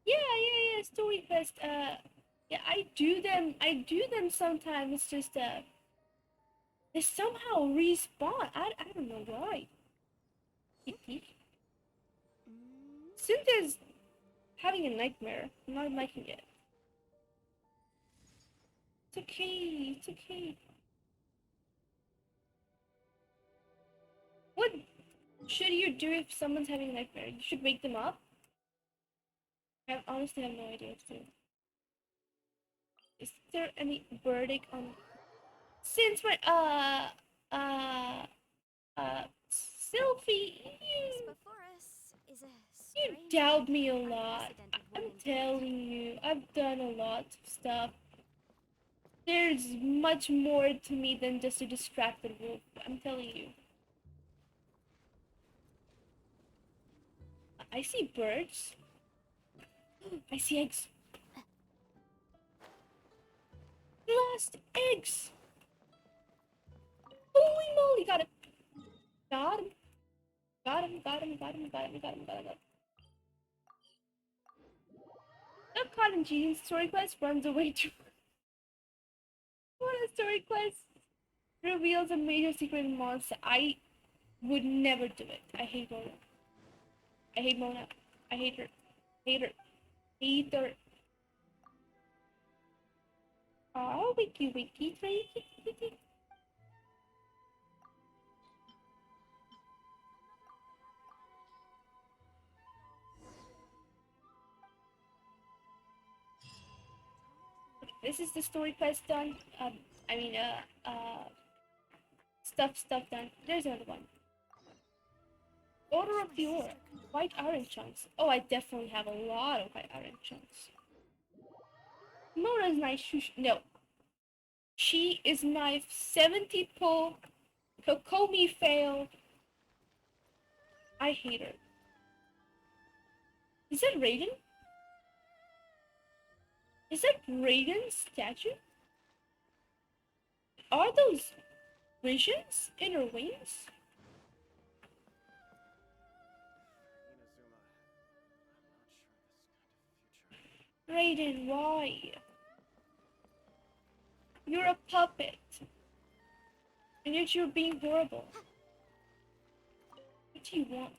yeah, story quest, yeah, I do them sometimes, it's just, they somehow respawn, I don't know why. Cynthia's having a nightmare, I'm not liking it. It's okay, it's okay. What should you do if someone's having a nightmare? You should wake them up? I honestly have no idea what to do. Is there any verdict on... Since my, Sylphie, This before us is a you strange, doubt me a lot. unprecedented I'm woman. telling you, I've done a lot of stuff. There's much more to me than just a distracted wolf. I'm telling you. I see birds. I see eggs. Last eggs. Holy moly, got it. Got him. Got him. The Cotton Jeans story quest runs away to... What a story quest reveals a major secret monster. I would never do it. I hate Mona. I hate Mona. I hate her. Hate her. Hate her. Oh, wiki, three. This is the story quest done. I mean, stuff done. There's another one. Order of the Ore. White iron chunks. Oh, I definitely have a lot of white iron chunks. Mona's nice. No. She is knife 70 pull. Kokomi fail. I hate her. Is that Raiden? Is that Raiden's statue? Are those visions in her wings? Inazuma, I'm not sure this kind of future. Raiden, why? You're a puppet. And yet you're being horrible. What do you want?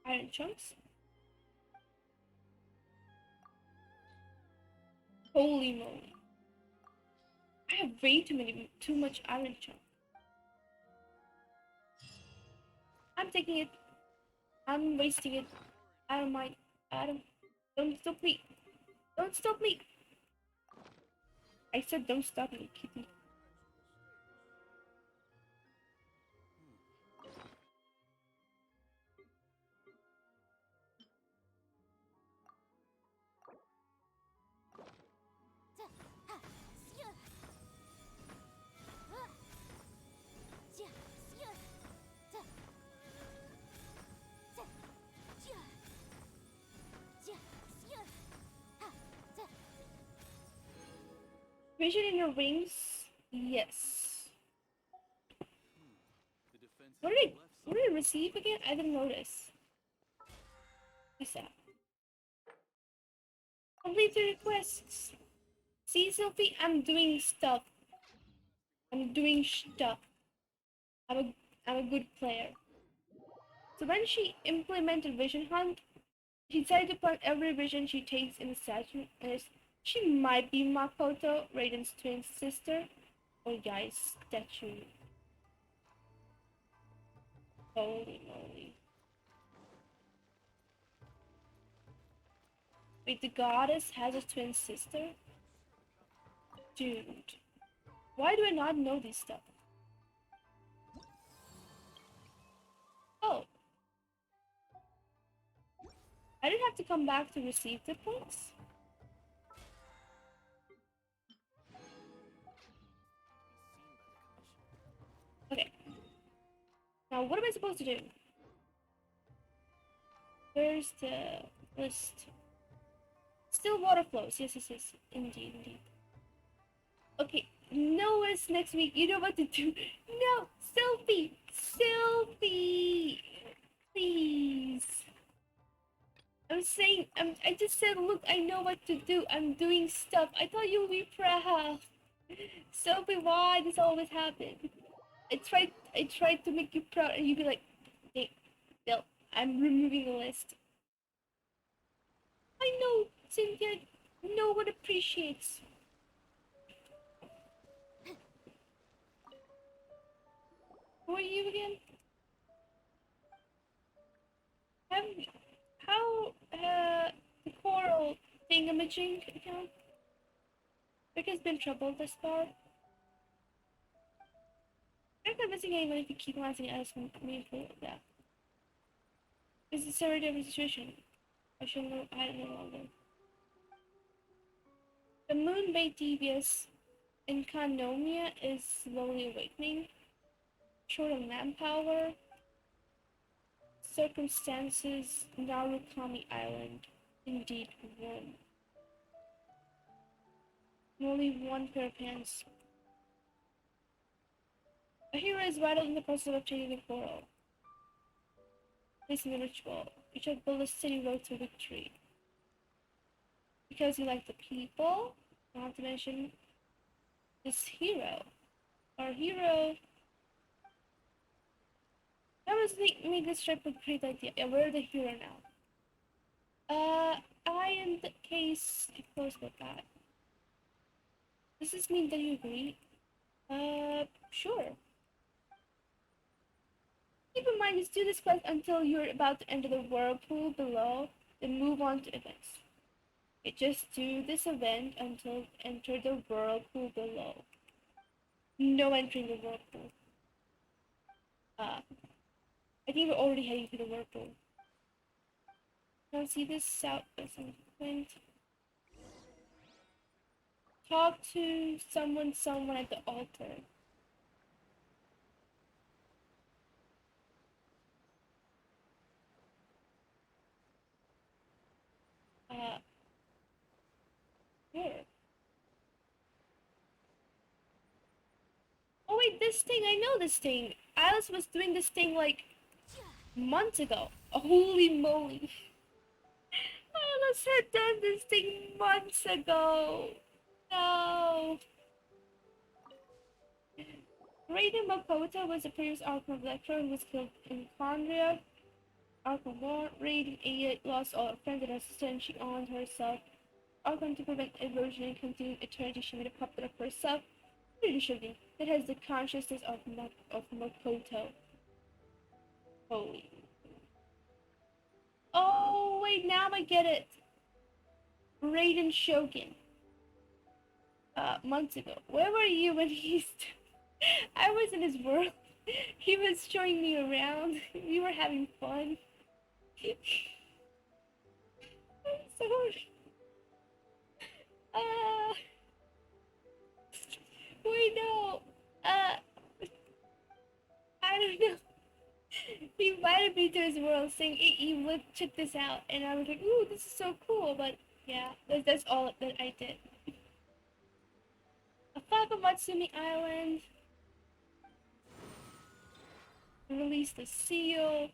Iron chunks? Holy moly. I have way too much iron chunks. I'm taking it. I'm wasting it. I don't mind. Don't stop me. Don't stop me. I said don't stop me, kitty. Vision in your wings? Yes. The defense What is did left what did I receive again? I didn't notice. What's that? Complete the requests. See, Sophie, I'm doing stuff. I'm doing stuff. I'm a good player. So when she implemented Vision Hunt, she decided to put every vision she takes in the statue, and she might be Makoto, Raiden's twin sister, or Yai's statue. Holy moly. Wait, the goddess has a twin sister? Dude. Why do I not know this stuff? Oh. I didn't have to come back to receive the points? Okay. Now, what am I supposed to do? Where's the list? Still water flows. Yes, yes, yes. Indeed, indeed. Okay. No, it's next week. You know what to do. No! Sophie! Sophie! Please. I just said, look, I know what to do. I'm doing stuff. I thought you would be proud. Sophie, why does always happen? I tried to make you proud and you'd be like, hey, Bill, I'm removing the list. I know, Cynthia, no one appreciates. Who are you again? How, the coral thingamajig account? Rick has been troubled this far. I'm not missing anyone if you keep launching at us from me for that. This is a very different situation. I shall know I don't know longer. The moon-bait devious in Kanomia is slowly awakening. Short of manpower, circumstances, Narukami Island, indeed one. Only one pair of hands. A hero is vital in the process of obtaining the coral. This is the ritual. You should build a city road to victory. Because you like the people, not to mention this hero. Our hero. That was made this trip a great idea. Yeah, we're the hero now. I in the case, of course, with that. Does this mean that you agree? Sure. Keep in mind, just do this quest until you're about to enter the whirlpool below, then move on to events. Okay, just do this event until enter the whirlpool below. No entering the whirlpool. I think we're already heading to the whirlpool. Now see this south at some point. Talk to someone at the altar. wait, this thing, I know this thing. Alice was doing this thing like months ago. Holy moly. Alice had done this thing months ago. No. Raiden Makoto was a previous Arkham lecturer who was killed in Condria. Arkham War. Raiden 88 lost all her friends and assistants, and she armed herself. Arkham to prevent erosion and continue eternity, she made a puppet of herself. Really shocking. That has the consciousness of Makoto. Holy. Oh, wait, now I get it. Raiden Shogun. Months ago. Where were you when he's... I was in his world. He was showing me around. We were having fun. I'm sorry. Wait, no. I don't know. He invited me to his world saying, hey, look, check this out. And I was like, ooh, this is so cool. But yeah, that's all that I did. Matsumi Island. Release the seal.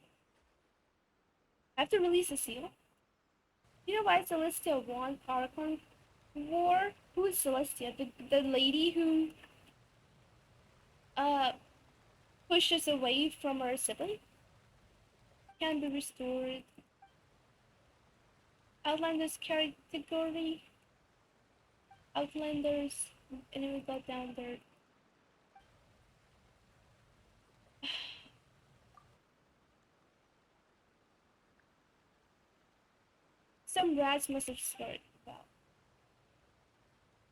I have to release the seal? You know why Celestia won Archon War? Who is Celestia? The lady who pushed us away from our sibling? Can be restored. Outlanders category. Outlanders. And we got down there. Some rats must have scared. Wow.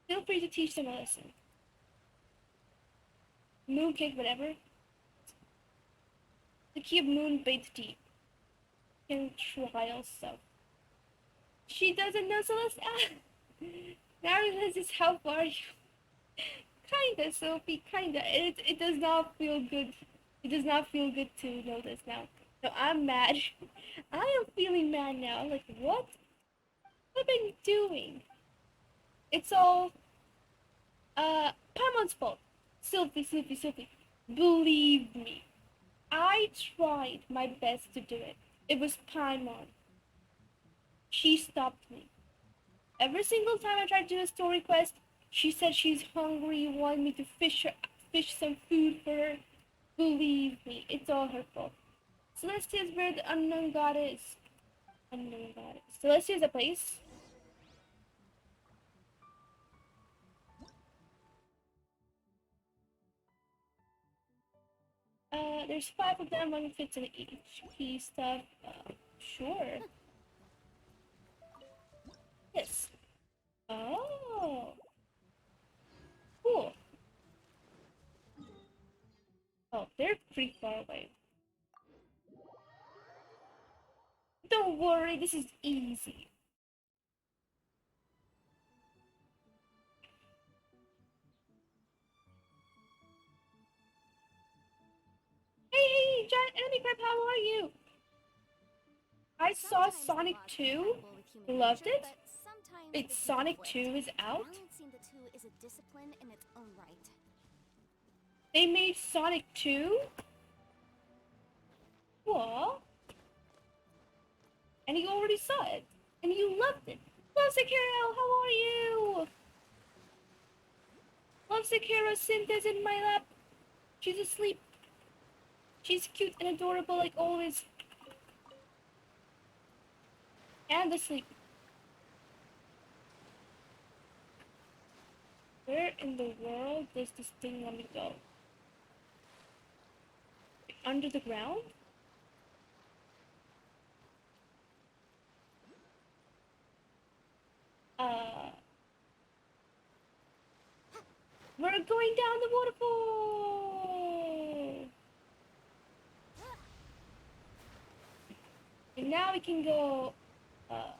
Feel free to teach them a lesson. Mooncake, whatever. The key of moon bathed deep. In trial stuff. She doesn't know Celeste. Now this is how far you. Kinda, Sophie, kinda. It does not feel good. It does not feel good to know this now. So I'm mad. I am feeling mad now. Like, what? What have I been doing? It's all, Paimon's fault. Sophie. Believe me. I tried my best to do it. It was Paimon. She stopped me. Every single time I tried to do a story quest, she said she's hungry, wanted me to fish some food for her. Believe me, it's all her fault. Celestia is where the unknown god is. Unknown goddess. Celestia is a place. There's 5 of them, 1 fits in each key stuff. Sure. Yes. Oh. Cool. Oh, they're pretty far away. Don't worry, this is easy. Hey, giant enemy crab, how are you? I saw Sonic 2, loved it. It's Sonic 2 is out. Balancing the two is a discipline in its own right. They made Sonic 2? What? And you already saw it. And you loved it. Love Sekiro, how are you? Love Sekiro, Cynthia's in my lap. She's asleep. She's cute and adorable like always. And asleep. Where in the world does this thing let me go? Under the ground? We're going down the waterfall! And now we can go, oh.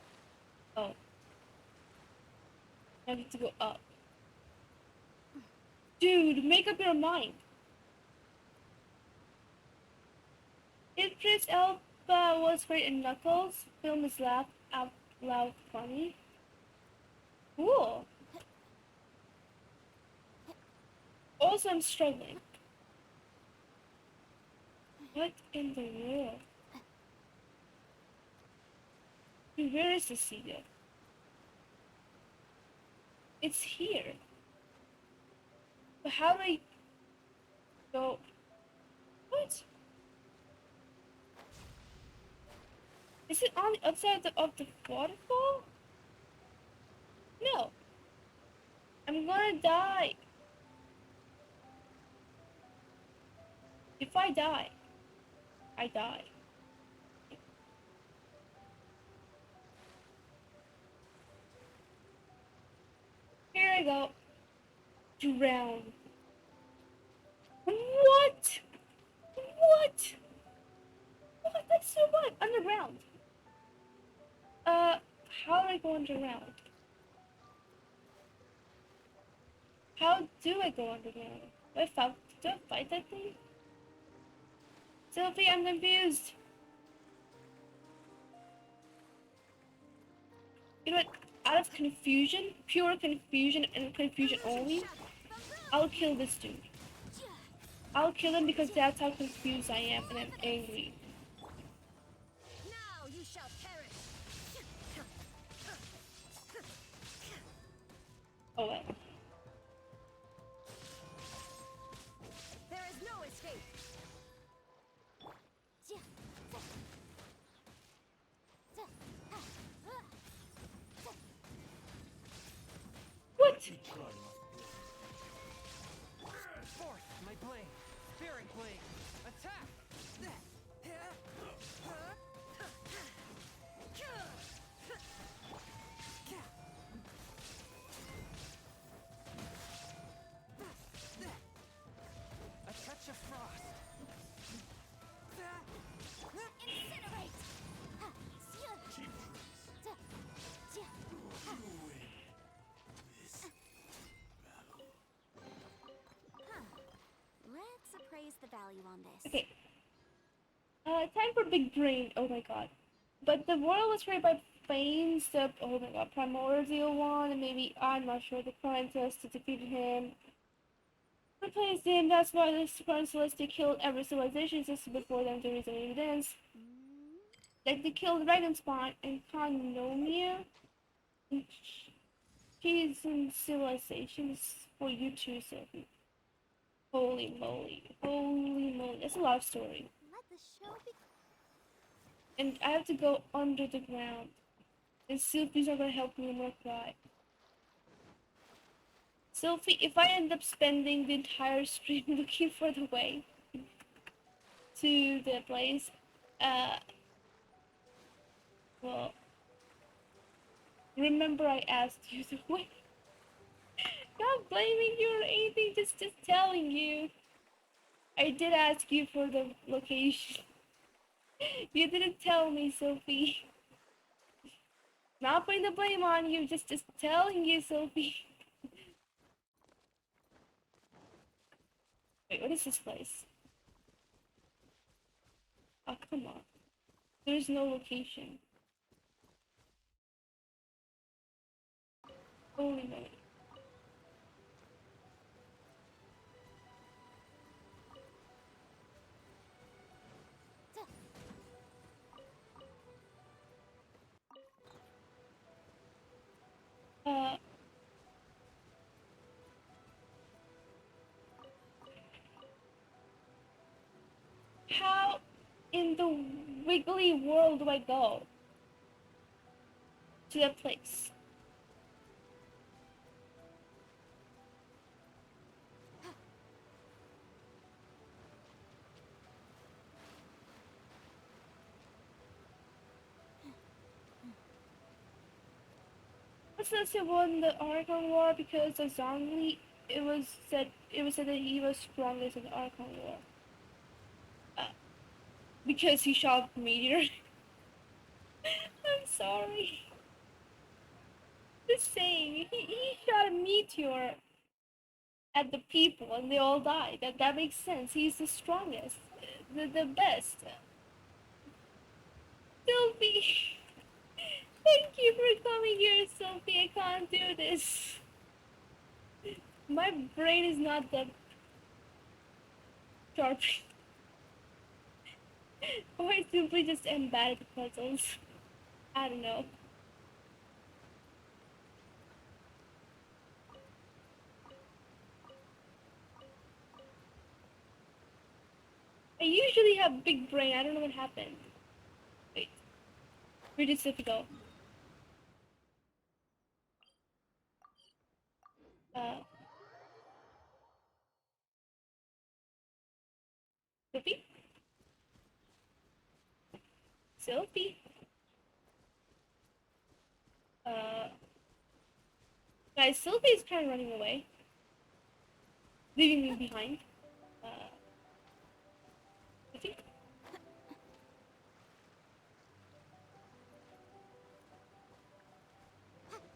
Now we need to go up. Dude, make up your mind. Idris Elba was great in Knuckles. Film is laugh out loud funny. Cool. Also, I'm struggling. What in the world? Where is the seagull? It's here. But how do I go? What? Is it on the outside of the waterfall? No. I'm gonna die. If I die, I die. Here I go. Drown. What? What? What? That's so what? Underground. How do I go underground? How do I go underground? Do I fight that thing? Sophie, I'm confused. You know what? Out of confusion, pure confusion and confusion only, I'll kill this dude. I'll kill him because that's how confused I am and I'm angry. Now you shall perish. Oh well. There is no escape. What? Forth, my blade. Spirit blade. Attack! A touch of frost. Incinerate. Let's appraise the value on this. Okay. Time for big brain. Oh my god. But the world was created by Banes, the oh my god, primordial one, and maybe I'm not sure the Princess to defeat him. Replaced him. That's why the current Celestia killed every civilization just before them to reason evidence. Like they killed Dragonspawn and Konomia. She's in civilizations for you too, Sophie. Holy moly. Holy moly. That's a love story. Let the show begin. And I have to go under the ground. And Sophie's not gonna help me more cry. Sophie, if I end up spending the entire stream looking for the way to the place, well, remember I asked you the way. Not blaming you or anything, just telling you. I did ask you for the location. You didn't tell me, Sophie. Not putting the blame on you, just telling you, Sophie. Wait, what is this place? Oh, come on. There's no location. Holy moly. How in the wiggly world do I go to that place? Celestia won the Archon War because of Zhongli. It was said that he was strongest in the Archon War. Because he shot a meteor. I'm sorry. Just saying, he shot a meteor at the people and they all died. That makes sense. He's the strongest, the best. Sylvie, thank you for coming here, Sophie. I can't do this. My brain is not that sharp. Or I simply just am bad at the puzzles. I don't know. I usually have big brain. I don't know what happened. Wait. Where did Sophie go? Sophie? Sophie? Uh, guys, Sophie is kind of running away. Leaving me behind. Sophie?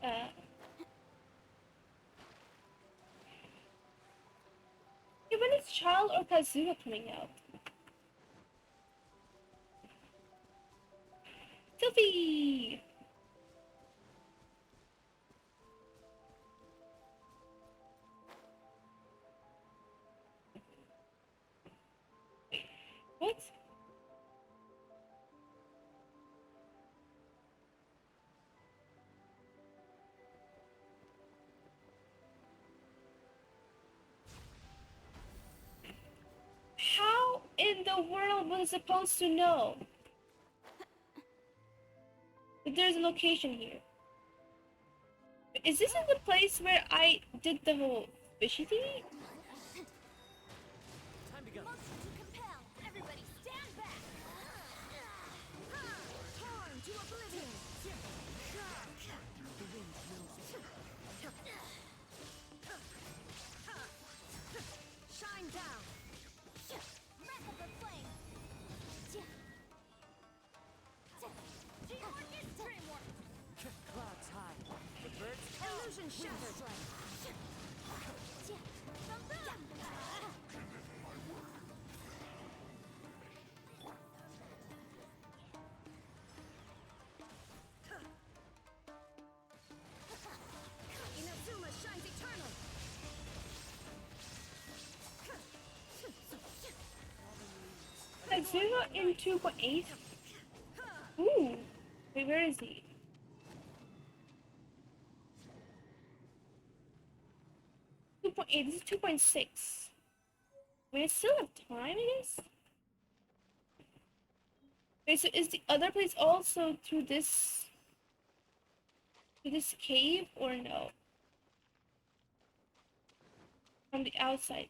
Uh, yeah, when is Child or Kazuha coming out? Sophie! What? How in the world was I supposed to know that there's a location here? Is this in the place where I did the whole fishy thingy? Time to go. Motion to compel. Everybody stand back. Torn to oblivion. The wind knows it. Shine down. Wrath of the flame. Teamwork is dreamwork. Clouds high. The birds Illusion shattered. Inazuma shines eternal. Kazuha in 2.8? Ooh. Wait, where is he? 2.8, this is 2.6. I mean, I still have time, I guess? Wait, so is the other place also through this cave or no? From the outside.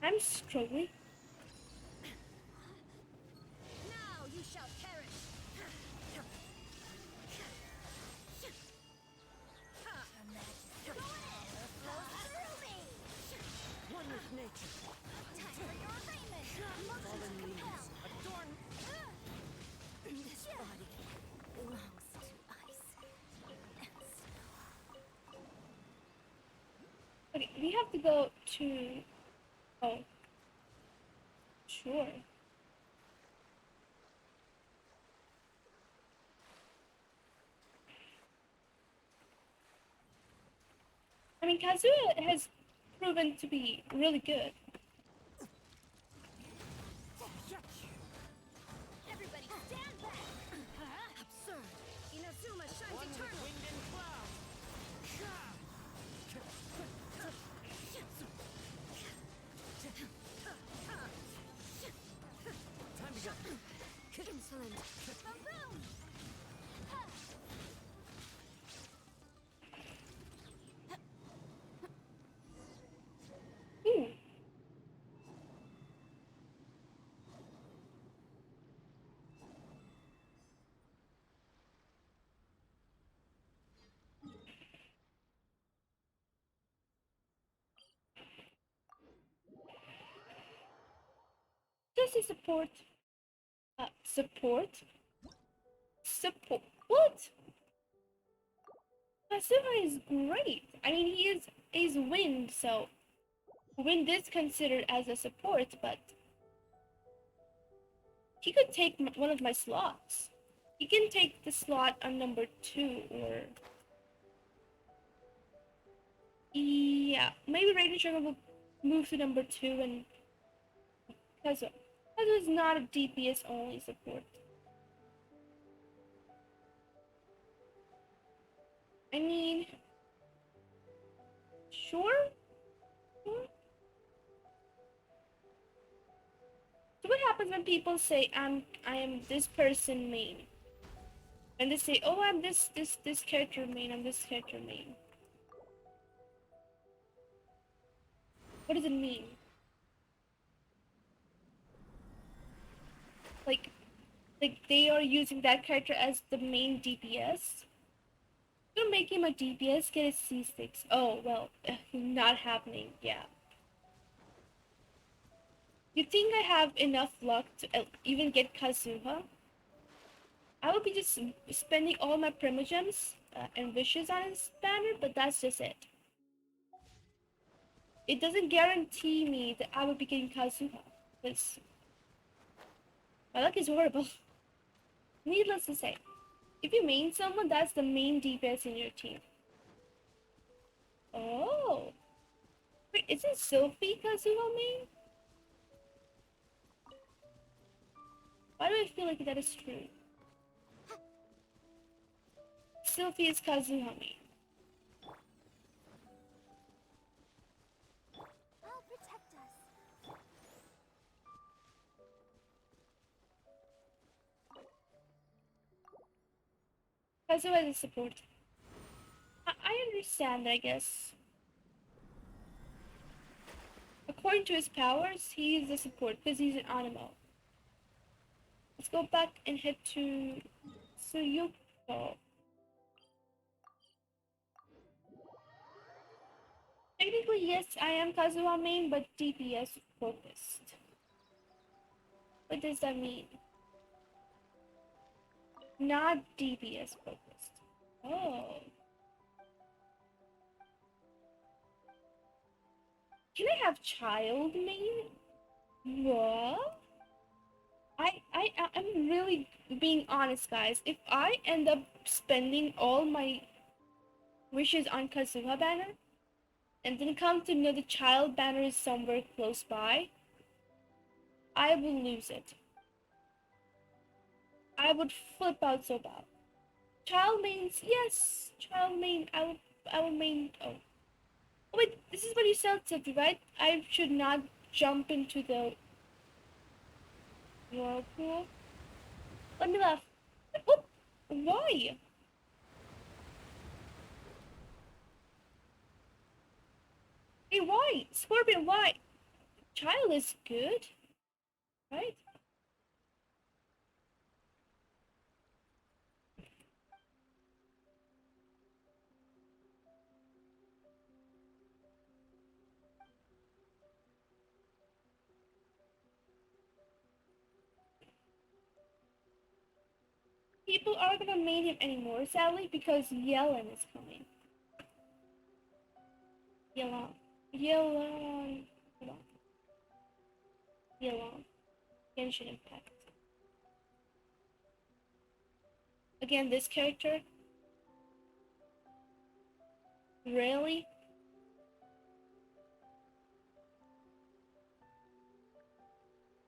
I'm struggling. Now you shall perish. one with nature. Time for your arraignment. Motion to compel. Adorn This body belongs to ice and snow. Okay, we have to go to... Oh. Sure. I mean, Kazuha has proven to be really good. Everybody stand back. Absurd. Inazuma shines one with eternal. wind and cloud. Time to go. Insolent. Boom boom. Ooh. guess it's support. Support? Support? What? Kazuha is great. I mean, he's wind, so wind is considered as a support, but he could take one of my slots. He can take the slot on number 2, or yeah, maybe Ranger will move to number 2, and Kazuha is not a DPS only support. I mean, sure. So what happens when people say I am this person main? When they say, oh, I'm this character main, I'm this character main. What does it mean? Like they are using that character as the main DPS? Don't make him a DPS, get a C6. Oh, well, not happening, yeah. You think I have enough luck to even get Kazuha? I would be just spending all my Primogems and wishes on his banner, but that's just it. It doesn't guarantee me that I will be getting Kazuha, because my luck is horrible. Needless to say, if you main someone, that's the main DPS in your team. Oh! Wait, isn't Sophie Kazuha main? Why do I feel like that is true? Sophie is Kazuha main. I'll protect us. Kazuha is support. I understand, I guess. According to his powers, he is a support because he's an animal. Let's go back and head to Suyuko. Technically, yes, I am Kazuha main, but DPS focused. What does that mean? Not DPS focused. Oh. Can I have child main? What? I'm really being honest, guys. If I end up spending all my wishes on Kazuha banner, and then come to know the child banner is somewhere close by, I will lose it. I would flip out so bad. Child mains, yes, child main. I will main. Oh, wait, this is what you said, right? I should not jump into the whirlpool. Let me laugh. Oh, why? Hey, why? Scorpion, why? Child is good, right? People aren't gonna main him anymore, sadly, because Yellen is coming. Yellen. Yellen. Yellen. Genshin Impact. Again, this character. Really?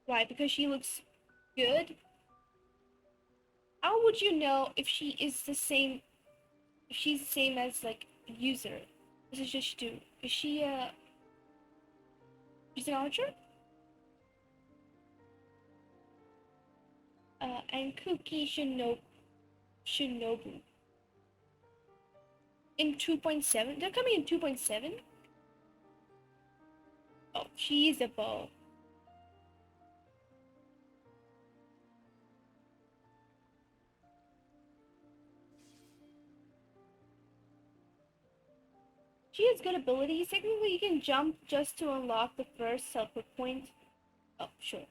Why? Because she looks good? How would you know if she is the same, if she's the same as, like, user? This is just do. Is she, she's an archer? And Kuki Shinobu. In 2.7? They're coming in 2.7? Oh, she's a bow. She has good abilities. Technically, you can jump just to unlock the first teleport point. Oh, sure.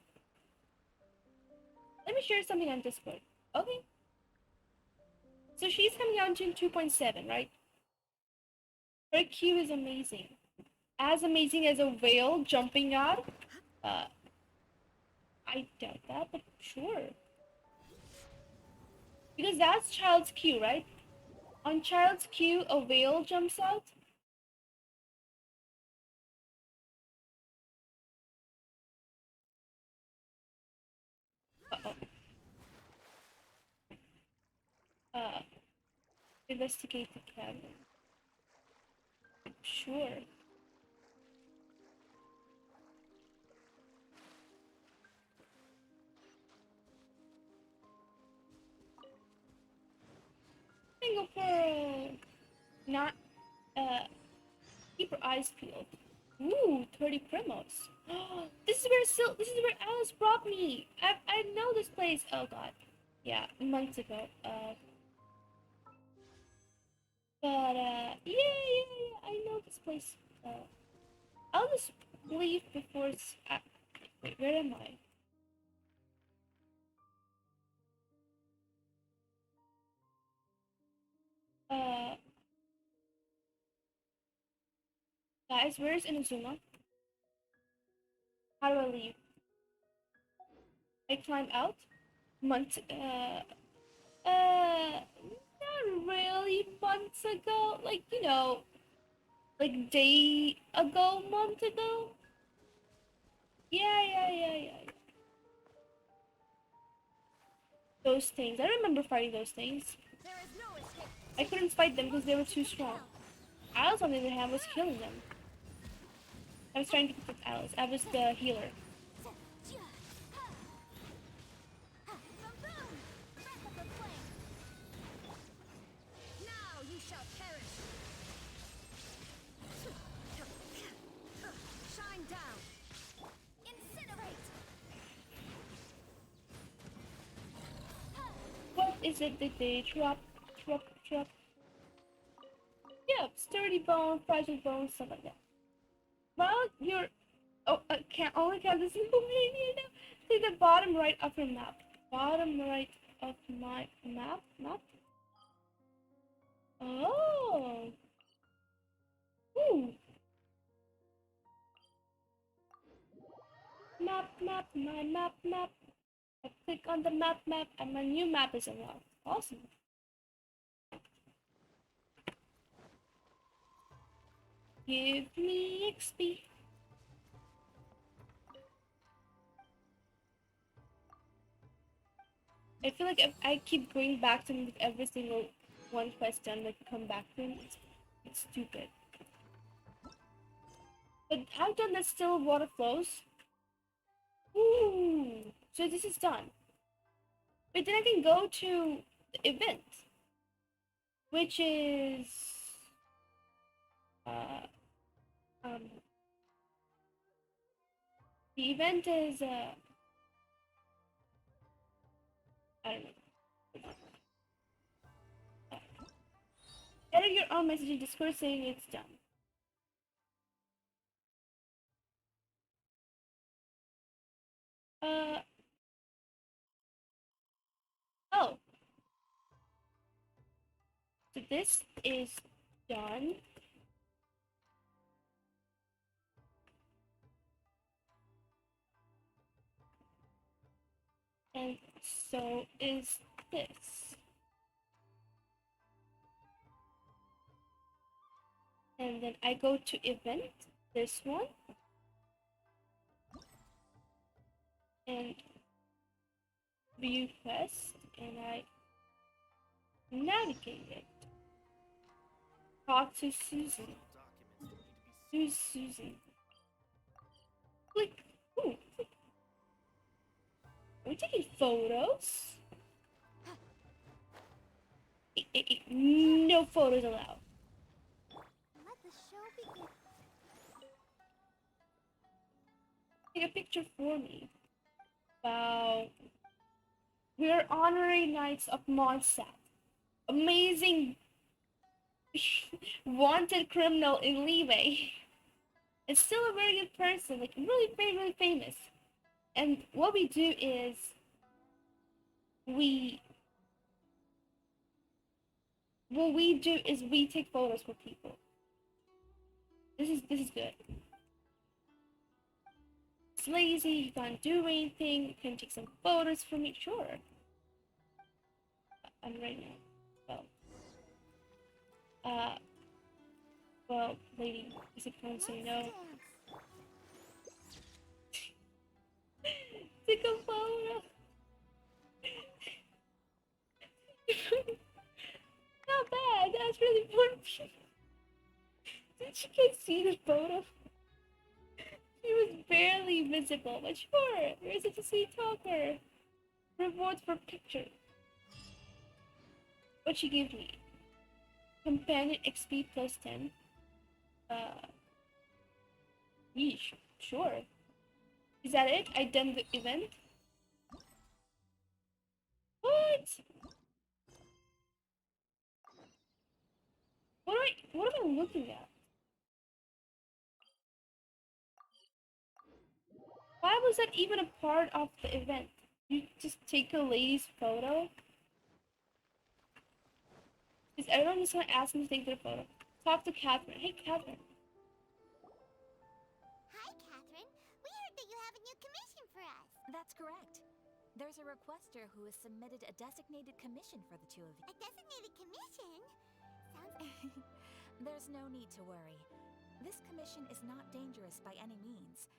Let me share something on Discord. Okay. So she's coming out in 2.7, right? Her Q is amazing. As amazing as a whale jumping out. I doubt that, but sure. Because that's Child's Q, right? On Child's Q, a whale jumps out. Uh-oh. Uh, investigate the cabin. Sure. Single pearl. Not, keep her eyes peeled. Ooh, 30 primos. This is where Alice brought me. I know this place. Oh god. Yeah, months ago. Yeah, I know this place. I'll just leave before it's. Wait, where am I? Uh, guys, where's Inazuma? How do I leave? I climb out? Months, not really months ago. Like, you know, like day ago, month ago? Yeah. Those things. I remember fighting those things. There is no escape. I couldn't fight them because they were too strong. Alice, on the other hand, was killing them. I was trying to protect Alice. I was the healer. Now you shall perish. Shine down. Incinerate. What is it that they drop? Yeah, sturdy bone, fragile bone, stuff like that. Well, you're. Oh, I can't only count this single mania now. See the bottom right of your map. Bottom right of my map? Map? Oh. Ooh. My map. I click on the map, and my new map is unlocked. Awesome. Give me XP. I feel like if I keep going back to like every single one quest done, like come back to it, it's stupid. But I've done that still water flows. Ooh, so this is done. But then I can go to the event, which is uh um the event is I don't know. Edit your own message in Discord saying it's done. Uh oh. So this is done. And so is this. And then I go to event, this one, and view quest, and I navigate it. Talk to Susan. Who's Susan? Click. Ooh. Are we taking photos? No photos allowed. Let the show begin. Take a picture for me. Wow. We're honorary knights of Mondstadt. Amazing wanted criminal in Leeway. It's still a very good person, like really famous. And what we do is we what we do is we take photos for people. This is good. It's lazy, you can't do anything, you can take some photos for me, sure. I'm right now. Well, lady, is it can't say no? Take a photo. Not bad, that's really fun. Did you guys see the photo? She was barely visible, but sure, you're such a sweet talker. Rewards for picture. What she gave me? Companion XP plus 10. Yeesh, sure. Is that it? I done the event? What? What am I looking at? Why was that even a part of the event? You just take a lady's photo? Is everyone just gonna ask me to take their photo? Talk to Catherine. Hey, Catherine. Hi, Catherine. We heard that you have a new commission for us. That's correct. There's a requester who has submitted a designated commission for the two of you. A designated commission? Sounds... There's no need to worry. This commission is not dangerous by any means.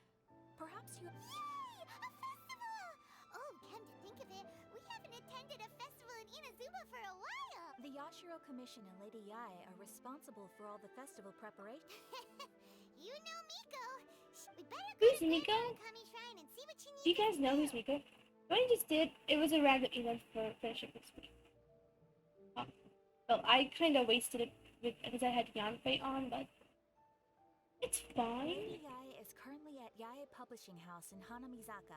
Perhaps you... Yay! A festival! Oh, come to think of it, we haven't attended a festival in Inazuma for a while. The Yashiro Commission and Lady Yae are responsible for all the festival preparation. You know Miko. We better go Who's to Miko? Kami Shrine and see what she needs. Do you guys know who's Miko? What I just did, it was a random event for friendship this week. Well, I kind of wasted it because I had Yanfei on, but it's fine. Lady Yae is currently at Yae Publishing House in Hanamizaka,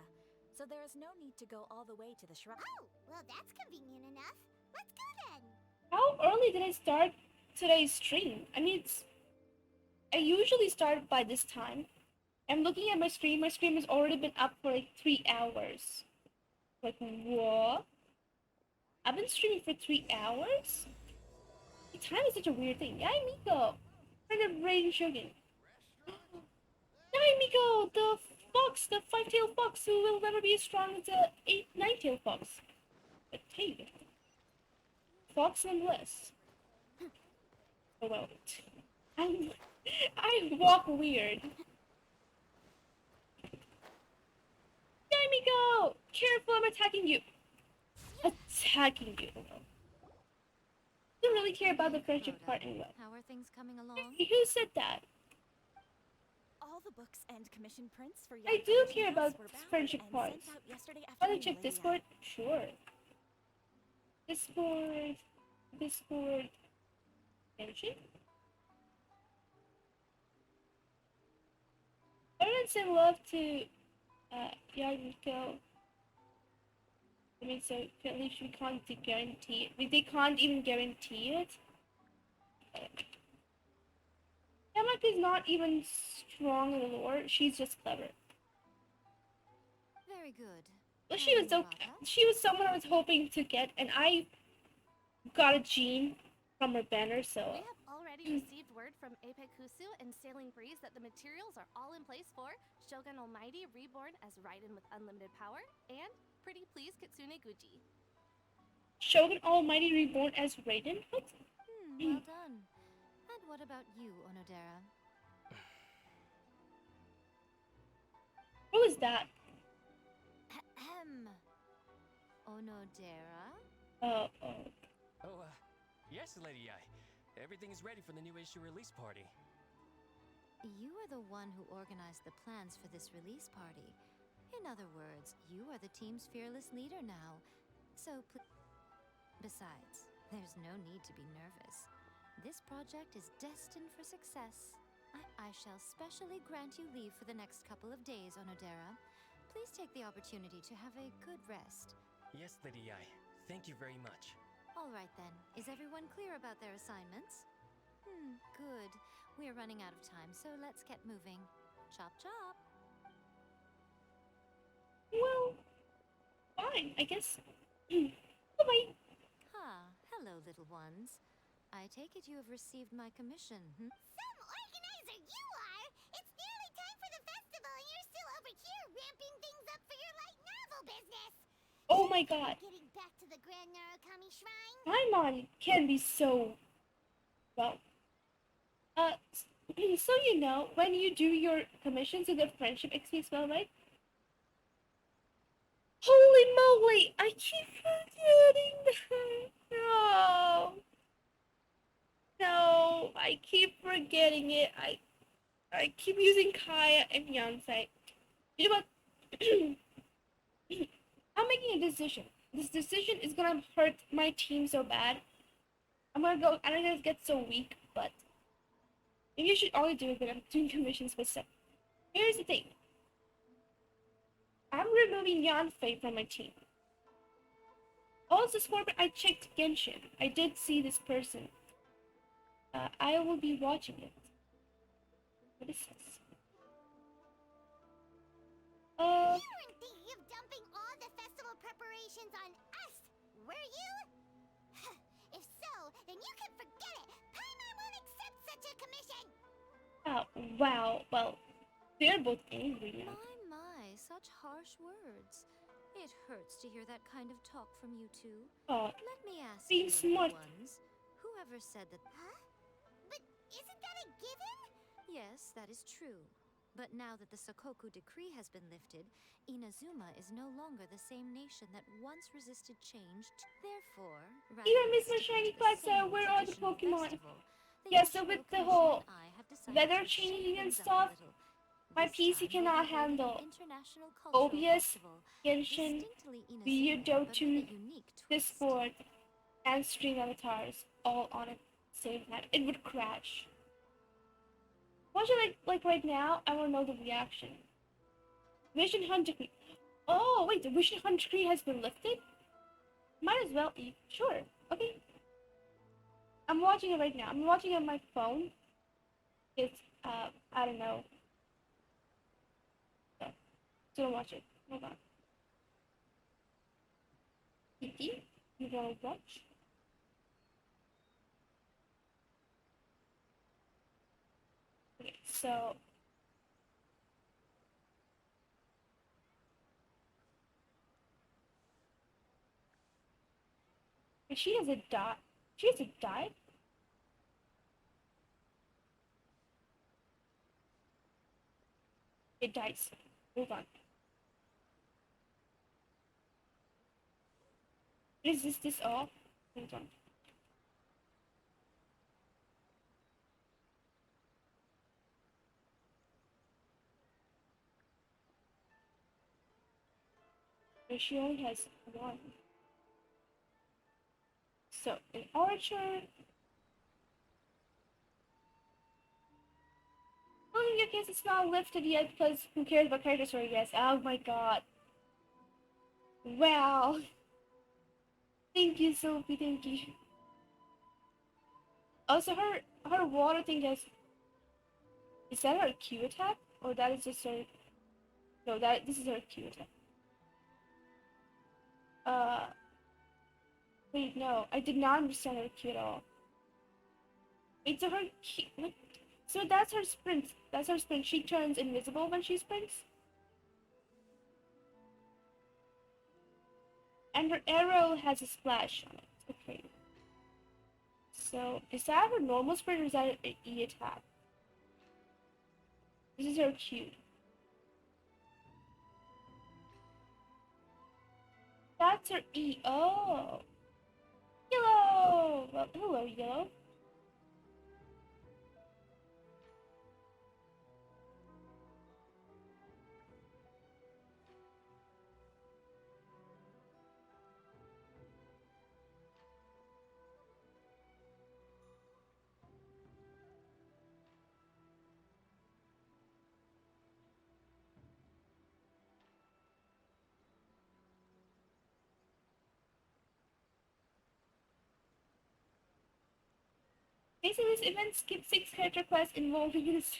so there is no need to go all the way to the shrine. Oh, well that's convenient enough. Let's go then. How early did I start today's stream? I mean, I usually start by this time. I'm looking at my stream. My stream has already been up for like 3 hours. Like, what? I've been streaming for 3 hours? The time is such a weird thing. Yay, Miko! Friend of Raiden Shogun. Yay, Miko! The fox! The 5-tailed fox who will never be as strong as the 9-tailed fox. But hey, fox nonetheless. Oh well. I walk weird. Yay, Miko! Careful, I'm attacking you. Attacking you. I don't really care about the friendship part anyway. How are things coming along? Hey, who said that? All the books and commission prints for I Yae do Publishing care House about were bound friendship and parts. sent out yesterday Wanna afternoon, check Lady Discord? Yae. Sure. Discord. Genshin? Everyone send love to Yagiko. I mean, so at least we can't guarantee it. They can't even guarantee it. Yamaka is not even strong in the lore. She's just clever. Very good. Well, she was okay. She was someone I was hoping to get, and I got a gene from her banner. So We have already received word from Apekusu and Sailing Breeze that the materials are all in place for Shogun Almighty reborn as Raiden with unlimited power and Pretty Please Kitsune Guji. Shogun Almighty reborn as Raiden. What? Well done. And what about you, Onodera? What was that? Ahem. Onodera? Oh. Oh, yes, Lady Yae. Everything is ready for the new issue release party. You are the one who organized the plans for this release party. In other words, you are the team's fearless leader now. So besides, there's no need to be nervous. This project is destined for success. I shall specially grant you leave for the next couple of days, Onodera. Please take the opportunity to have a good rest. Yes, Lady Yae. Thank you very much. All right then. Is everyone clear about their assignments? Good. We are running out of time, so let's get moving. Chop chop. Well, fine. I guess Oh my. Hello, little ones. I take it you have received my commission, hmm? Some organizer you are! It's nearly time for the festival and you're still over here ramping things up for your light novel business! Oh my god. Getting back to the Grand Narukami Shrine? Paimon can be so well. So you know, when you do your commissions in the friendship XP spell, right? Holy moly! I keep forgetting that. No. No, I keep forgetting it. I keep using Kaya and Yansai. You know what? I'm making a decision. This decision is gonna hurt my team so bad. I'm gonna get so weak, but maybe you should only do it when I'm doing commissions with stuff. Here's the thing. I'm removing Yanfei from my team. Also, Scorpion, I checked Genshin. I did see this person. I will be watching it. What is this? You weren't thinking of dumping all the festival preparations on us, were you? If so, then you can forget it! Paimon won't accept such a commission! Wow. Well, they're both angry now. My, such harsh words. It hurts to hear that kind of talk from you two. Oh, Let me ask being you, smart. little ones. Whoever said that... Huh? But isn't that a given? Yes, that is true. But now that the Sokoku decree has been lifted, Inazuma is no longer the same nation that once resisted change. Therefore, rather Even than Miss My sticking Shiny to the Quack, same where are the traditional Pokemon? festival, the Yeah, so Yashiro with the Commission whole and I have decided weather to shake changing and things up a stuff, little. my This PC time cannot we'll be holding handle an international cultural OBS, festival, Genshin, distinctly Video Inazuma, but with a Tune, unique twist. Discord, and stream avatars all on at the same time. It would crash. Watch it like right now, I want to know the reaction. Vision Hunt Decree. Oh, wait, the Vision Hunt Decree has been lifted? Might as well eat. Sure. Okay. I'm watching it right now. I'm watching it on my phone. It's, I don't know. So, don't watch it. Hold on. Kiki, you wanna watch? Okay, so she has a dot. She has a die. It dies. Hold on. Is this all? Hold on. And she only has one. So an archer. Well, in your case, it's not lifted yet because who cares about character story? Yes. Oh my god. Wow. Thank you, Sophie. Thank you. Also, her water thing has. Is that her Q attack, or that is just her? No, this is her Q attack. Wait, no, I did not understand her Q at all. Wait, so her Q. So that's her sprint. That's her sprint. She turns invisible when she sprints. And her arrow has a splash on it. Okay. So, is that her normal sprint or is that an E attack? This is her Q. That's her E. Oh. Yellow! Well, hello, Yellow. Basically, this event skipped 6 character quests involving this.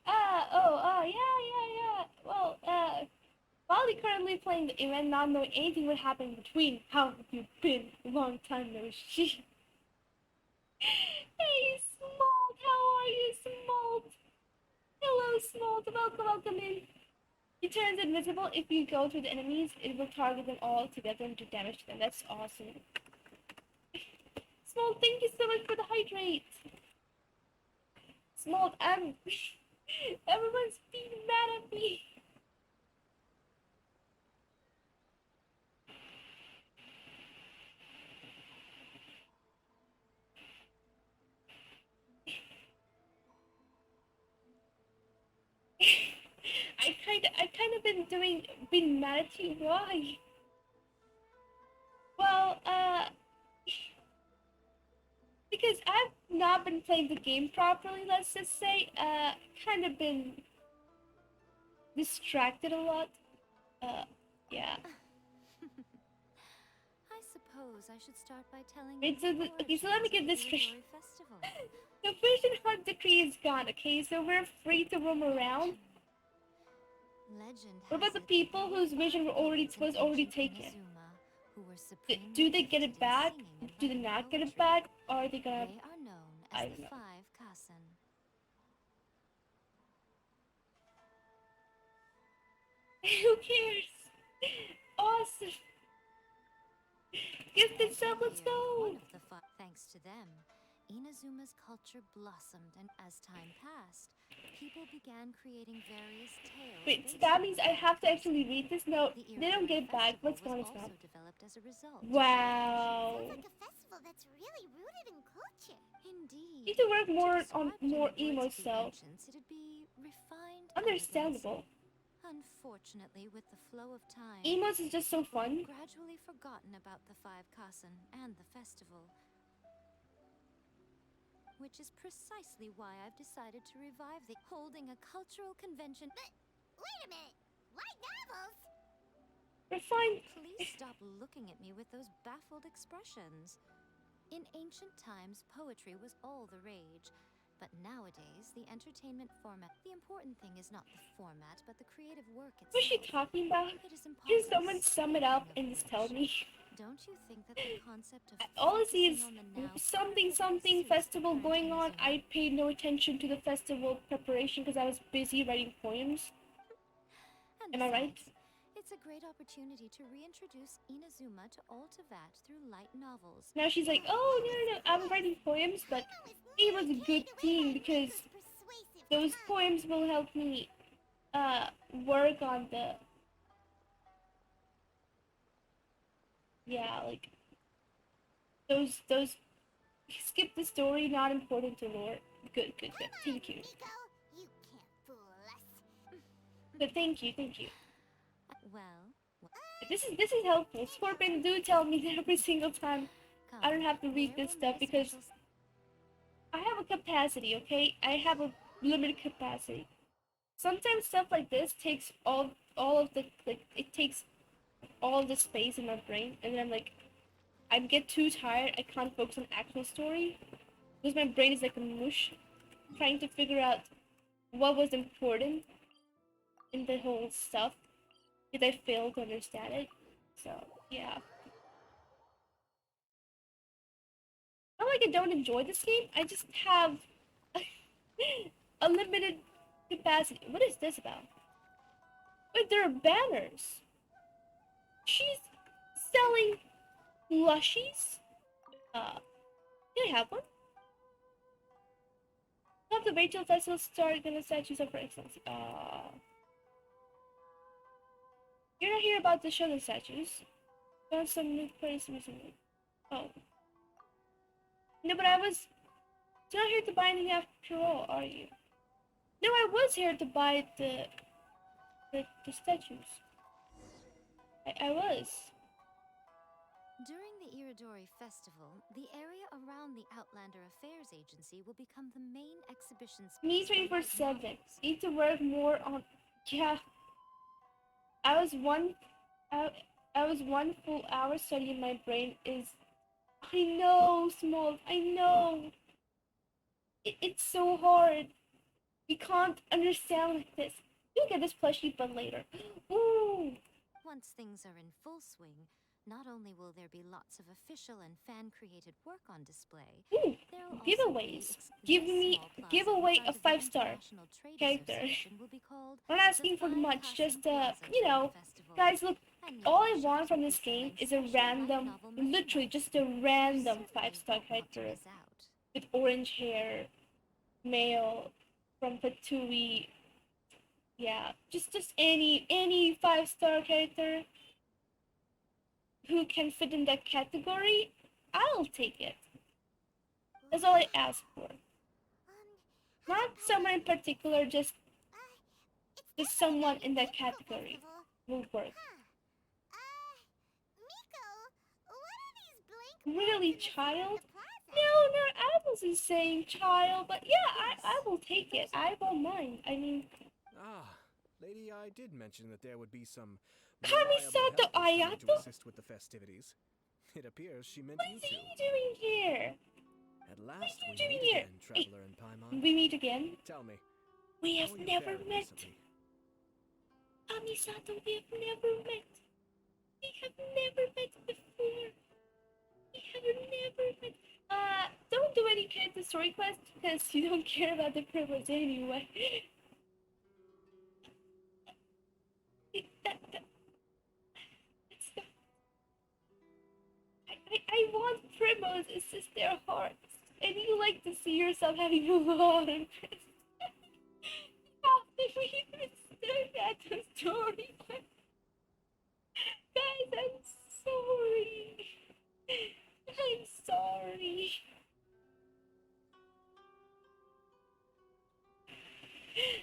Yeah. Well, while the currently playing the event, not knowing anything would happen in between. How have you been? Long time no see. Hey, Smalt, how are you, Smalt? Hello, Smalt, welcome in. He turns invisible. If you go through the enemies, it will target them all together and do damage to them. That's awesome. Smalt, thank you so much for the hydrate. Smalt, everyone's being mad at me. I kind of been mad at you. Why? Well, because I've not been playing the game properly. Let's just say, kind of been distracted a lot. Yeah. I suppose I should start by telling Wait, you so the okay, so let me get origins this of the straight. Iridori Festival. The Vision Hunt decree is gone. Okay, so we're free to roam around. Legend What has about the it people that whose there vision were were already five already ancient taken? Inazuma who were supremely Do they get it gifted in back? singing and Do they writing not get it poetry. back? Or are they gonna? They are known I as don't the know. Five Kassen. Who cares? Awesome. Gifted sub, let's Every year, go. one of the thanks to them, Inazuma's culture blossomed, and as time passed, people began creating various tales. Wait, so based that on means the I Five have to Kassen. actually read this? No, The they don't Iridori get it back. Festival What's going was on? also developed as a result. Wow. Sounds like a festival that's really rooted in culture. Indeed. Need to work more on describe it in more the words emo of the self. ancients, it'd be refined Understandable. elegance. Unfortunately, with the flow of time, Emos is just so fun. we've gradually forgotten about the Five Kassen and the festival. Which is precisely why I've decided to revive the holding a cultural convention. But wait a minute. Light novels? Refined. Please stop looking at me with those baffled expressions. In ancient times, poetry was all the rage. But nowadays, the entertainment format. The important thing is not the format, but the creative work itself. What's she talking about? It is impossible. Can someone sum it up Speaking and of just tell me? Don't you think that the concept of All I see is focusing on the now something perfectly suits festival current going on. Inazuma? I paid no attention to the festival preparation because I was busy writing poems. And Am I right? besides, it's a great opportunity to reintroduce Inazuma to Ultivat through light novels. Now she's like, oh no, I'm writing poems, but it was a good thing because those poems will help me work on the like those skip the story, not important to lore. Good. Thank you. Nico, you can't fool us. But thank you. Well, This is helpful. Scorpion, do tell me every single time. come, I don't have to read where this will stuff my because special I have a capacity, okay? I have a limited capacity. Sometimes stuff like this takes all of the it takes all of the space in my brain, and then I'm like, I get too tired. I can't focus on actual story because my brain is like a mush, trying to figure out what was important in the whole stuff. Did I fail to understand it? So yeah. Not like I don't enjoy this game. I just have a limited capacity. What is this about? Wait, there are banners. She's selling plushies. Can I have one? Have the Rachel Festival start gonna statues up for excellency. You're not here about the show the statues. Found some new place recently. Oh. No, but you're not here to buy anything after all, are you? No, I was here to buy the statues. I was. During the Iridori Festival, the area around the Outlander Affairs Agency will become the main exhibition space. Me for light 24/7. novels. Need to work more on. Yeah. I was one. I was 1 full hour studying. My brain is. I know, Small. I know. It's so hard. We can't understand like this. You'll get this plushie, but later. Ooh. once things are in full swing, not only will there be lots of official and fan-created work on display, Ooh, there'll also giveaways. be Give this me small plaza give in away front a of the 5-star International Trade character. Association will be called I'm not asking for the much, just Plaza you during know, the festival. guys, look. And All I nearby want shops from will be this game selling is a special light random, novel literally merchandise. just a You random certainly 5-star won't want to character miss out. with orange hair, male, from Patui. Yeah, just any 5-star character who can fit in that category. I'll take it. That's all I ask for. Not someone in particular, just someone in that category will work. Miko, what are these blank Really, boards in the center child? of the plaza? No, I wasn't saying child, but yeah, I will take it. I won't mind. I mean, Ah, Lady I did mention that there would be some Kamisato reliable helpers coming to Ayato? assist with the festivities. It appears she meant What you is to. he doing here? At last you we doing meet here? again, Traveler and Paimon. We meet again? Tell me, We how have are you never faring met. recently? Kamisato, we have never met. We have never met before. We have never met. Don't do any character story quests because you don't care about the privilege anyway. It's not. I want Primos, it's just their hearts. And you like to see yourself having a lot of it. How did we even start at the story? Guys, I'm sorry. I'm sorry.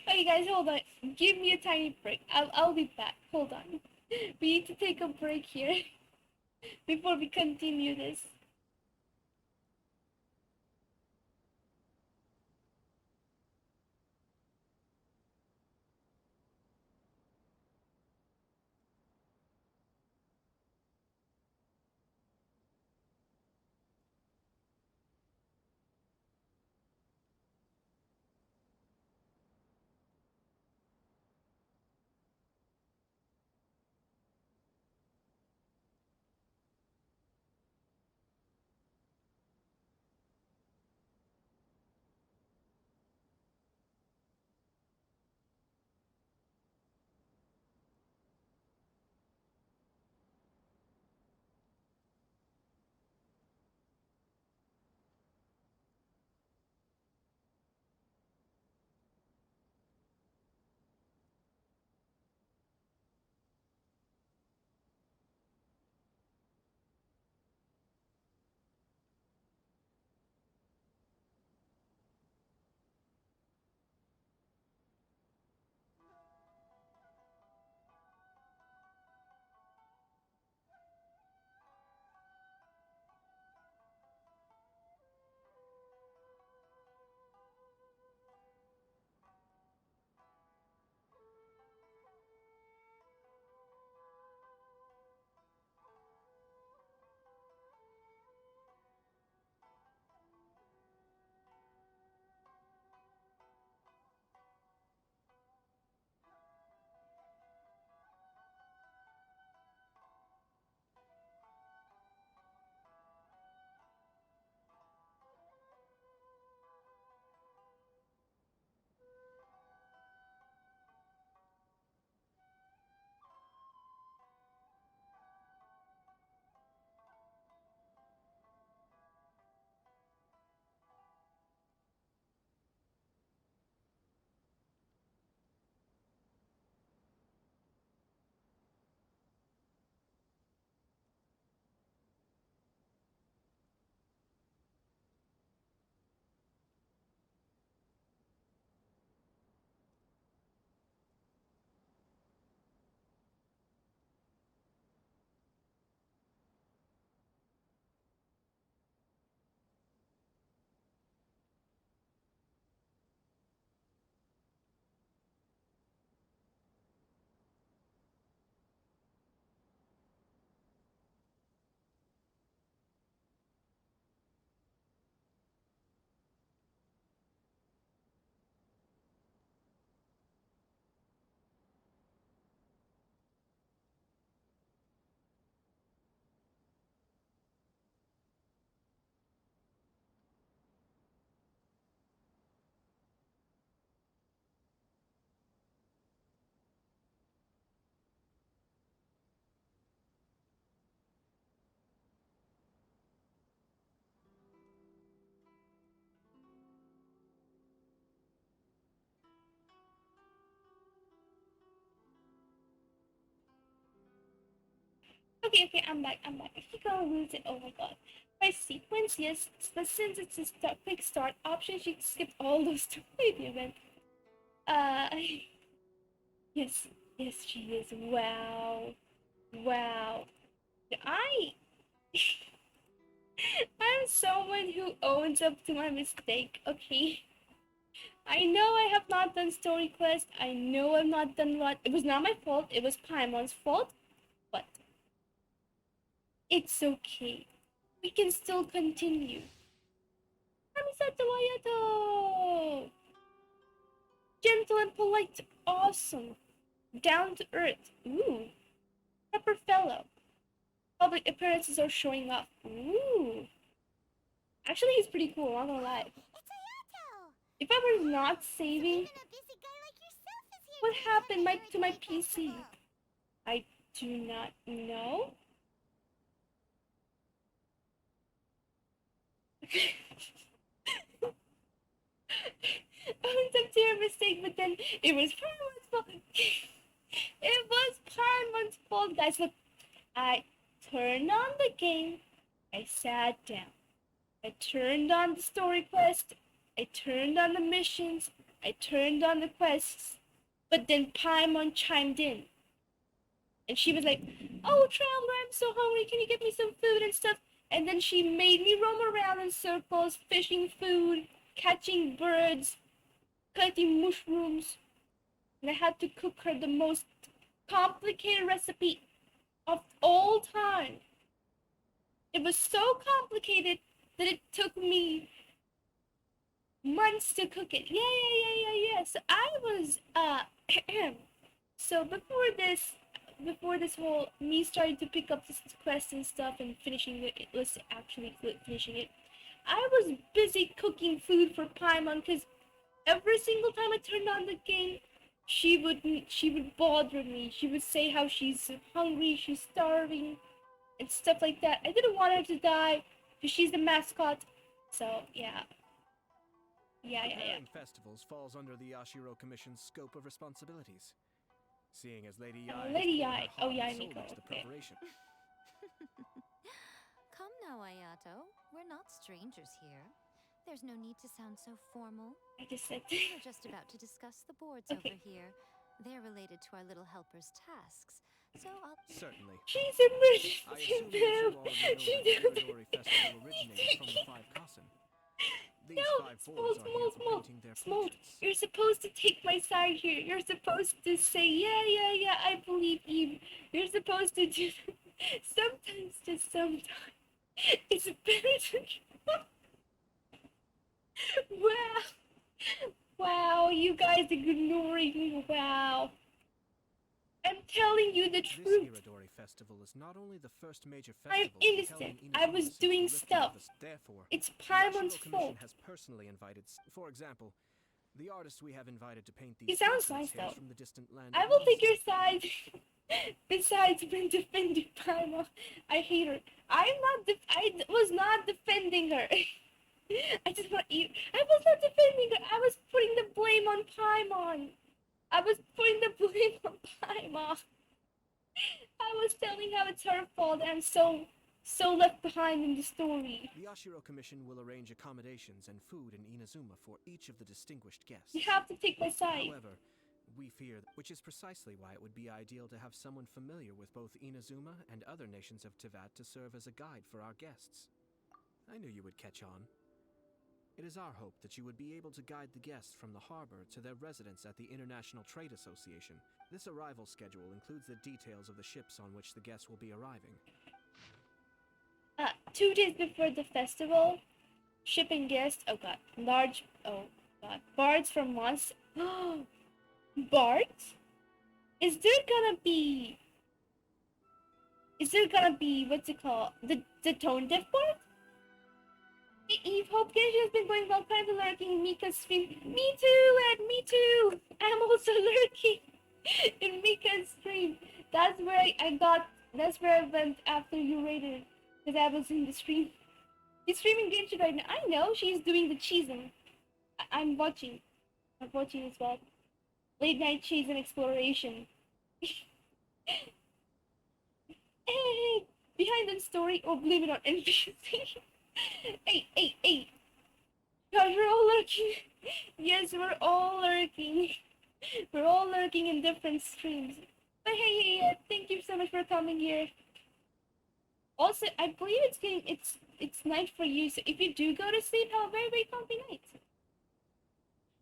Okay, guys, hold on. Give me a tiny break. I'll be back. Hold on. We need to take a break here before we continue this. Okay, I'm back. I think I'll lose it. Oh my god. By sequence, yes, but since it's a quick start option, she skipped all those to play the event. Uh, yes, she is. Wow. I, I'm someone who owns up to my mistake, okay? I know I have not done story quest. I know I've not done what. It was not my fault. It was Paimon's fault. But it's okay. We can still continue. Kamisato Ayato! Gentle and polite. Awesome. Down to earth. Ooh. Proper fellow. Public appearances are showing up. Ooh. Actually, he's pretty cool, not gonna lie. It's Ayato! If I was not saving, Even a busy guy like yourself is here what to happened attend to my the Heritage PC? Festival. I do not know. I was up to your mistake, but then it was Paimon's fault. It was Paimon's fault, guys. Look, I turned on the game. I sat down. I turned on the story quest. I turned on the missions. I turned on the quests. But then Paimon chimed in. And she was like, "Oh, Traveler, I'm so hungry. Can you get me some food and stuff?" And then she made me roam around in circles, fishing food, catching birds, collecting mushrooms. And I had to cook her the most complicated recipe of all time. It was so complicated that it took me months to cook it. Yeah. So I was, so before this whole me starting to pick up this quest and stuff and finishing it, was actually finishing it, I was busy cooking food for Paimon because every single time I turned on the game, she would bother me. She would say how she's hungry, she's starving, and stuff like that. I didn't want her to die because she's the mascot. So yeah. Preparing festivals falls under the Yashiro Commission's scope of responsibilities. Seeing as Lady Yai Lady has poured Yai. her Oh, heart Yai and soul Miko, into the okay. preparation. Come now, Ayato. We're not strangers here. There's no need to sound so formal. I just said. We're just about to discuss the boards Okay. over here. They're related to our little helper's tasks. So I'll... Certainly. She's a I British assume that too. you already know She that the doesn't. Iridori Festival originated from the Five Kasen. These No, five boards are here for painting their Smoke. portraits. You're supposed to take my side here. You're supposed to say, yeah, I believe you. You're supposed to do sometimes, just sometimes. It's better to... Wow, you guys ignoring me, wow. I'm telling you the This truth. Iridori Festival is not only the first major I'm festival to be held innocent. in I Inazuma was since the doing lifting of stuff. Therefore, It's the Paimon's Yashiro Commission fault. has personally invited, for example, the artist we have invited to paint He these sounds portraits nice, hails though. from the distant land I of will take Ys. your side. Besides, when defending Paimon, I hate her. I was not defending her. I just want you. I was not defending her. I was putting the blame on Paimon. I was putting the blame on Paimon. I was telling how it's her fault and so left behind in the story. The Yashiro Commission will arrange accommodations and food in Inazuma for each of the distinguished guests. You have to take my side. However, we fear which is precisely why it would be ideal to have someone familiar with both Inazuma and other nations of Tevat to serve as a guide for our guests. I knew you would catch on. It is our hope that you would be able to guide the guests from the harbor to their residence at the International Trade Association. This arrival schedule includes the details of the ships on which the guests will be arriving. 2 days before the festival, shipping guests. Oh god, bards from months. Bards? Is there gonna be what's it called? The tone deaf bard? Eve Hope Genshin has been going well, kind of lurking in Mika's stream. Me too, Ed, me too! I'm also lurking in Mika's stream. That's where that's where I went after you raided. Because I was in the stream. She's streaming Genshin right now. I know, she's doing the cheesing. I'm watching. I'm watching as well. Late night cheese and exploration. Hey, random story or blame it on NPC. Hey. Guys, we're all lurking. Yes, we're all lurking. We're all lurking in different streams. But hey, thank you so much for coming here. Also, I believe it's night for you, so if you do go to sleep, have a very, very comfy night.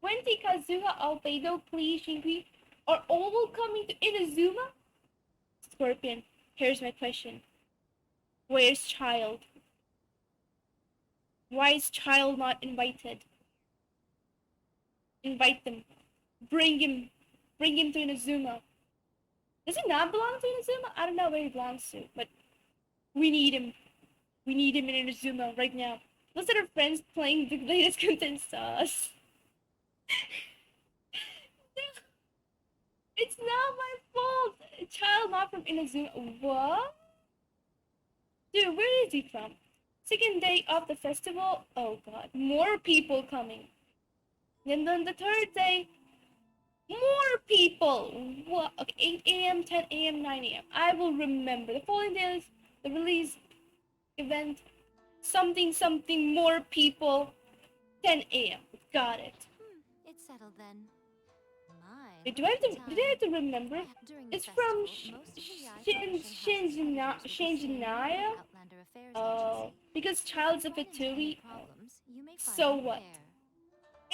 20 Kazuha Albedo, please, Shinki. Are all coming to Inazuma? Scorpion, here's my question. Where's Child? Why is Child not invited? Invite them. Bring him to Inazuma. Does he not belong to Inazuma? I don't know where he belongs to, but we need him. We need him in Inazuma right now. Those are our friends playing the latest content sauce. It's not my fault. Child not from Inazuma. What? Dude, where is he from? Second day of the festival? Oh god, more people coming. And then the third day, more people. What? Okay, 8 a.m., 10 a.m., 9 a.m. I will remember. The following day is the release event. Something, more people. 10 a.m. Got it. It's settled then. My. Wait, did I have to remember? During the It's from festival, most of the Yaoi collection houses Shinjinaya? Outlander Affairs Oh, Agency. because Child's a If you run into any Fatui. problems, you may find So them what? there.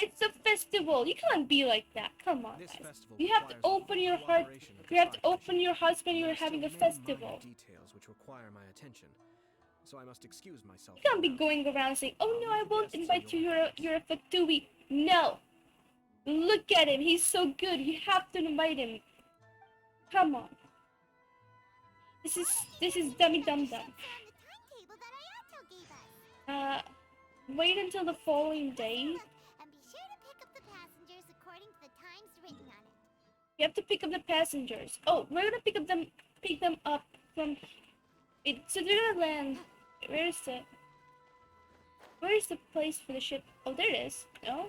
It's a festival. You can't be like that. Come on, This guys. festival You have to requires open your heart. cooperation of the You have to Cyfaic. open your heart when There you're are having a still many festival. minor details which require my attention, so I must excuse myself. You can't be now. going around saying, "Oh no, I won't Guests in invite you. your You're a Fatui." No. Look at him. He's so good. You have to invite him. Come on. This is dummy dum dum. On the timetable that Ayato gave us. Wait until the following day. Look, and be sure to pick up the passengers according to the times written on it. You have to pick up the passengers. Oh, we're gonna pick them up from it. So they're gonna land. Where's the place for the ship? Oh, there it is. No.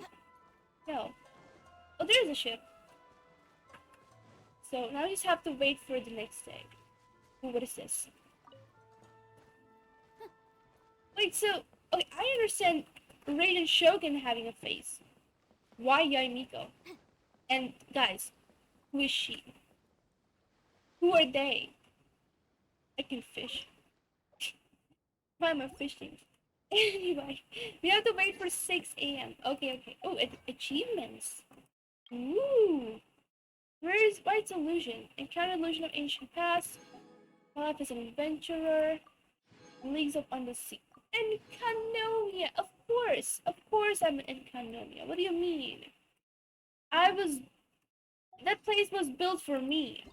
Oh, there's a ship. So now you just have to wait for the next day. Ooh, what is this? Wait, so okay, I understand Raiden Shogun having a face. Why Yaimiko? And guys, who is she? Who are they? I can fish. Why am I fishing? Anyway, we have to wait for 6 a.m. Okay. Oh, achievements. Ooh. Where is White's illusion? Encounter illusion of ancient past. Life as an adventurer. Leagues up on the sea. Enkanomia, of course I'm in Enkanomia. What do you mean? That place was built for me.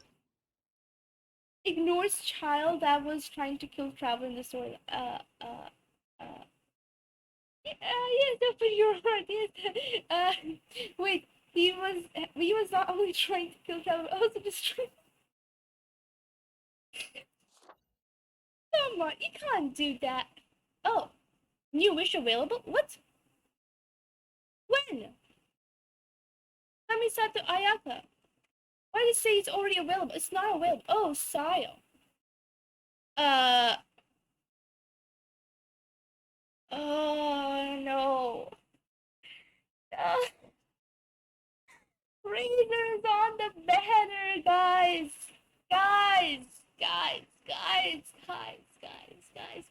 Ignores child that was trying to kill Traveler in the story. Yes, but you're right. Yes. Wait, he was not only trying to kill Traveler, also just trying. Come on, you can't do that. Oh, new wish available? What? When? Kamisato Ayaka. Why does it say it's already available? It's not available. Oh, Sayo. Oh, no. Razor's on the banner, guys. Guys.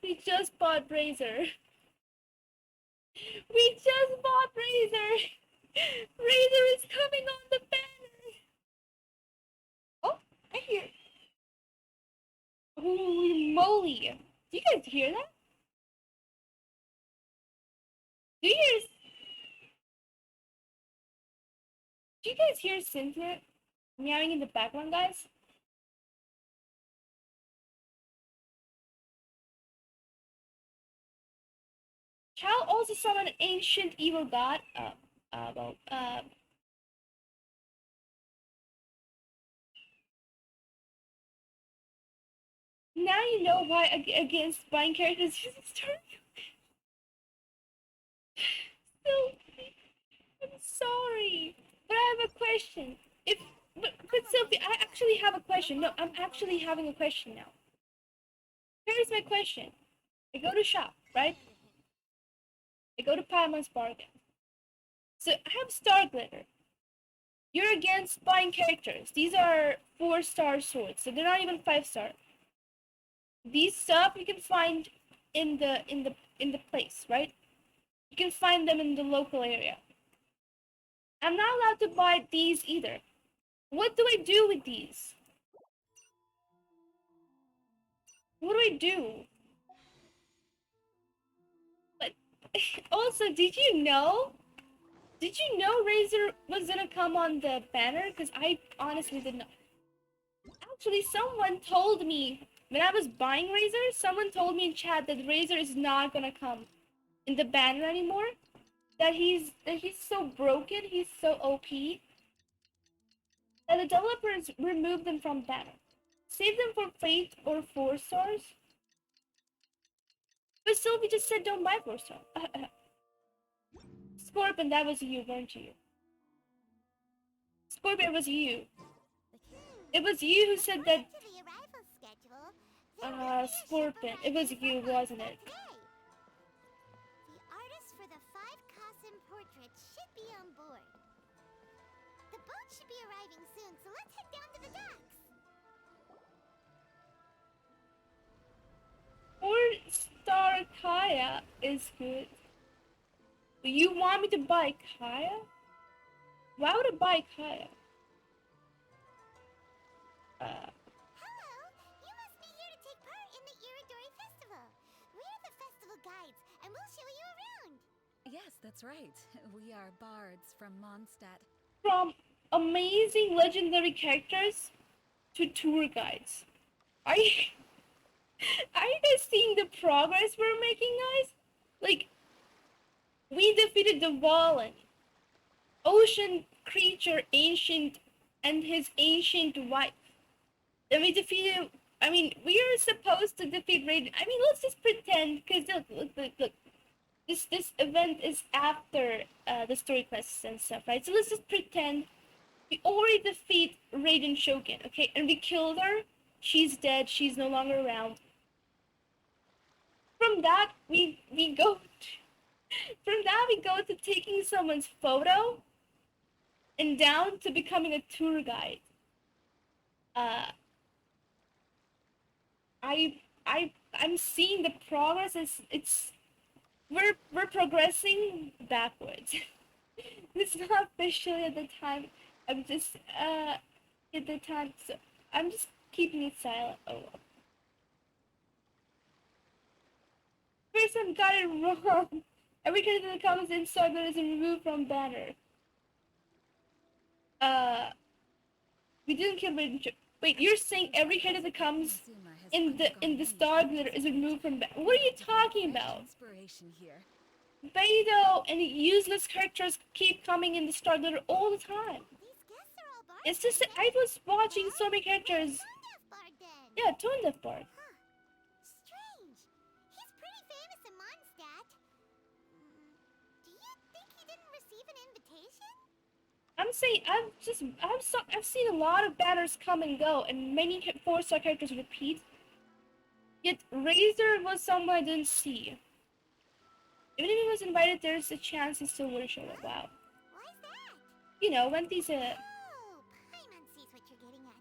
We just bought Razor. Razor is coming on the banner. Oh, I hear. Holy moly. Do you guys hear that? Do you guys hear Cynthia meowing in the background, guys? Chal also summoned an ancient evil god. Now you know why against buying characters using story. I'm sorry, but I have a question. But Sylvie, I actually have a question. No, I'm actually having a question now. Here's my question. I go to shop, right? I go to Paimon's Bargain. So I have Star Glitter. You're against buying characters. These are 4-star swords, so they're not even 5-star. These stuff you can find in the place, right? You can find them in the local area. I'm not allowed to buy these either. What do I do with these? What do I do? But also, did you know? Did you know Razor was gonna come on the banner? Because I honestly did not. Actually, someone told me when I was buying Razor, someone told me in chat that Razor is not gonna come in the banner anymore. That he's so broken, he's so OP, that the developers removed them from banner. Save them for Fate or 4 stars. But Sylvie just said don't buy 4 stars. Scorpion, that was you, weren't you? Scorpion, it was you. It was you who said that. According to the arrival schedule, there will be a ship Scorpion, it was arriving you, from wasn't it? today. The artist for the 5 Kasim portraits should be on board. The boat should be arriving soon, so let's head down to the docks. 4-star Kaya is good. You want me to buy Kaya? Why would I buy Kaya? Hello! You must be here to take part in the Iridori Festival. We're the festival guides, and we'll show you around. Yes, that's right. We are bards from Mondstadt. From amazing legendary characters to tour guides. Are you guys seeing the progress we're making, guys? Like, we defeated the Wallen, ocean creature ancient, and his ancient wife. Then we defeated. I mean, we are supposed to defeat Raiden. I mean, let's just pretend, because look. This event is after the story quests and stuff, right? So let's just pretend we already defeat Raiden Shogun, okay? And we killed her. She's dead. She's no longer around. From that, we go. From that, we go to taking someone's photo, and down to becoming a tour guide. I'm seeing the progress. We're progressing backwards. It's not officially at the time. I'm just at the time. So I'm just keeping it silent. Oh. Person got it wrong. Every character that comes in Saga is removed from banner. We didn't kill Raiden. Wait, you're saying every character that comes in the Star Glitter is removed from banner? What are you talking about? Inspiration here. Beidou and useless characters keep coming in the Star Glitter all the time. These guests are all bards. It's just that I was watching so many characters. Bard then. Yeah, Tone-Deaf Bard. Huh. Strange. He's pretty famous in Mondstadt. Do you think he didn't receive an invitation? I'm saying I've seen a lot of banners come and go, and many 4-star characters repeat. Yet Razor was someone I didn't see. Even if he was invited, there's a chance he still would show up. Wow. Why's that? You know, when these Oh, Paimon sees what you're getting at.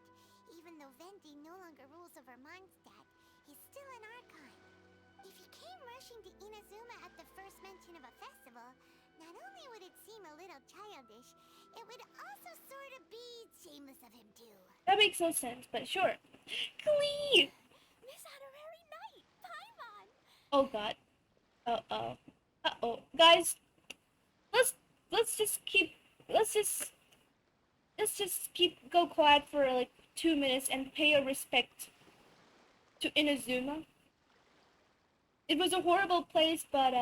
Even though Venti no longer rules over Mondstadt, he's still an Archon. If he came rushing to Inazuma at the first mention of a festival, not only would it seem a little childish, it would also sort of be shameless of him too. that makes no sense, but sure. Clean. Miss Honorary Knight, Paimon! Oh god. Uh-oh. Guys, let's just go quiet for like 2 minutes and pay our respect to Inazuma. It was a horrible place, but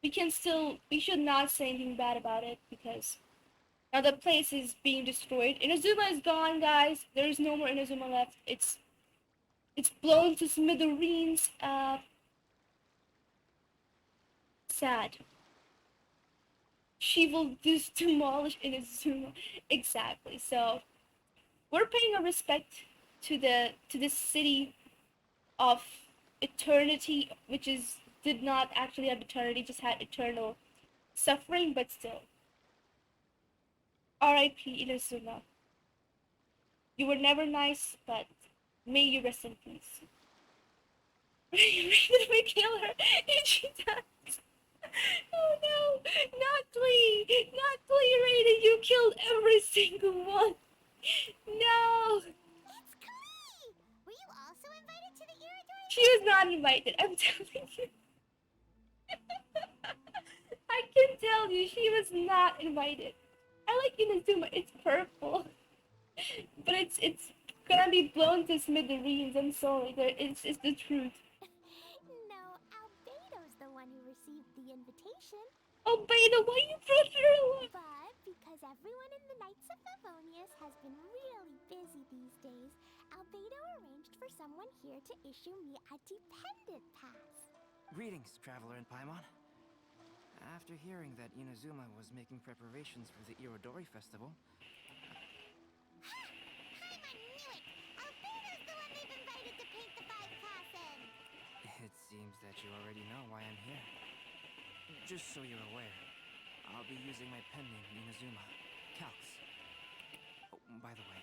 we should not say anything bad about it, because now the place is being destroyed. Inazuma is gone, guys. There's no more Inazuma left. It's blown to smithereens. Sad. She will just demolish Inazuma. Exactly. So we're paying our respect to the city of eternity, which is did not actually have eternity, just had eternal suffering, but still. R.I.P. Inazuma. You were never nice, but may you rest in peace. We kill her, and she dies. Oh no! Not Glee! Not Glee, Raiden! You killed every single one! No! It's Klee! Were you also invited to the Iridori? She was not invited, I'm telling you. I can tell you, she was not invited. I like Inazuma, it's purple. But it's gonna be blown to smithereens, I'm sorry. It's the truth. No, Albedo's the one who received the invitation. Oh, Beta, why you brought her along? But because everyone in the Knights of Favonius has been really busy these days, Albedo arranged for someone here to issue me a dependent pass. Greetings, Traveler in Paimon. After hearing that Inazuma was making preparations for the Irodori Festival... Paimon knew it! Albedo's the one they've invited to paint the 5 class in! It seems that you already know why I'm here. Just so you're aware, I'll be using my pen name Inazuma, Calx. Oh, by the way,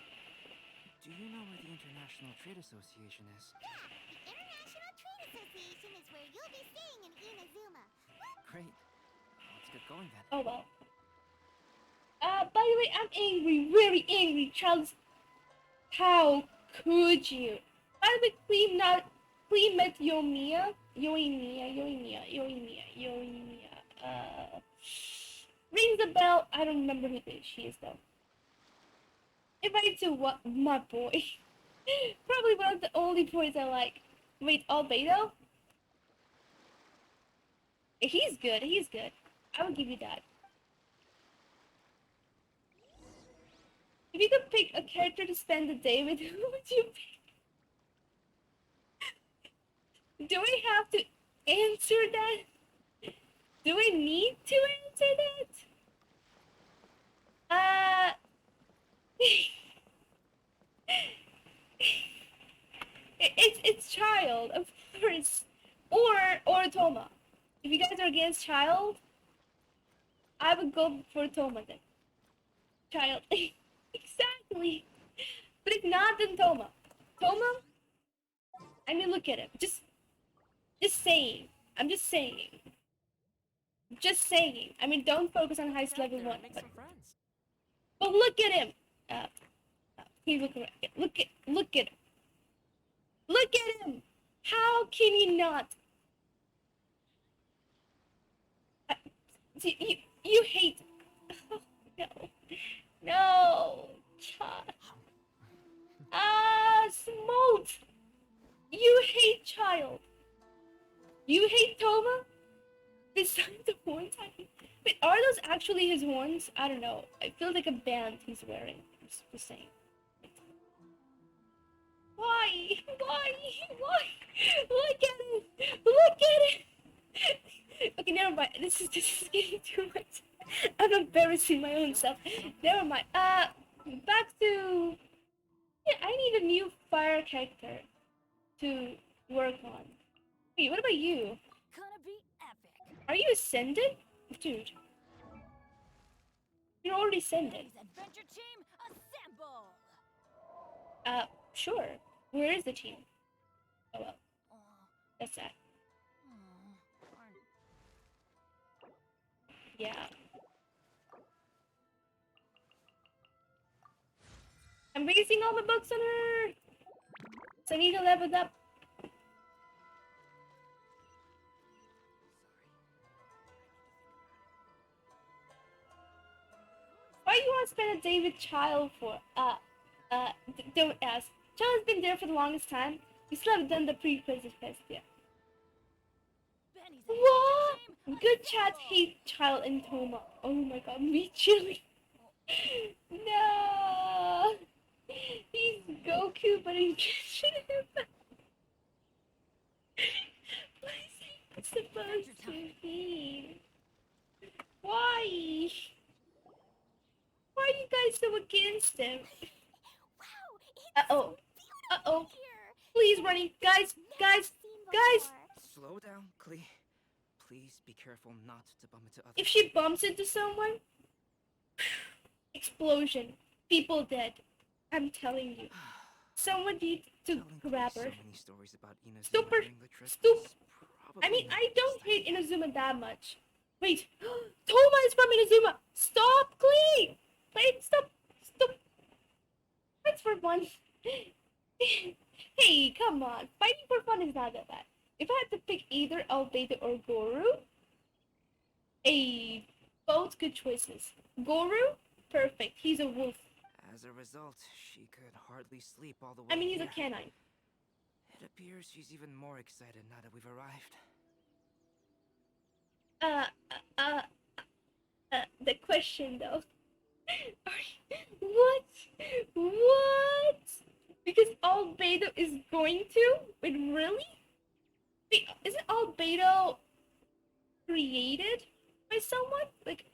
do you know where the International Trade Association is? Yeah, the International Trade Association is where you'll be staying in Inazuma. Great. Let's get going then. Oh well. By the way, I'm angry, very angry, Charles. How could you? By the way, Queen met Yoimiya. Rings a bell. I don't remember who she is though. Invited to what? My boy. Probably one of the only boys I like. Wait, Albedo? He's good, he's good. I will give you that. If you could pick a character to spend the day with, who would you pick? Do we have to answer that? Do we need to answer that? It's Child, of course, or Toma. If you guys are against Child, I would go for Toma then. Child, exactly. But if not, then Toma. Toma. I mean, look at him. Just saying. I'm just saying. Just saying. I mean, don't focus on highest level one. But look at him. He's looking right. Look at him. Look at him. How can you not? You hate. Oh, no. No. Smote. You hate Child. You hate Toma? Besides the horns, wait, are those actually his horns? I don't know. I feel like a band he's wearing. Just saying. Why? Look at it! Look at it! Okay, never mind. This is getting too much. I'm embarrassing my own self. Never mind. Back to... Yeah, I need a new fire character to work on. Wait, what about you? Gonna be epic. Are you ascended? Dude. You're already ascended. Adventure team, assemble! Sure. Where is the team? Oh well. That's sad. Yeah. I'm raising all the books on her! So I need to level up. Why do you want to spend a day with Child for? Don't ask. Child's been there for the longest time. We still haven't done the prerequisite test yet. What? Good chat hate Child and Toma. Oh my god, me chilly. No! He's Goku, but in Genshin. What is he supposed to be? Why? Why are you guys so against him? Wow, it's Uh-oh. so beautiful here. Please running. Guys, Never guys, seen guys. before. Slow down, Klee. Please be careful not to bump into others. If she bumps into someone, explosion. People dead. I'm telling you. Someone needs to Telling Klee grab so her. many stories about Inazuma Super during the trip stoop. is I mean, probably not I the don't best hate idea. Inazuma that much. Wait, Toma is from Inazuma. Stop, Glee. Wait, stop, stop. That's for fun. Hey, come on. Fighting for fun is not that bad. If I had to pick either Albedo or Goru, both good choices. Goru, perfect. He's a wolf. As a result, she could hardly sleep all the way I mean, he's here. a canine. It appears she's even more excited now that we've arrived. The question though. What? What? Because Albedo is going to? Wait, really? Wait, isn't Albedo created by someone? Like,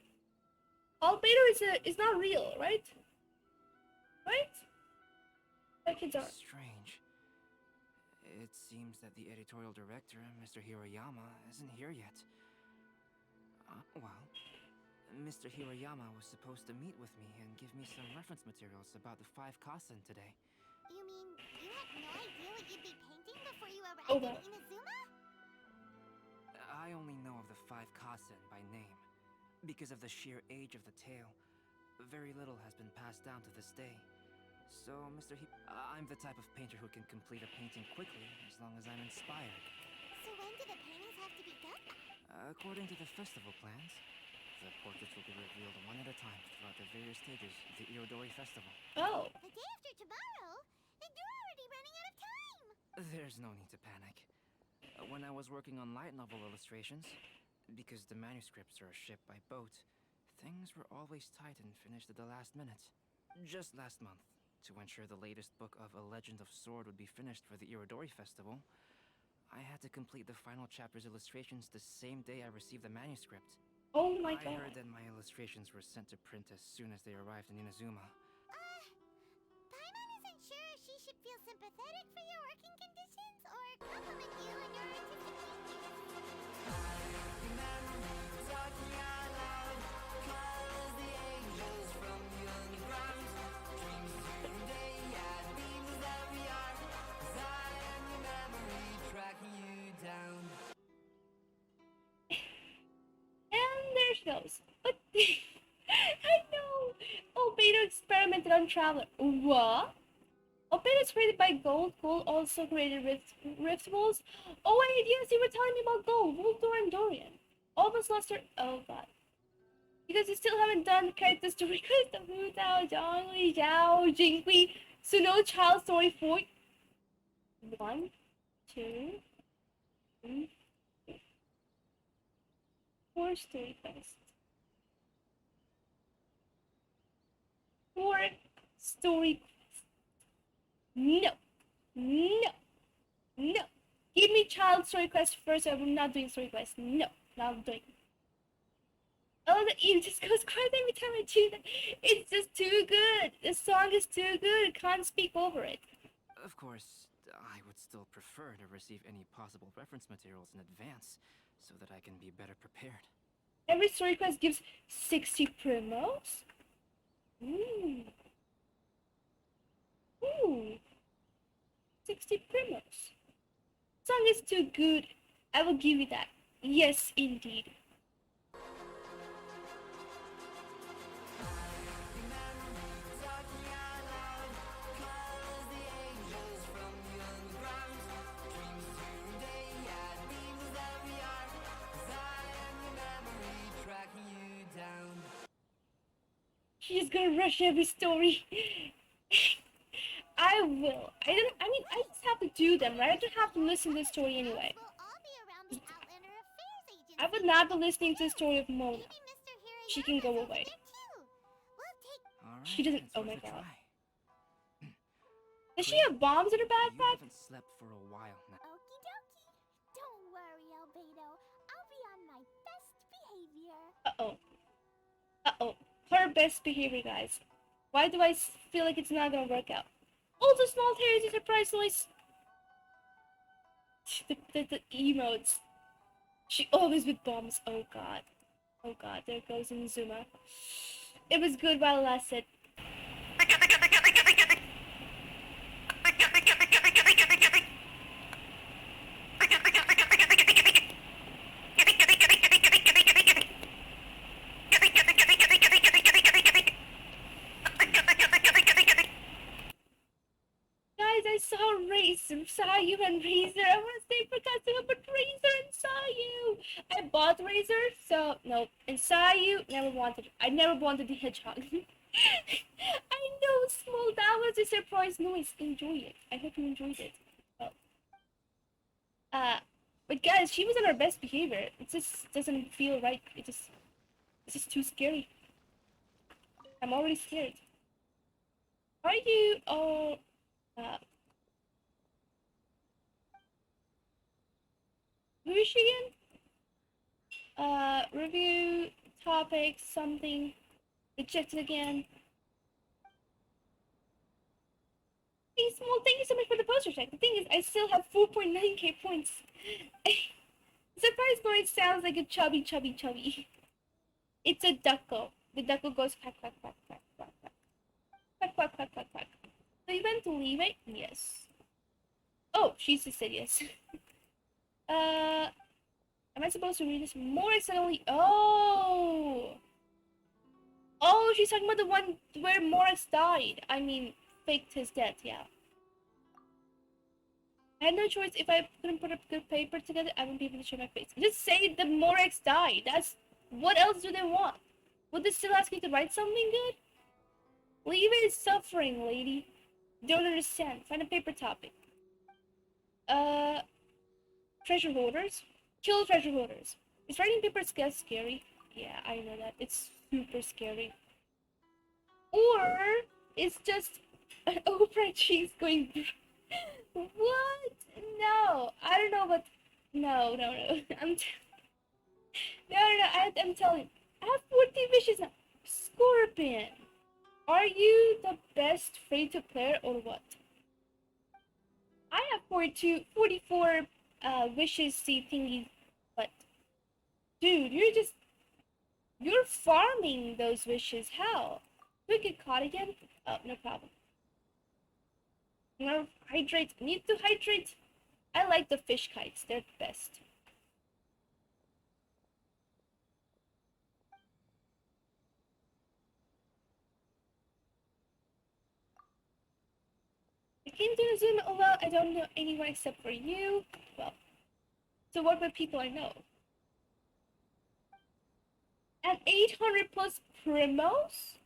Albedo is not real, right? Right? My kids are. Strange. It seems that the editorial director, Mr. Hiroyama, isn't here yet. Well, Mr. Hiroyama was supposed to meet with me and give me some reference materials about the 5 Kasen today. You mean you had no idea what you'd be painting before you arrived Oh, wow. in Inazuma? I only know of the 5 Kasen by name. Because of the sheer age of the tale, very little has been passed down to this day. So, I'm the type of painter who can complete a painting quickly as long as I'm inspired. So when do the paintings have to be done? According to the festival plans, the portraits will be revealed one at a time throughout the various stages of the Irodori Festival. Oh. The day after tomorrow? Then you're already running out of time! There's no need to panic. When I was working on light novel illustrations, because the manuscripts are shipped by boat, things were always tight and finished at the last minute. Just last month, to ensure the latest book of A Legend of Sword would be finished for the Irodori Festival, I had to complete the final chapter's illustrations the same day I received the manuscript. Oh my I god. heard that my illustrations were sent to print as soon as they arrived in Inazuma. Paimon isn't sure if she should feel sympathetic for your working conditions or compliment you on your artistic genius. And there she goes. But I know. Albedo experimented on Traveler. What? Albedo is created by Gold. Gold also created Rift Wolves. Oh wait, yes, you were telling me about Gold. Wolfdor and Dorian. All of us lost our. Oh god. Because you still haven't done character story. Because the Hu Tao, Zhongli, Zhao, Jinghui, Suno Child Story 4. 1, 2, 3, 4 story quests. 4 story quests. No. No. No. Give me child story quest first. I'm not doing story quest. No. Not doing it. Oh, the Eve just goes quiet every time I do that. It's just too good. The song is too good. Can't speak over it. Of course, I would still prefer to receive any possible reference materials in advance, so that I can be better prepared. Every story quest gives 60 primos. Ooh. Ooh. 60 primos. Song is too good. I will give you that. Yes, indeed. She's gonna rush every story. I will. I mean, I just have to do them, right? I don't have to listen to the story anyway. We'll all be around the Outlander Affairs Agency. I would not be listening to the story of Mona. Maybe Mr. Hirayama's She can go over away. there too. We'll take Alright, She doesn't. it's Oh worth my a god. try. Does she have bombs in her You backpack? haven't slept for a while now. Okie dokie. Don't worry, Albedo. I'll be on my best behavior. Uh-oh. Her best behavior, guys. Why do I feel like it's not gonna work out? Also, small terrors is a surprise noise. The emotes. She always with bombs. Oh god. Oh god, there goes Inazuma. It was good while it lasted. Guys, I saw Sayu and Razor. I want to say Pikachu, but Razor and Sayu. I bought Razor, so no. And Sayu, I never wanted the hedgehog. I know, small. That was a surprise noise. Enjoy it. I hope you enjoyed it. Well, but guys, she was on her best behavior. It just doesn't feel right. It's just too scary. I'm already scared. Are you all, who is she again? Review topic something. Rejected again. Hey, small, thank you so much for the poster check. The thing is, I still have 4.9k points. Surprise noise sounds like a chubby. It's a ducko. The ducko goes quack, quack, quack, quack, quack, quack. Quack, quack, quack, quack, quack. So you went to leave it? Yes. Oh, she just said yes. Am I supposed to read this more accidentally? Oh! Oh, she's talking about the one where Morris died. I mean, faked his death, yeah. I had no choice. If I couldn't put a good paper together, I wouldn't be able to show my face. Just say the Morex died. That's... What else do they want? Would they still ask you to write something good? Leave it is suffering, lady. Don't understand. Find a paper topic. Treasure hoarders? Kill treasure hoarders. Is writing paper scary? Yeah, I know that. It's super scary. Or it's just an Oprah cheese going... What? No, I don't know what... No. I'm telling you. I have 14 wishes now. Scorpion, are you the best free-to-player or what? I have 44 wishes, see thingy, but... Dude, you're farming those wishes. How? Do I get caught again? Oh, no problem. No, hydrate. Need to hydrate. I like the fish kites. They're the best. I came to Zoom. Oh well, I don't know anyone except for you. Well, to work with people I know. At 800 plus primos?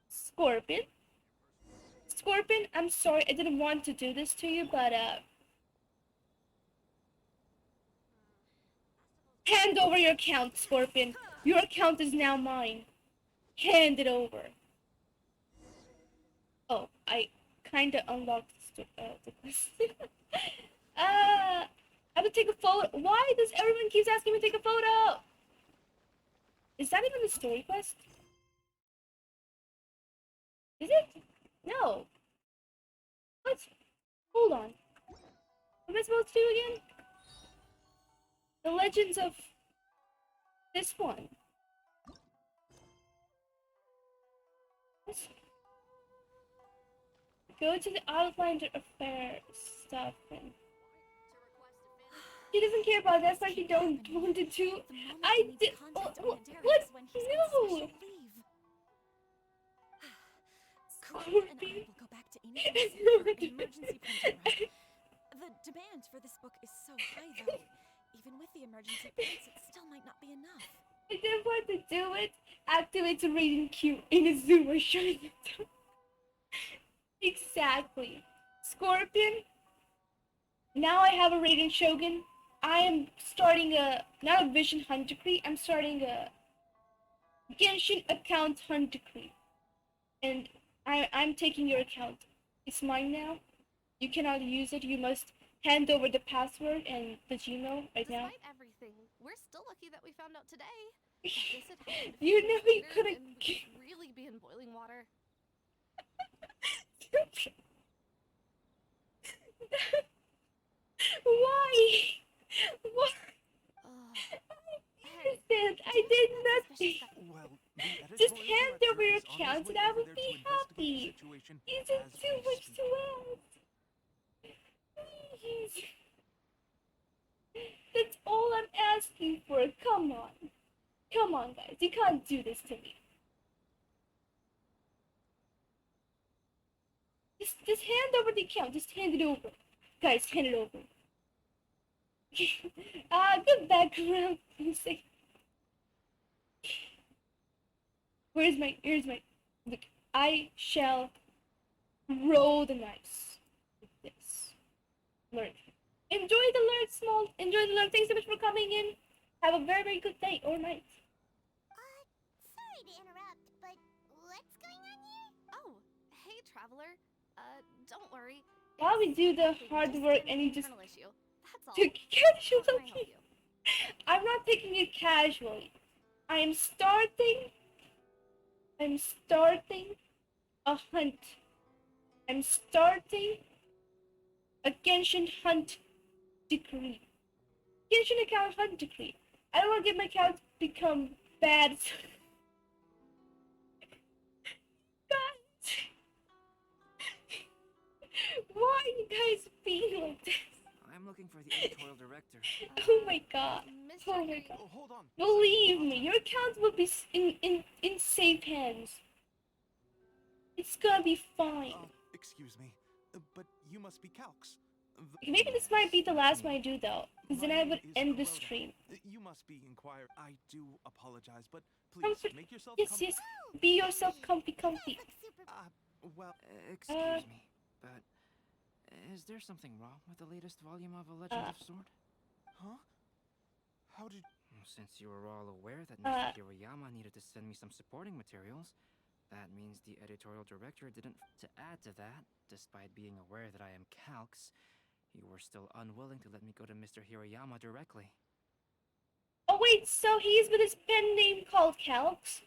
Scorpion, I'm sorry, I didn't want to do this to you, but hand over your account, Scorpion. Your account is now mine. Hand it over. Oh, I kinda unlocked the quest. I would take a photo. Why does everyone keeps asking me to take a photo? Is that even the story quest? Is it? No. What? Hold on. What am I supposed to do again? The Legends of this one. What? Go to the Outlander affair stuff and... She doesn't care about that, that's why she don't want to do. I did. What? No. Scorpion and I will go back to Enid for an emergency printing run. The demand for this book is so high, though. Even with the emergency prints, it still might not be enough. I didn't want to do it. Activate the reading queue in a Zoom or shutting it down. Exactly. Scorpion. Now I have a Raiden Shogun. I am starting not a Vision Hunt Decree, I'm starting a Genshin account Hunt Decree. And I'm taking your account. It's mine now. You cannot use it. You must hand over the password and the Gmail right now. Despite everything, we're still lucky that we found out today. This had happened You know you later could've... and we'd really be in boiling water. Why? she's got Well, the Just editorial hand director over your is on his account way and I over would there be to investigate the happy. situation Is it as too we much to speak. ask? Please. That's all I'm asking for. Come on. Come on, guys. You can't do this to me. Just hand over the account. Just hand it over. Guys, hand it over. Good background music. Here's my, look, I shall roll the dice with this. Learn. Enjoy the learn. Thanks so much for coming in. Have a very, very good day or night. Sorry to interrupt, but what's going on here? Oh, hey, traveler. Don't worry. While we do the It's hard just work an and you just internal issue. That's all. took How can I help casually. you? I'm not taking it casually. I'm starting a hunt. I'm starting a Genshin hunt decree. Genshin account hunt decree. I don't want to get my account become bad. Guys, why are you guys being like this? I'm looking for the editorial director. Oh my god. Mr. Oh my Harry- god. Oh, hold on. Believe me, your account will be in safe hands. It's gonna be fine. Excuse me, but you must be Calx. Maybe this might be the last one I me. do though, because then My I name would is end the Kuroda. stream. You must be inquiring. I do apologize, but please Comfort. make yourself Yes, comfortable. yes. Be yourself, comfy. Look super. Well, Excuse me, but is there something wrong with the latest volume of A Legend of Sword? huh? How did... Since you were all aware that Uh. Mr. Hiroyama needed to send me some supporting materials, that means the editorial director didn't. To add to that, despite being aware that I am Calx, you were still unwilling to let me go to Mr. Hiroyama directly. Oh wait, so he's with his pen name called Calx?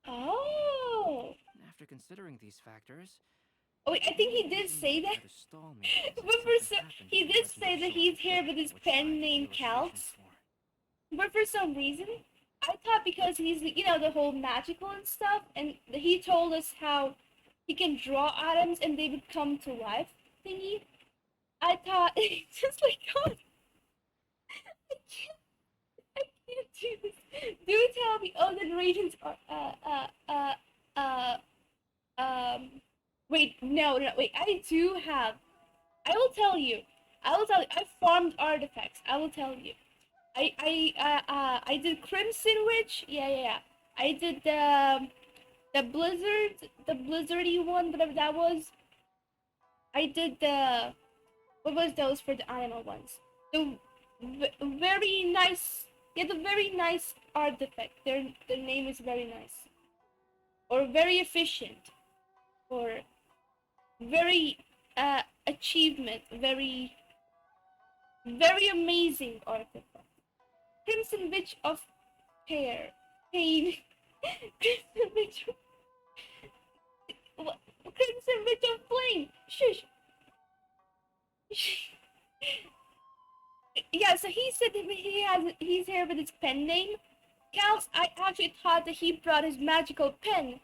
Oh. After considering these factors, Oh wait, I think he did say that. But for he did say that he's here with his pen name Calx. But for some reason, I thought because he's, you know, the whole magical and stuff, and he told us how he can draw items and they would come to life thingy. I thought, just like, God, I can't do this. Do tell me, oh, the regions are, wait, no, wait, I will tell you, I farmed artifacts, I will tell you. I did Crimson Witch. Yeah. I did the blizzardy one, whatever that was. I did what was those for the animal ones? The very nice, yeah, the very nice artifact. Their name is very nice, or very efficient, or very achievement, very amazing artifact. Crimson Witch of Pain. Crimson Witch of... Crimson Witch of Flame! Shush! Yeah, so he said that he's here with his pen name. Calx, I actually thought that he brought his magical pen,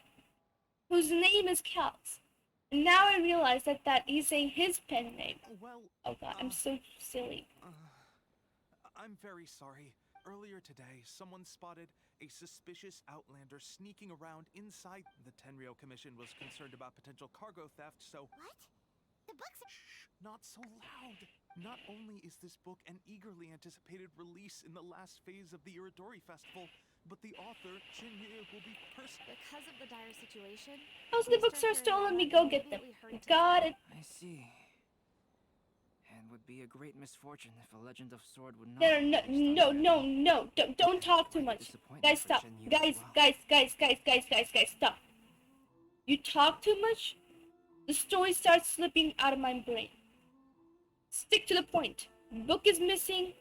whose name is Calx. And now I realize that he's saying his pen name. Well, Oh god, I'm so silly. I'm very sorry. Earlier today, someone spotted a suspicious outlander sneaking around inside. The Tenryo Commission was concerned about potential cargo theft, so... What? The books are... Shh, not so loud. Not only is this book an eagerly anticipated release in the last phase of the Iridori Festival, but the author, Shinryu, will be Because of the dire situation, Oh, so the books are stolen, we go get them. Got it. I see. And would be a great misfortune if A Legend of Sword would not. No. Don't talk too much. Guys, stop. Guys, stop. You talk too much, the story starts slipping out of my brain. Stick to the point. Book is missing.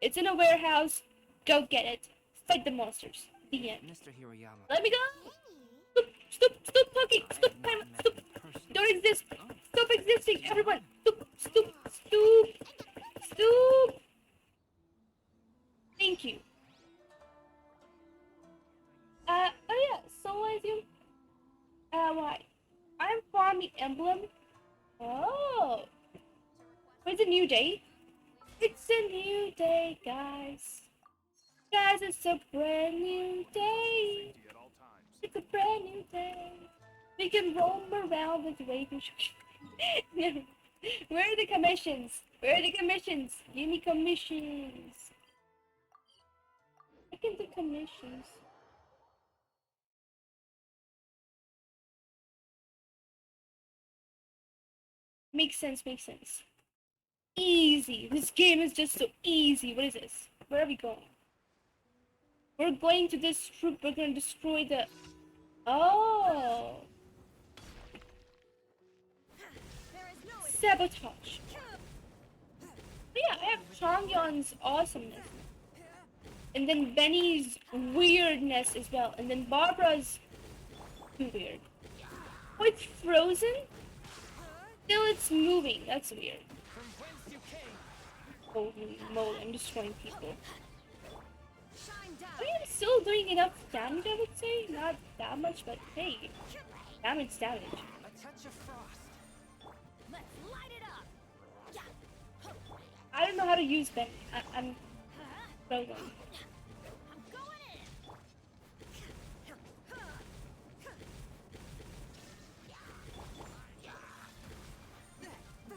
It's in a warehouse. Go get it. Fight the monsters. The end. Mr. Hiroyama. Let me go. Stop talking. Stop time. Stop. Don't exist. Stop existing, everyone. Stop. Thank you. emblem? Oh. It's a new day. It's a new day, guys. Guys, it's a brand new day. It's a brand new day. We can roam around with waving. Where are the commissions? Where are the commissions? Give me commissions. I can do commissions. Makes sense, makes sense. Easy. This game is just so easy. What is this? Where are we going? We're going to this troop. We're going to destroy the... Oh. Sabotage. But yeah, I have Changyon's awesomeness. And then Benny's weirdness as well. And then Barbara's too weird. Oh, it's frozen? Still it's moving. That's weird. Holy moly, I'm destroying people. I mean, I'm still doing enough damage, I would say. Not that much, but hey. Damage, damage. A touch of frost. Let's light it up. I don't know how to use Benny. I'm frozen. I'm going in.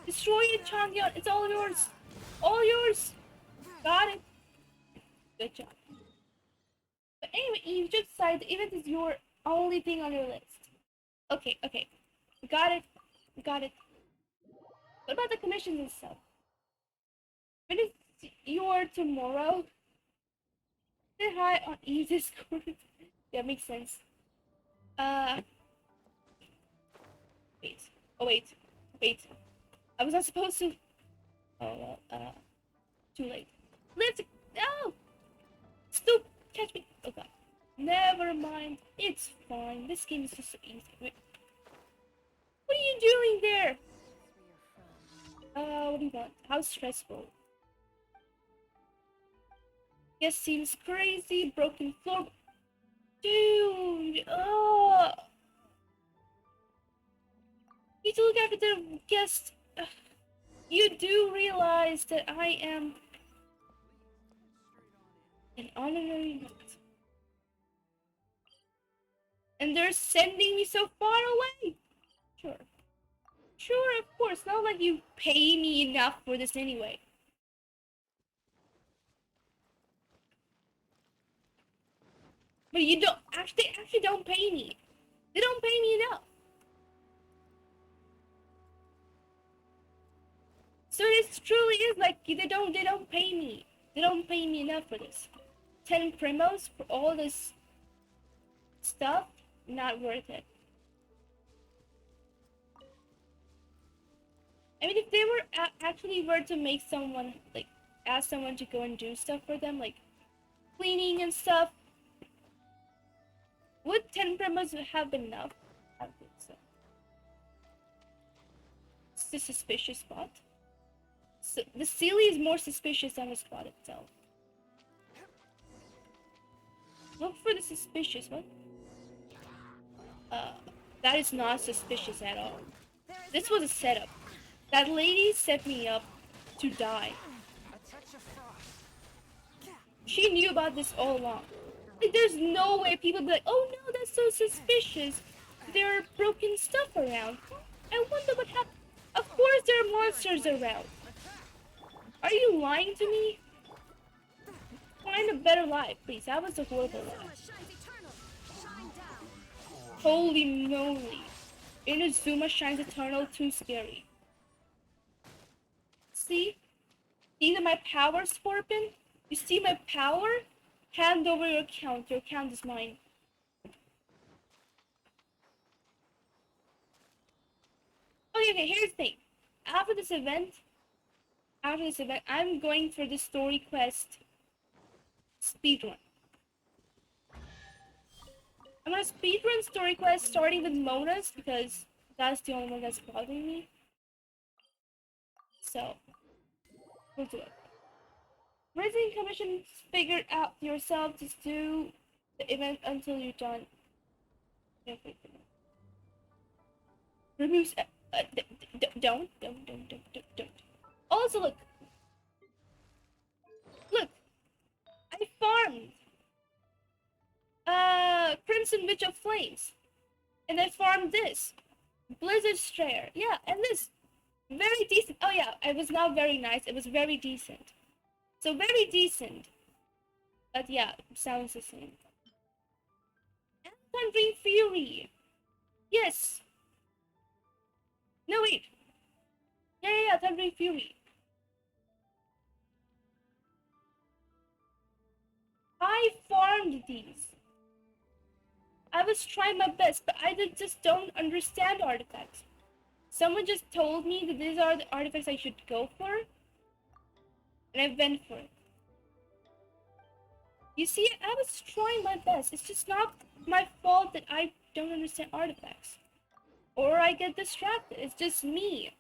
Destroy it, Changyeon. It's all yours. All yours. Got it. Good job. But anyway, you just decided the event is your only thing on your list. Okay, okay. Got it. Got it. What about the commissions and stuff? When is your tomorrow? Say hi on Eve's Discord. Yeah, makes sense. Wait. Oh, wait. Wait. I was not supposed to... Oh, well, too late. Let's... No! Stoop! Catch me! Oh, God. Never mind. It's fine. This game is just so easy. Wait. What are you doing there? What do you want? How stressful. Yes, seems crazy. Broken floor. Dude! Oh! Need to look after the guest. You do realize that I am an honorary knight. And they're sending me so far away. Sure. Sure, of course. Not like you pay me enough for this anyway. But you don't actually don't pay me. They don't pay me enough. So this truly is like they don't pay me. They don't pay me enough for this. 10 primos for all this stuff, not worth it. I mean, if they were actually were to make someone, like, ask someone to go and do stuff for them, like cleaning and stuff, would 10 primos have been enough? I don't think so. It's the suspicious spot. So the Sealy is more suspicious than the spot itself. Look for the suspicious one. That is not suspicious at all. This was a setup. That lady set me up to die. She knew about this all along. Like, there's no way people be like, oh no, that's so suspicious. There are broken stuff around. I wonder what happened. Of course there are monsters around. Are you lying to me? Find a better life, please. That was a horrible life. Holy moly. Inazuma shines eternal, too scary. See? See my power, Scorpion? You see my power? Hand over your account. Your account is mine. Okay, here's the thing. After this event, I'm going for the story quest speedrun. I'm gonna speedrun story quest starting with Mona's because that's the only one that's bothering me. So, we'll do it. Raising commissions, figure out yourself. Just do the event until you're done. Removes Don't. Also, look. Look. I farmed. Crimson Witch of Flames. And I farmed this. Blizzard Strayer. Yeah, and this. Very decent. Oh yeah, it was not very nice. It was very decent. So very decent. But yeah, sounds the same. And Thundering Fury. Yes. No, wait. Yeah, Thundering Fury. I farmed these. I was trying my best, but I just don't understand artifacts. Someone just told me that these are the artifacts I should go for, and I went for it. You see, I was trying my best. It's just not my fault that I don't understand artifacts. Or I get distracted. It's just me.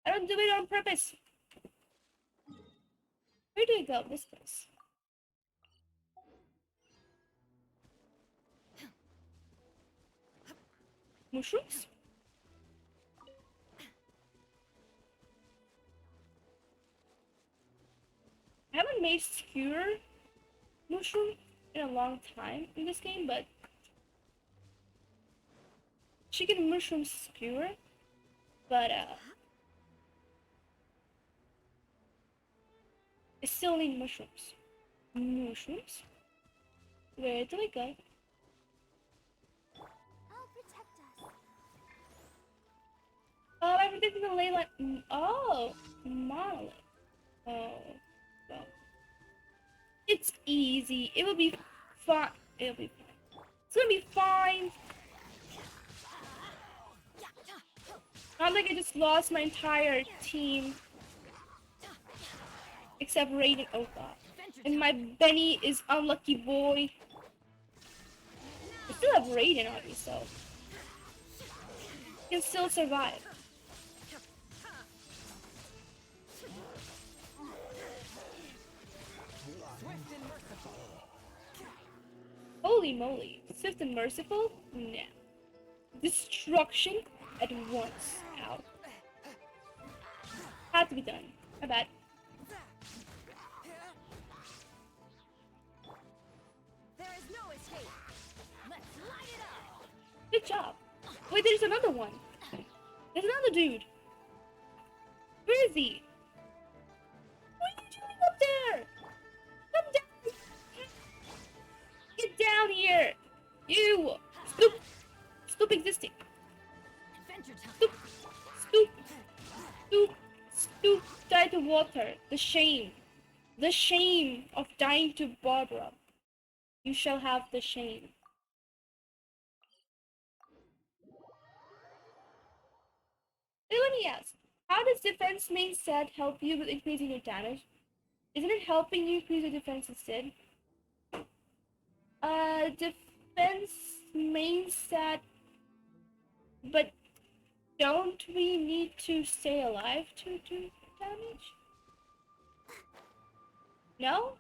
I don't do it on purpose. Where do I go? This place. Mushrooms? I haven't made skewer mushroom in a long time in this game, but chicken mushroom skewer. But I still need mushrooms. Mushrooms? Where do I go? I'll protect us. Oh, I'm protecting the ley line. Oh, monolith. Oh, well. It's easy. It will be fine. It'll be fine. It's gonna be fine. Not like I just lost my entire team. Except Raiden. Oh god. And my Benny is unlucky boy. I still have Raiden on me, so he can still survive. Holy moly. Swift and merciful? Nah. Destruction at once. Ow. Had to be done. My bad. There is no escape. Let's light it up. Good job. Wait, there's another one. There's another dude. Where is he? What are you doing up there? Come down. Get down here. You. Stoop. Stoop existing. Adventure time. Stoop. Stoop. Stoop. Stoop. Die to water. The shame. The shame of dying to Barbara. You shall have the shame. Hey, let me ask. How does defense main set help you with increasing your damage? Isn't it helping you increase your defense instead? Defense main set, but don't we need to stay alive to do damage? No?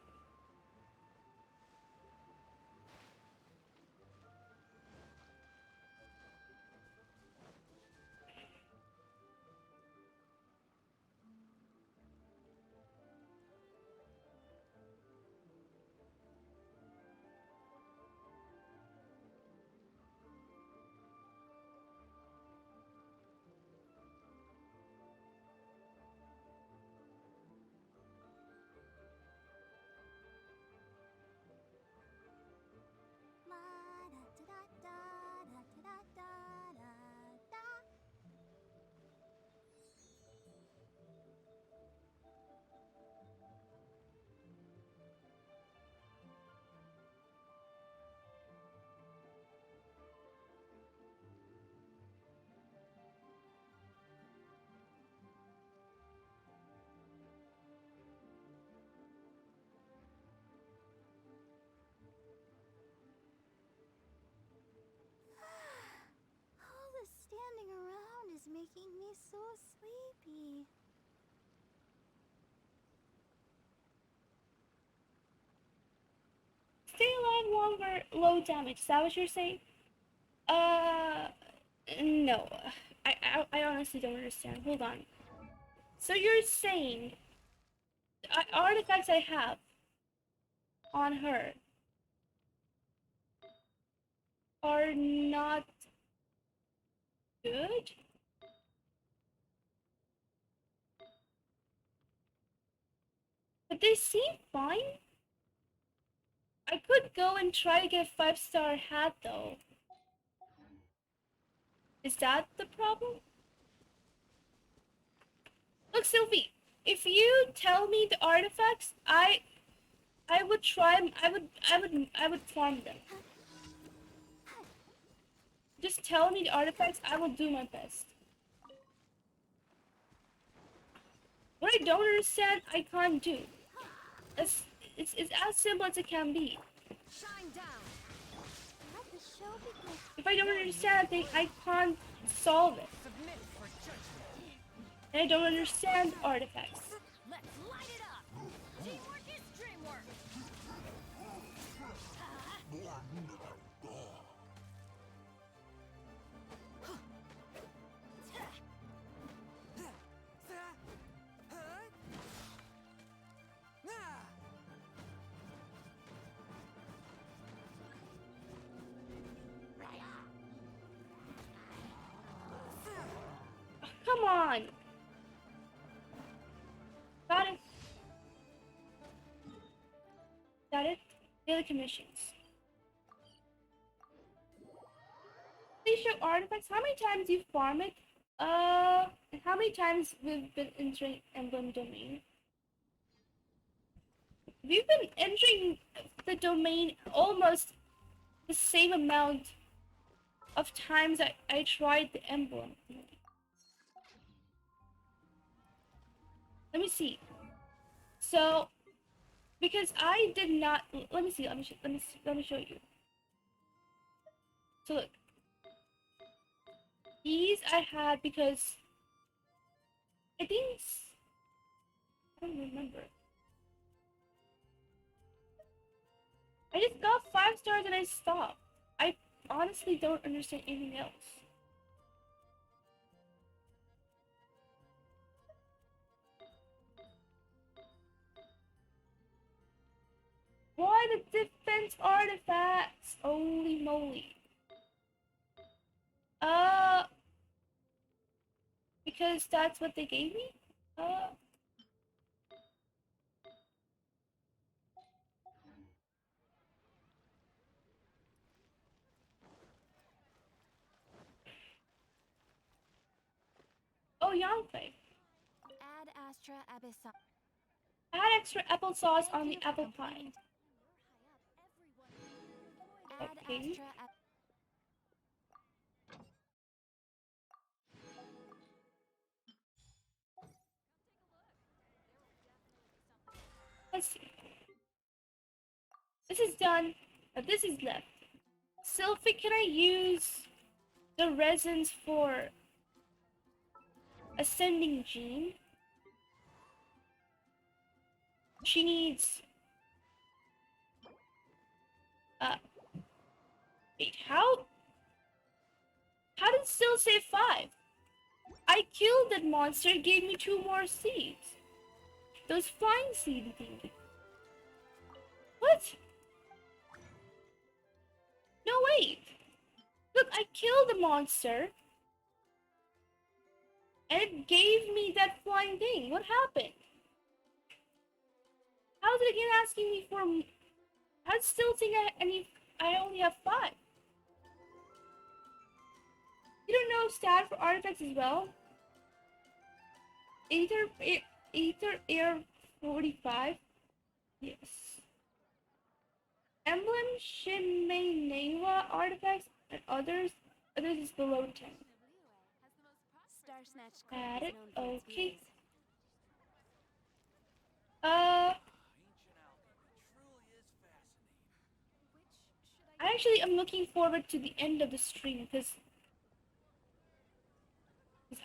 All this standing around is making me so sleepy. Stay alive longer, low damage. Is that what you're saying? No, I honestly don't understand. Hold on. So you're saying artifacts I have on her are not good? But they seem fine. I could go and try to get a 5-star hat though. Is that the problem? Look, Sylvie, if you tell me the artifacts, I would try. I would farm them. Just tell me the artifacts. I will do my best. What I don't understand, I can't do. It's as simple as it can be. Shine down. Let the show begin. If I don't understand a thing, I can't solve it. Submit for judgment. And I don't understand artifacts. Let's light it up! Teamwork is dreamwork! Come on. Got it. Got it. Daily commissions. Please show artifacts. How many times do you farm it? And how many times we've been entering emblem domain? We've been entering the domain almost the same amount of times I tried the emblem. Let me see. So, because I did not. Let me see. Let me show you. So look, these I had because I think I don't remember. I just got 5 stars and I stopped. I honestly don't understand anything else. Why the defense artifacts? Holy moly. Because that's what they gave me? Oh, Yangfei. Add Astra Abyssal. Add extra applesauce on the apple pie. Add Okay. Astra Let's see. This is done. This is left. Sylphie, can I use the resins for ascending Jean? She needs. Wait, how? How did it still say 5? I killed that monster. It gave me 2 more seeds. Those flying seed thing. What? No, wait. Look, I killed the monster. And it gave me that flying thing. What happened? How's it again asking me for... I still think I only have 5. You don't know stat for artifacts as well? Aether Air 45? Yes. Emblem Shimenewa artifacts and others is below 10. Star Snatch Got it. is known for its Okay. beauties. I'm looking forward to the end of the stream because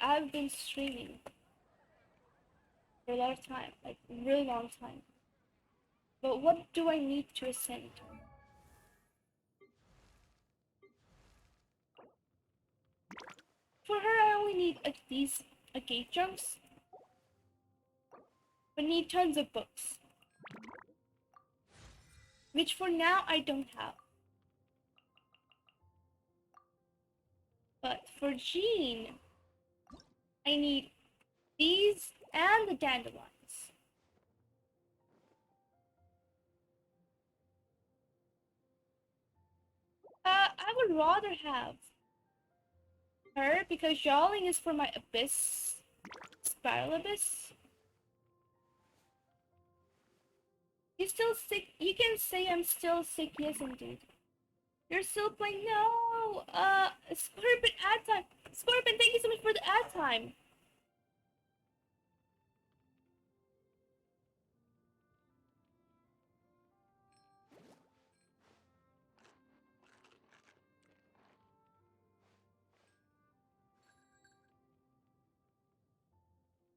I've been streaming for a lot of time, like a really long time. But what do I need to ascend? for her, I only need these gate jumps. But need tons of books. Which for now, I don't have. But for Jean, I need these and the dandelions. I would rather have her because Yawling is for my abyss, spiral abyss. You still sick? You can say I'm still sick. Yes, indeed. You're still playing? No. Scorpion ad time. Scorpion, thank you so much for the ad time.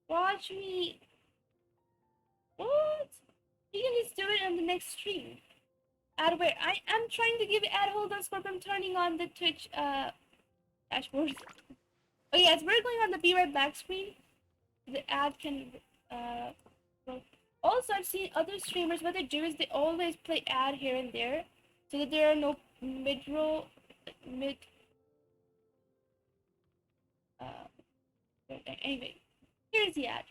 Watch me. What? You can just do it on the next stream. Ad where? I'm trying to give ad. Hold on, Scorpion. I'm turning on the Twitch dashboard. Oh yes, we're going on the Be Right Back screen. The ad can well, also I've seen other streamers, what they do is they always play ad here and there so that there are no mid-roll anyway, here's the ad.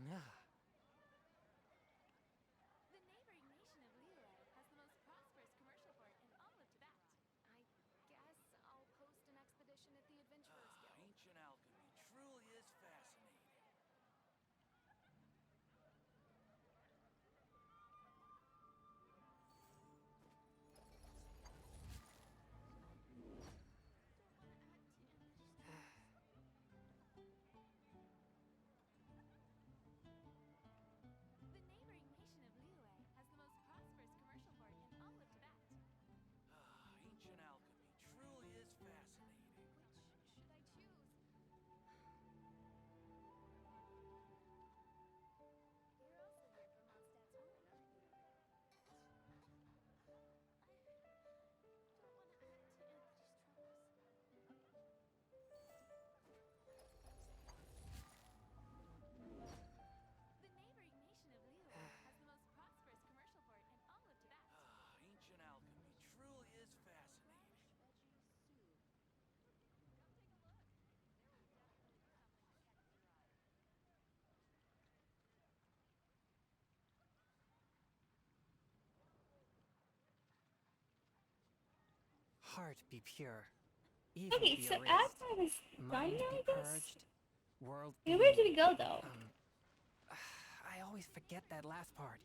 Yeah. The neighboring nation of Liyue has the most prosperous commercial port in all of Tibet. I guess I'll post an expedition at the Adventurers Guild. Ancient alchemy truly is fascinating. heart be pure, evil Okay, be so erased, ad time is done mind now, be I guess? purged, world Okay, be... where did we go, though? I always forget that last part.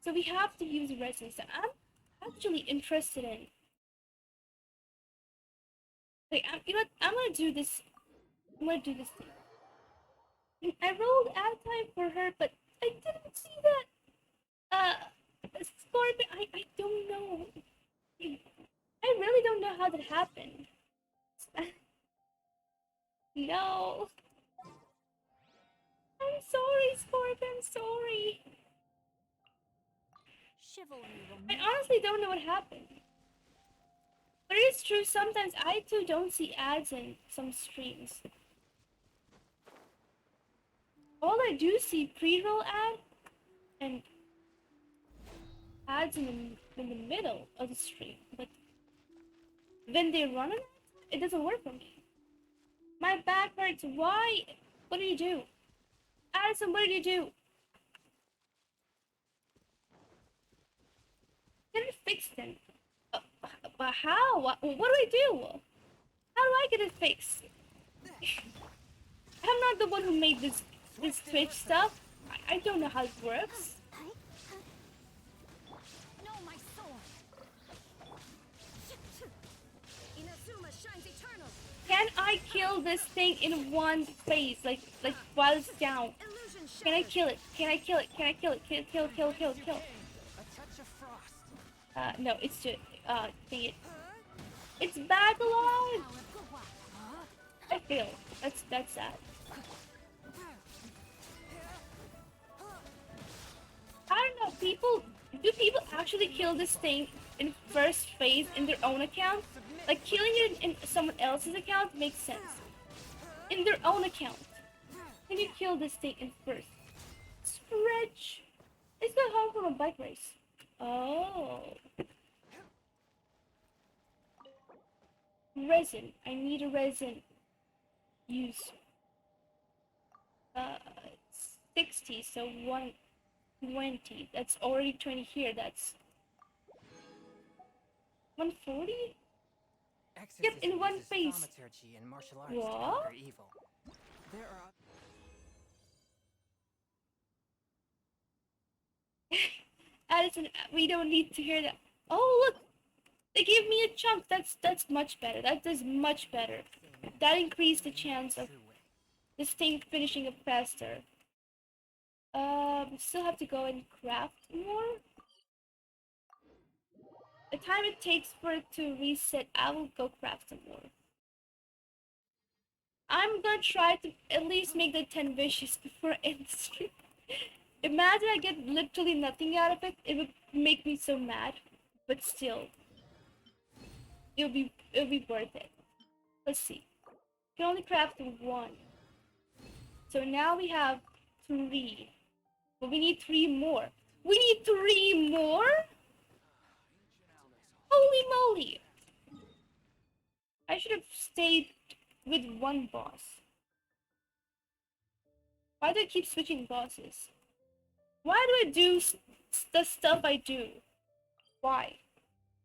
So we have to use resin. So I'm actually interested in... Wait, you know what? I'm gonna do this. I'm gonna do this thing. I rolled ad time for her, but I didn't see that. Scorpion, I don't know. I really don't know how that happened. No. I'm sorry, Scorpion, I'm sorry. Chivalry will I never honestly don't know what happened. But it is true, sometimes I too don't see ads in some streams. All I do see pre-roll ad and ads in the middle of the stream. But when they run it, it doesn't work for me. My back hurts. Why? What do you do? Addison, what did you do? Get it fixed then. But how? What do I do? How do I get it fixed? I'm not the one who made this Twitch stuff. I don't know how it works. No, my sword. Inazuma shines eternal. Can I kill this thing in one phase? Like while it's down? Illusion Can I shattered. kill it? Can I kill it? Can I kill it? Kill. A touch of frost. No, it's just, dang it. It's back alive! I failed. That's sad. I don't know, do people actually kill this thing in first phase in their own account? Like, killing it in someone else's account makes sense. In their own account. Can you kill this thing in first? Stretch! It's not hard from a bike race. Oh. Resin. I need a resin. Use. 60, so 120. That's already 20 here. That's 140? Yep, in one uses phase. thaumaturgy and martial arts What? to conquer evil. There are... Addison, we don't need to hear that. Oh, look! They gave me a chunk. That's much better. That does much better. That increased the chance of this thing finishing up faster. Still have to go and craft more. The time it takes for it to reset, I will go craft some more. I'm gonna try to at least make the 10 wishes before I end the stream. Imagine I get literally nothing out of it. It would make me so mad. But still, it'll be worth it. Let's see. You can only craft one. So now we have 3. But we need 3 more. We need 3 more? Holy moly! I should have stayed with one boss. Why do I keep switching bosses? Why do I do the stuff I do? Why?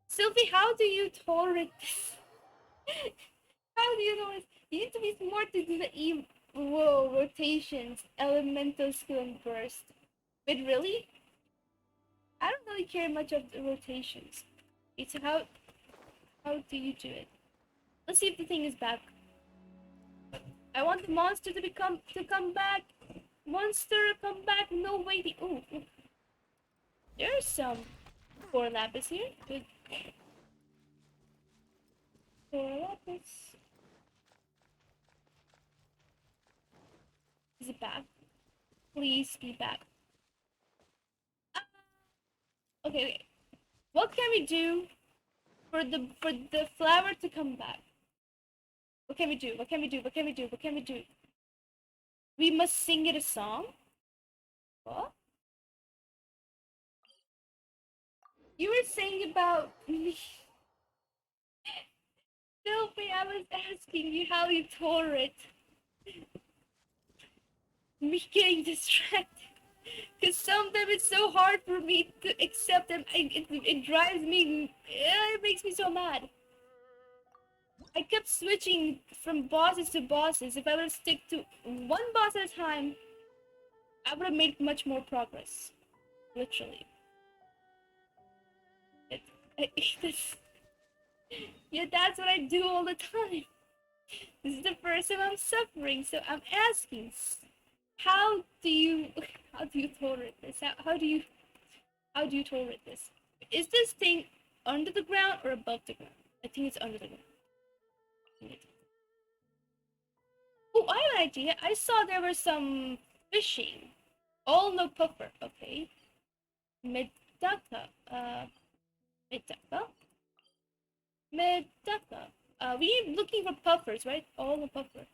Sylvie, how do you tolerate this? How do you know it? You need to be smart to do the whoa, rotations, elemental skill and burst. Wait, really? I don't really care much of the rotations. It's how do you do it? Let's see if the thing is back. I want the monster to come back. Monster, come back. No waiting. Ooh. There's some 4 lapis here. Good. 4 lapis. Is it back? Please be back. Okay. What can we do for the flower to come back? What can we do? What can we do? What can we do? What can we do? We must sing it a song? What? You were saying about me. Sylvie, I was asking you how you tolerate me getting distracted. Because so sometimes it's so hard for me to accept them. It drives me. It makes me so mad. I kept switching from bosses to bosses. If I would stick to one boss at a time, I would have made much more progress. Literally. That's, yeah, that's what I do all the time. This is the first time I'm suffering, so I'm asking, how do you tolerate this? How do you tolerate this? Is this thing under the ground or above the ground? I think it's under the ground. Oh, I have an idea. I saw there was some fishing. All no puffer. Okay. Medaka. Medaka. Medaka. We're looking for puffers, right? All no puffer.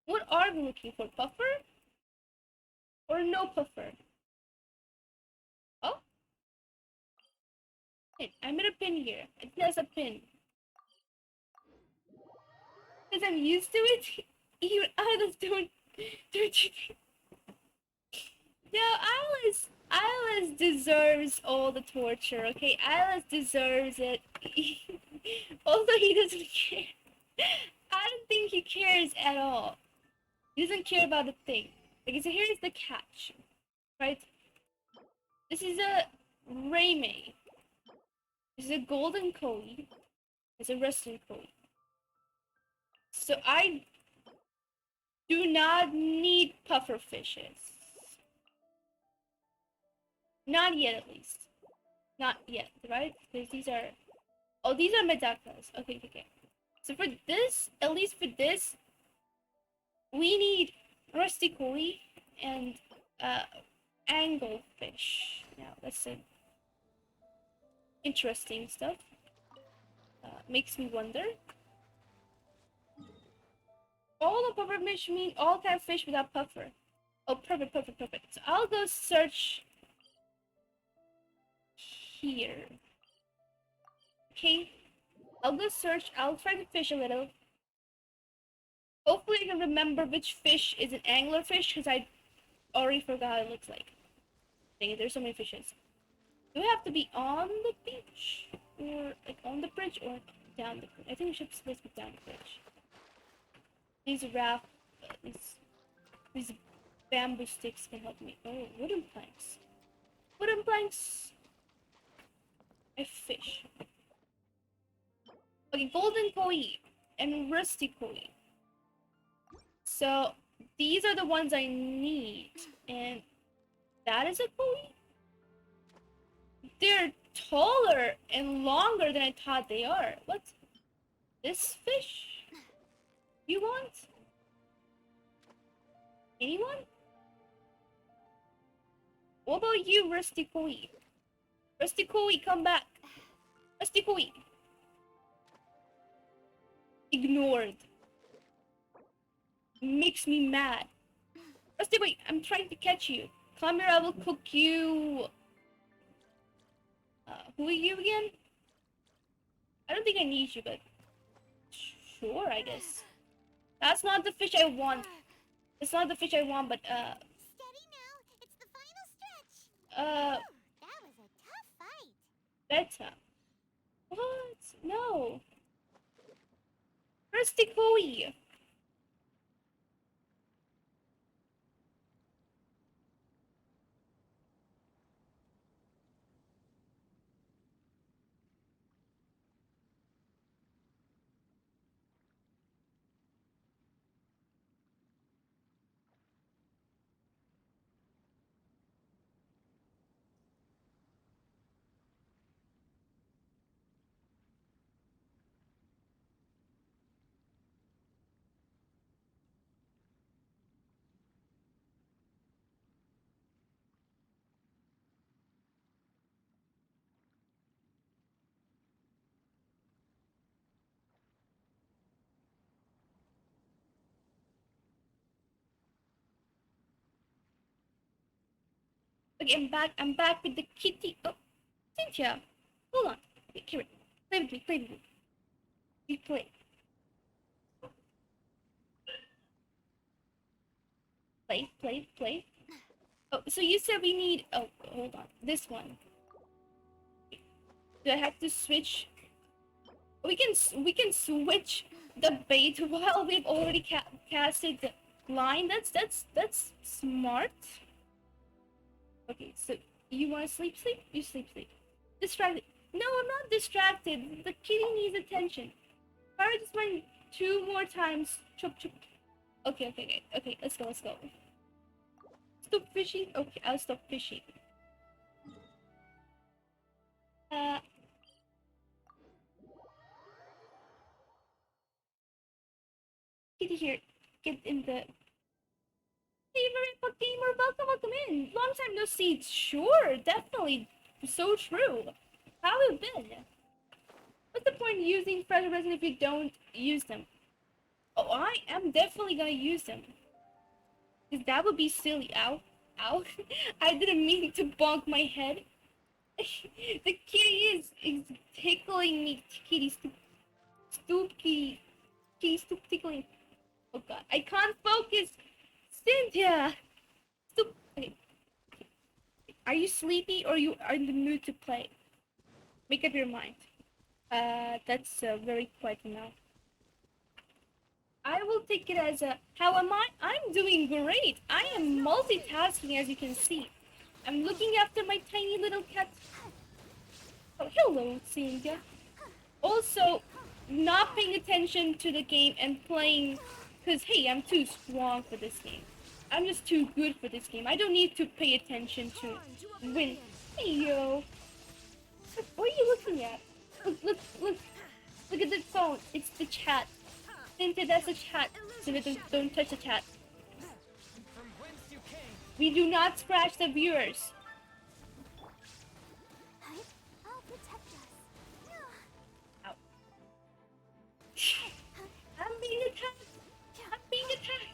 What are we looking for? Puffer? Or no puffer? Oh? I made a pin here. It has a pin. Because I'm used to it. Even Alice don't No, Alice deserves all the torture, okay? Alice deserves it. Although he doesn't care. I don't think he cares at all. He doesn't care about the thing. Okay, so here's the catch. Right? This is a Raymay. This is a golden koi. It's a rusty koi. So I do not need puffer fishes. Not yet, at least. Not yet, right? Because these are... Oh, these are medakas. Okay. So for this, at least for this, we need rusty koi and anglefish. Now, that's interesting stuff. Makes me wonder. All the puffer fish mean all kind of fish without puffer. Oh, perfect. So I'll go search here. Okay, I'll go search. I'll try to fish a little. Hopefully I can remember which fish is an anglerfish, because I already forgot how it looks like. Dang it, there's so many fishes. Do we have to be on the beach? Or like on the bridge or down the bridge? I think we should supposed to be down the bridge. These these bamboo sticks can help me. Oh, wooden planks. Wooden planks. I fish. Okay, golden koi and rusty koi. So these are the ones I need, and that is a koi. They're taller and longer than I thought they are. What's this fish? You want? Anyone? What about you, rusty koi? Rusty koi, come back. Rusty koi. Ignored. Makes me mad. Rusty, wait, I'm trying to catch you. Come here, I will cook you. Who are you again? I don't think I need you, but sure, I guess. That's not the fish I want. It's not the fish I want, but Steady now. It's the final stretch. That was a tough fight. Better. What? No. Rusty koi. Okay, I'm back with the kitty. Oh, Cynthia. Hold on. Wait, here. Play with me. We play. Play. Oh, so you said we need. Oh, hold on. This one. Do I have to switch? We can switch the bait while we've already casted the line. That's smart. Okay, so you want to sleep? Sleep. You sleep. Sleep. Distracted. No, I'm not distracted. The kitty needs attention. Fire just went 2 more times. Chop chop. Okay, okay, okay. Okay, let's go. Let's go. Stop fishing. Okay, I'll stop fishing. Get here. Get in the. Hey, very gamer. Welcome, welcome in. Long time no see. Sure, definitely. So true. How have you been? What's the point in using fresh resin if you don't use them? Oh, I am definitely gonna use them. Because that would be silly. Ow. Ow. I didn't mean to bonk my head. The kitty is tickling me. Kitty, stoop kitty. Kitty, stoop tickling. Oh god, I can't focus. Cynthia! Stoop. Okay. Are you sleepy or you are in the mood to play? Make up your mind. That's very quiet now. I will take it as a. How am I? I'm doing great. I am multitasking, as you can see. I'm looking after my tiny little cat. Oh, hello, Cynthia. Also, not paying attention to the game and playing, because, hey, I'm too strong for this game. I'm just too good for this game. I don't need to pay attention to win. Hey, yo. What are you looking at? Look at the phone. It's the chat. Cynthia, that's the chat. Cynthia, don't touch the chat. We do not scratch the viewers. I'll protect us. Ow. I'm being attacked. I'm being attacked.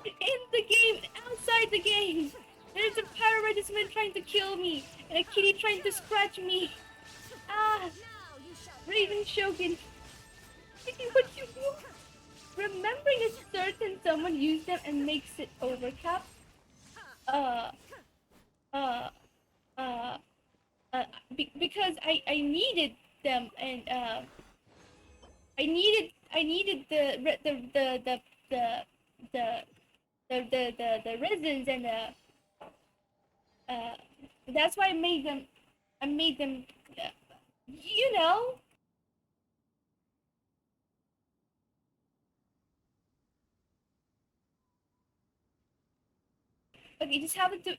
In the game, outside the game. There's a parasite trying to kill me, and a kitty trying to scratch me. Ah, Raven Shogun. What you want? Remembering a certain someone used them and makes it overcap. Because I needed them, and I needed the resins, and that's why I made them. You know. Okay, just have it do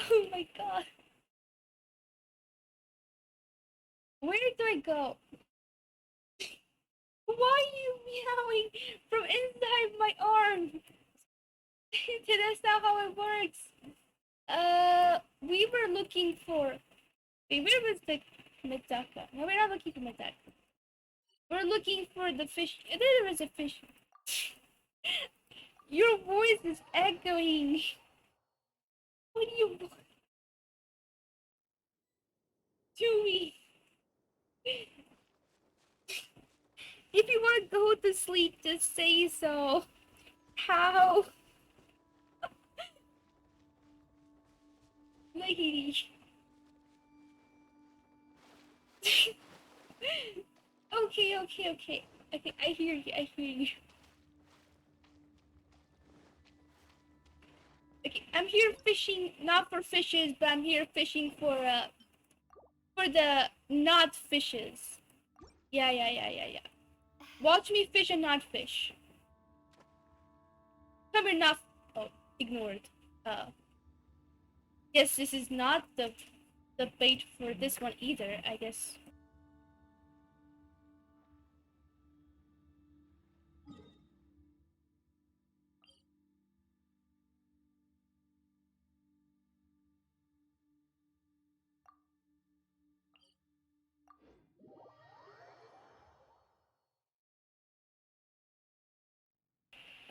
Oh my god. Where do I go? Why are you meowing from inside my arm? That's not how it works. We were looking for. Wait, where was the Medaka? No, we're not looking for Medaka. We're looking for the fish. There is a fish. Your voice is echoing. What do you want? Do me. If you want to go to sleep, just say so. How? Lady. Okay. Okay, I hear you. Okay, I'm here fishing, not for fishes, but I'm here fishing for the not fishes. Yeah. Watch me fish and not fish. Come here, not. Oh, ignored. Yes, this is not the bait for this one either, I guess.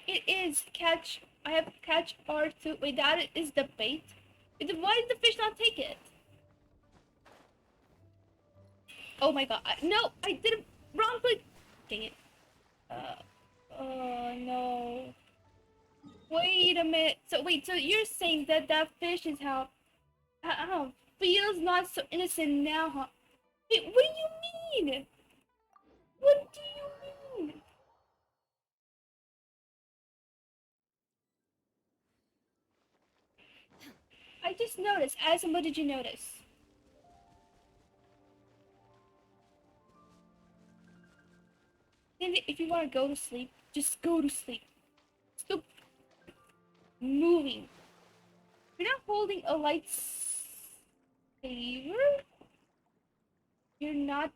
It is catch. I have catch R2. Wait, that is the bait. Why did the fish not take it? Oh my god. No, I did it wrong click. Dang it. Oh no. Wait a minute. So wait, so you're saying that that fish is how feels not so innocent now, huh? Wait, what do you mean? What do you mean? I just noticed. Asum, what did you notice? If you want to go to sleep, just go to sleep. Stop moving. You're not holding a lightsaber. You're not.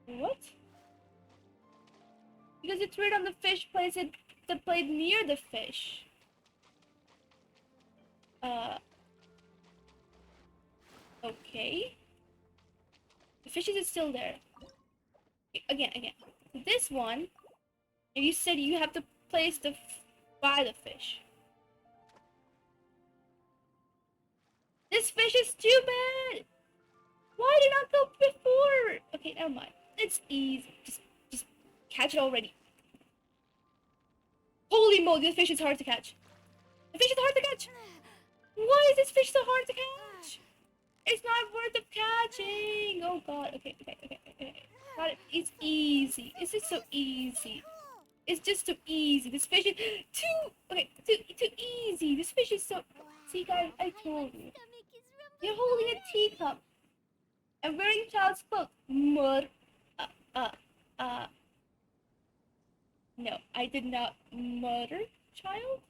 What? Because it's written on the fish, place it the blade near the fish. Okay. The fish is still there. Again. This one, you said you have to place by the fish. This fish is too bad! Why did I not go before? Okay, never mind. It's easy. Just catch it already. Holy moly, this fish is hard to catch. The fish is hard to catch! Why is this fish so hard to catch? It's not worth of catching! Oh god, okay. Got it. It's easy. It's just so easy. It's just too easy. This fish is too easy. This fish is so... See guys, I told you. You're holding a teacup. And wearing child's clothes. No, I did not murder child.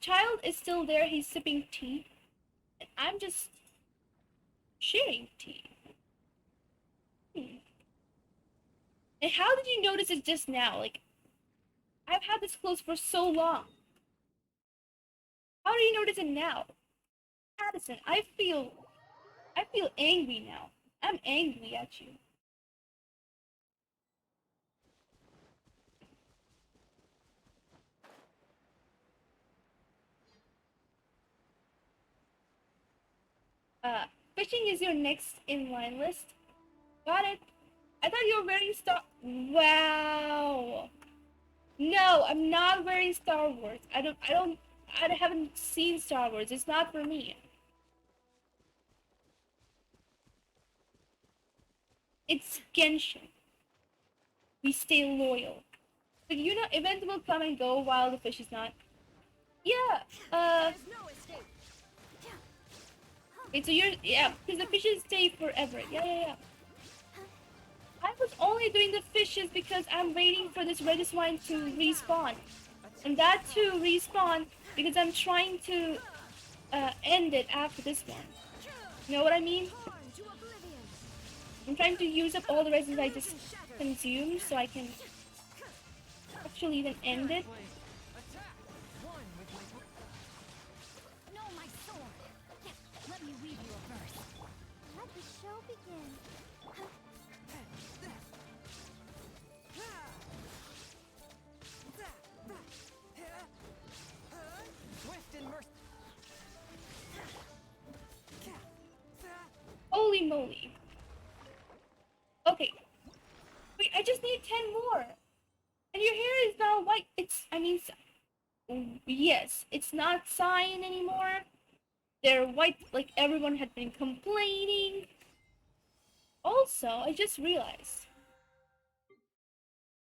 Child is still there. He's sipping tea. And I'm just sharing tea. And how did you notice it just now? Like, I've had this clothes for so long. How do you notice it now? Addison, I feel angry now. I'm angry at you. Fishing is your next in line list. Got it. I thought you were wearing Wow. No, I'm not wearing Star Wars. I haven't seen Star Wars. It's not for me. It's Genshin. We stay loyal. But you know, events will come and go while the fish is not. Yeah, wait, so because the fishes stay forever. Yeah. I was only doing the fishes because I'm waiting for this red swine to respawn. And that to respawn because I'm trying to end it after this one. You know what I mean? I'm trying to use up all the resins I just consumed so I can actually even end it. No, my sword. Let me weave you a verse. Let the show begin. Swift and merciful. Holy moly. Okay. Wait, I just need 10 more. And your hair is now white. Yes, it's not cyan anymore. They're white like everyone had been complaining. Also, I just realized.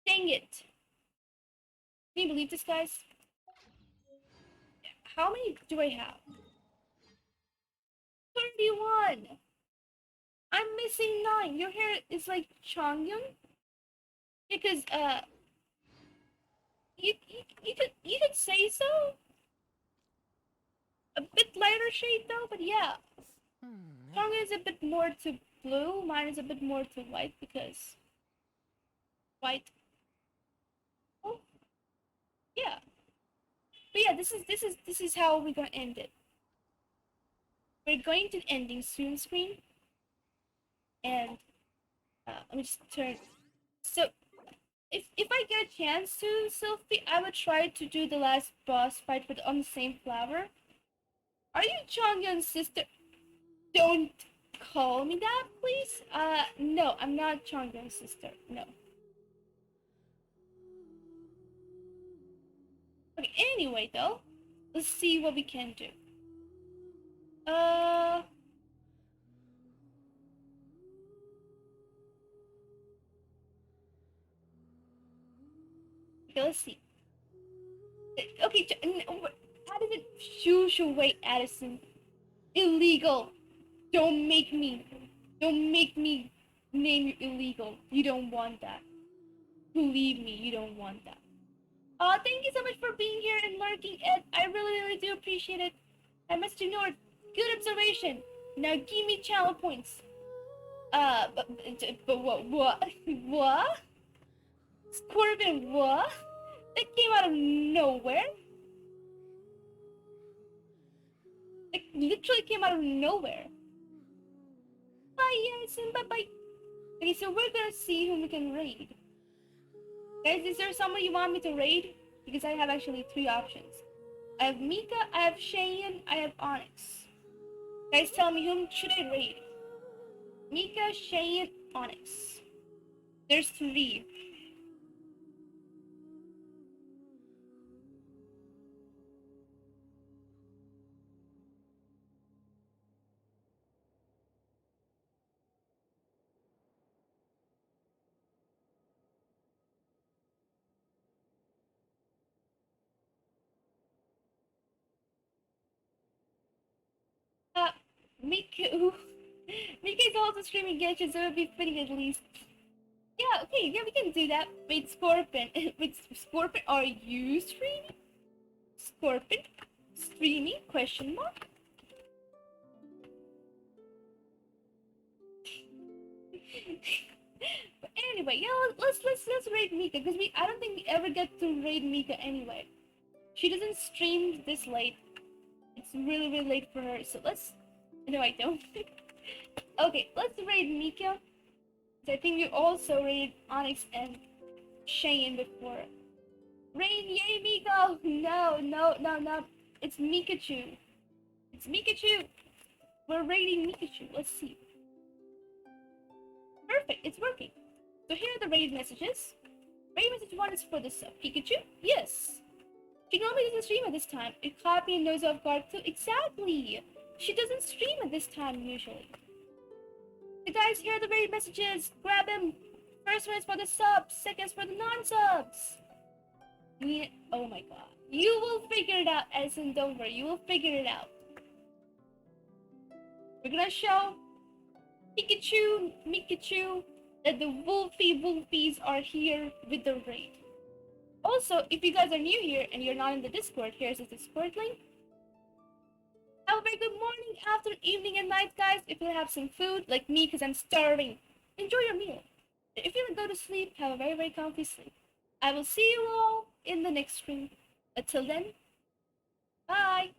Dang it. Can you believe this, guys? How many do I have? 31! I'm missing 9. Your hair is like Changyun? Because, you could say so? A bit lighter shade though, but yeah. Changyun is a bit more to blue, mine is a bit more to white because... White. Oh. Yeah. But yeah, this is how we're gonna end it. We're going to ending soon screen. And let me just turn. So if I get a chance to, Sophie, I would try to do the last boss fight with on the same flower. Are you Chongyun's sister? Don't call me that, please. No, I'm not Chongyun's sister. No. Anyway, though, let's see what we can do. Okay, let's see. Okay, how does it shoo away, Addison? Illegal. Don't make me name you illegal. You don't want that. Believe me, you don't want that. Thank you so much for being here and lurking, Ed. I really do appreciate it. I must ignore it. Good observation. Now give me channel points. But what? What? Scorpion, what? That came out of nowhere? It literally came out of nowhere. Bye, Yasin, bye-bye. Okay, so we're gonna see whom we can raid. Guys, is there someone you want me to raid? Because I have actually 3 options. I have Mika, I have Cheyenne, I have Onyx. Guys, tell me, whom should I raid? Mika, Cheyenne, Onyx. There's 3. Mika, Mika's also streaming Genshin, so it would be fitting at least. Yeah, okay, yeah, we can do that. Wait, Scorpion. Wait, Scorpion, are you streaming? Scorpion? Streaming? Question mark? But anyway, yeah, let's raid Mika, because I don't think we ever get to raid Mika anyway. She doesn't stream this late. It's really late for her, so let's... No, I don't. Okay, let's raid Mika. I think we also raided Onyx and Cheyenne before. Raid, yay, Miko! No. It's Mikachu. It's Mikachu. We're raiding Mikachu. Let's see. Perfect, it's working. So here are the raid messages. Raid message 1 is for the sub. Pikachu? Yes. She normally doesn't stream at this time. It caught me and knows off guard too. Exactly. She doesn't stream at this time usually. So guys, here are the raid messages. Grab them. First one is for the subs. Second is for the non-subs. Oh my god. You will figure it out, Edison. Don't worry. You will figure it out. We're gonna show Mikachu, that the Wolfies are here with the raid. Also, if you guys are new here and you're not in the Discord, here's the Discord link. Have a very good morning, afternoon, evening, and night, guys. If you have some food, like me, because I'm starving, enjoy your meal. If you want to go to sleep, have a very comfy sleep. I will see you all in the next stream. Until then, bye!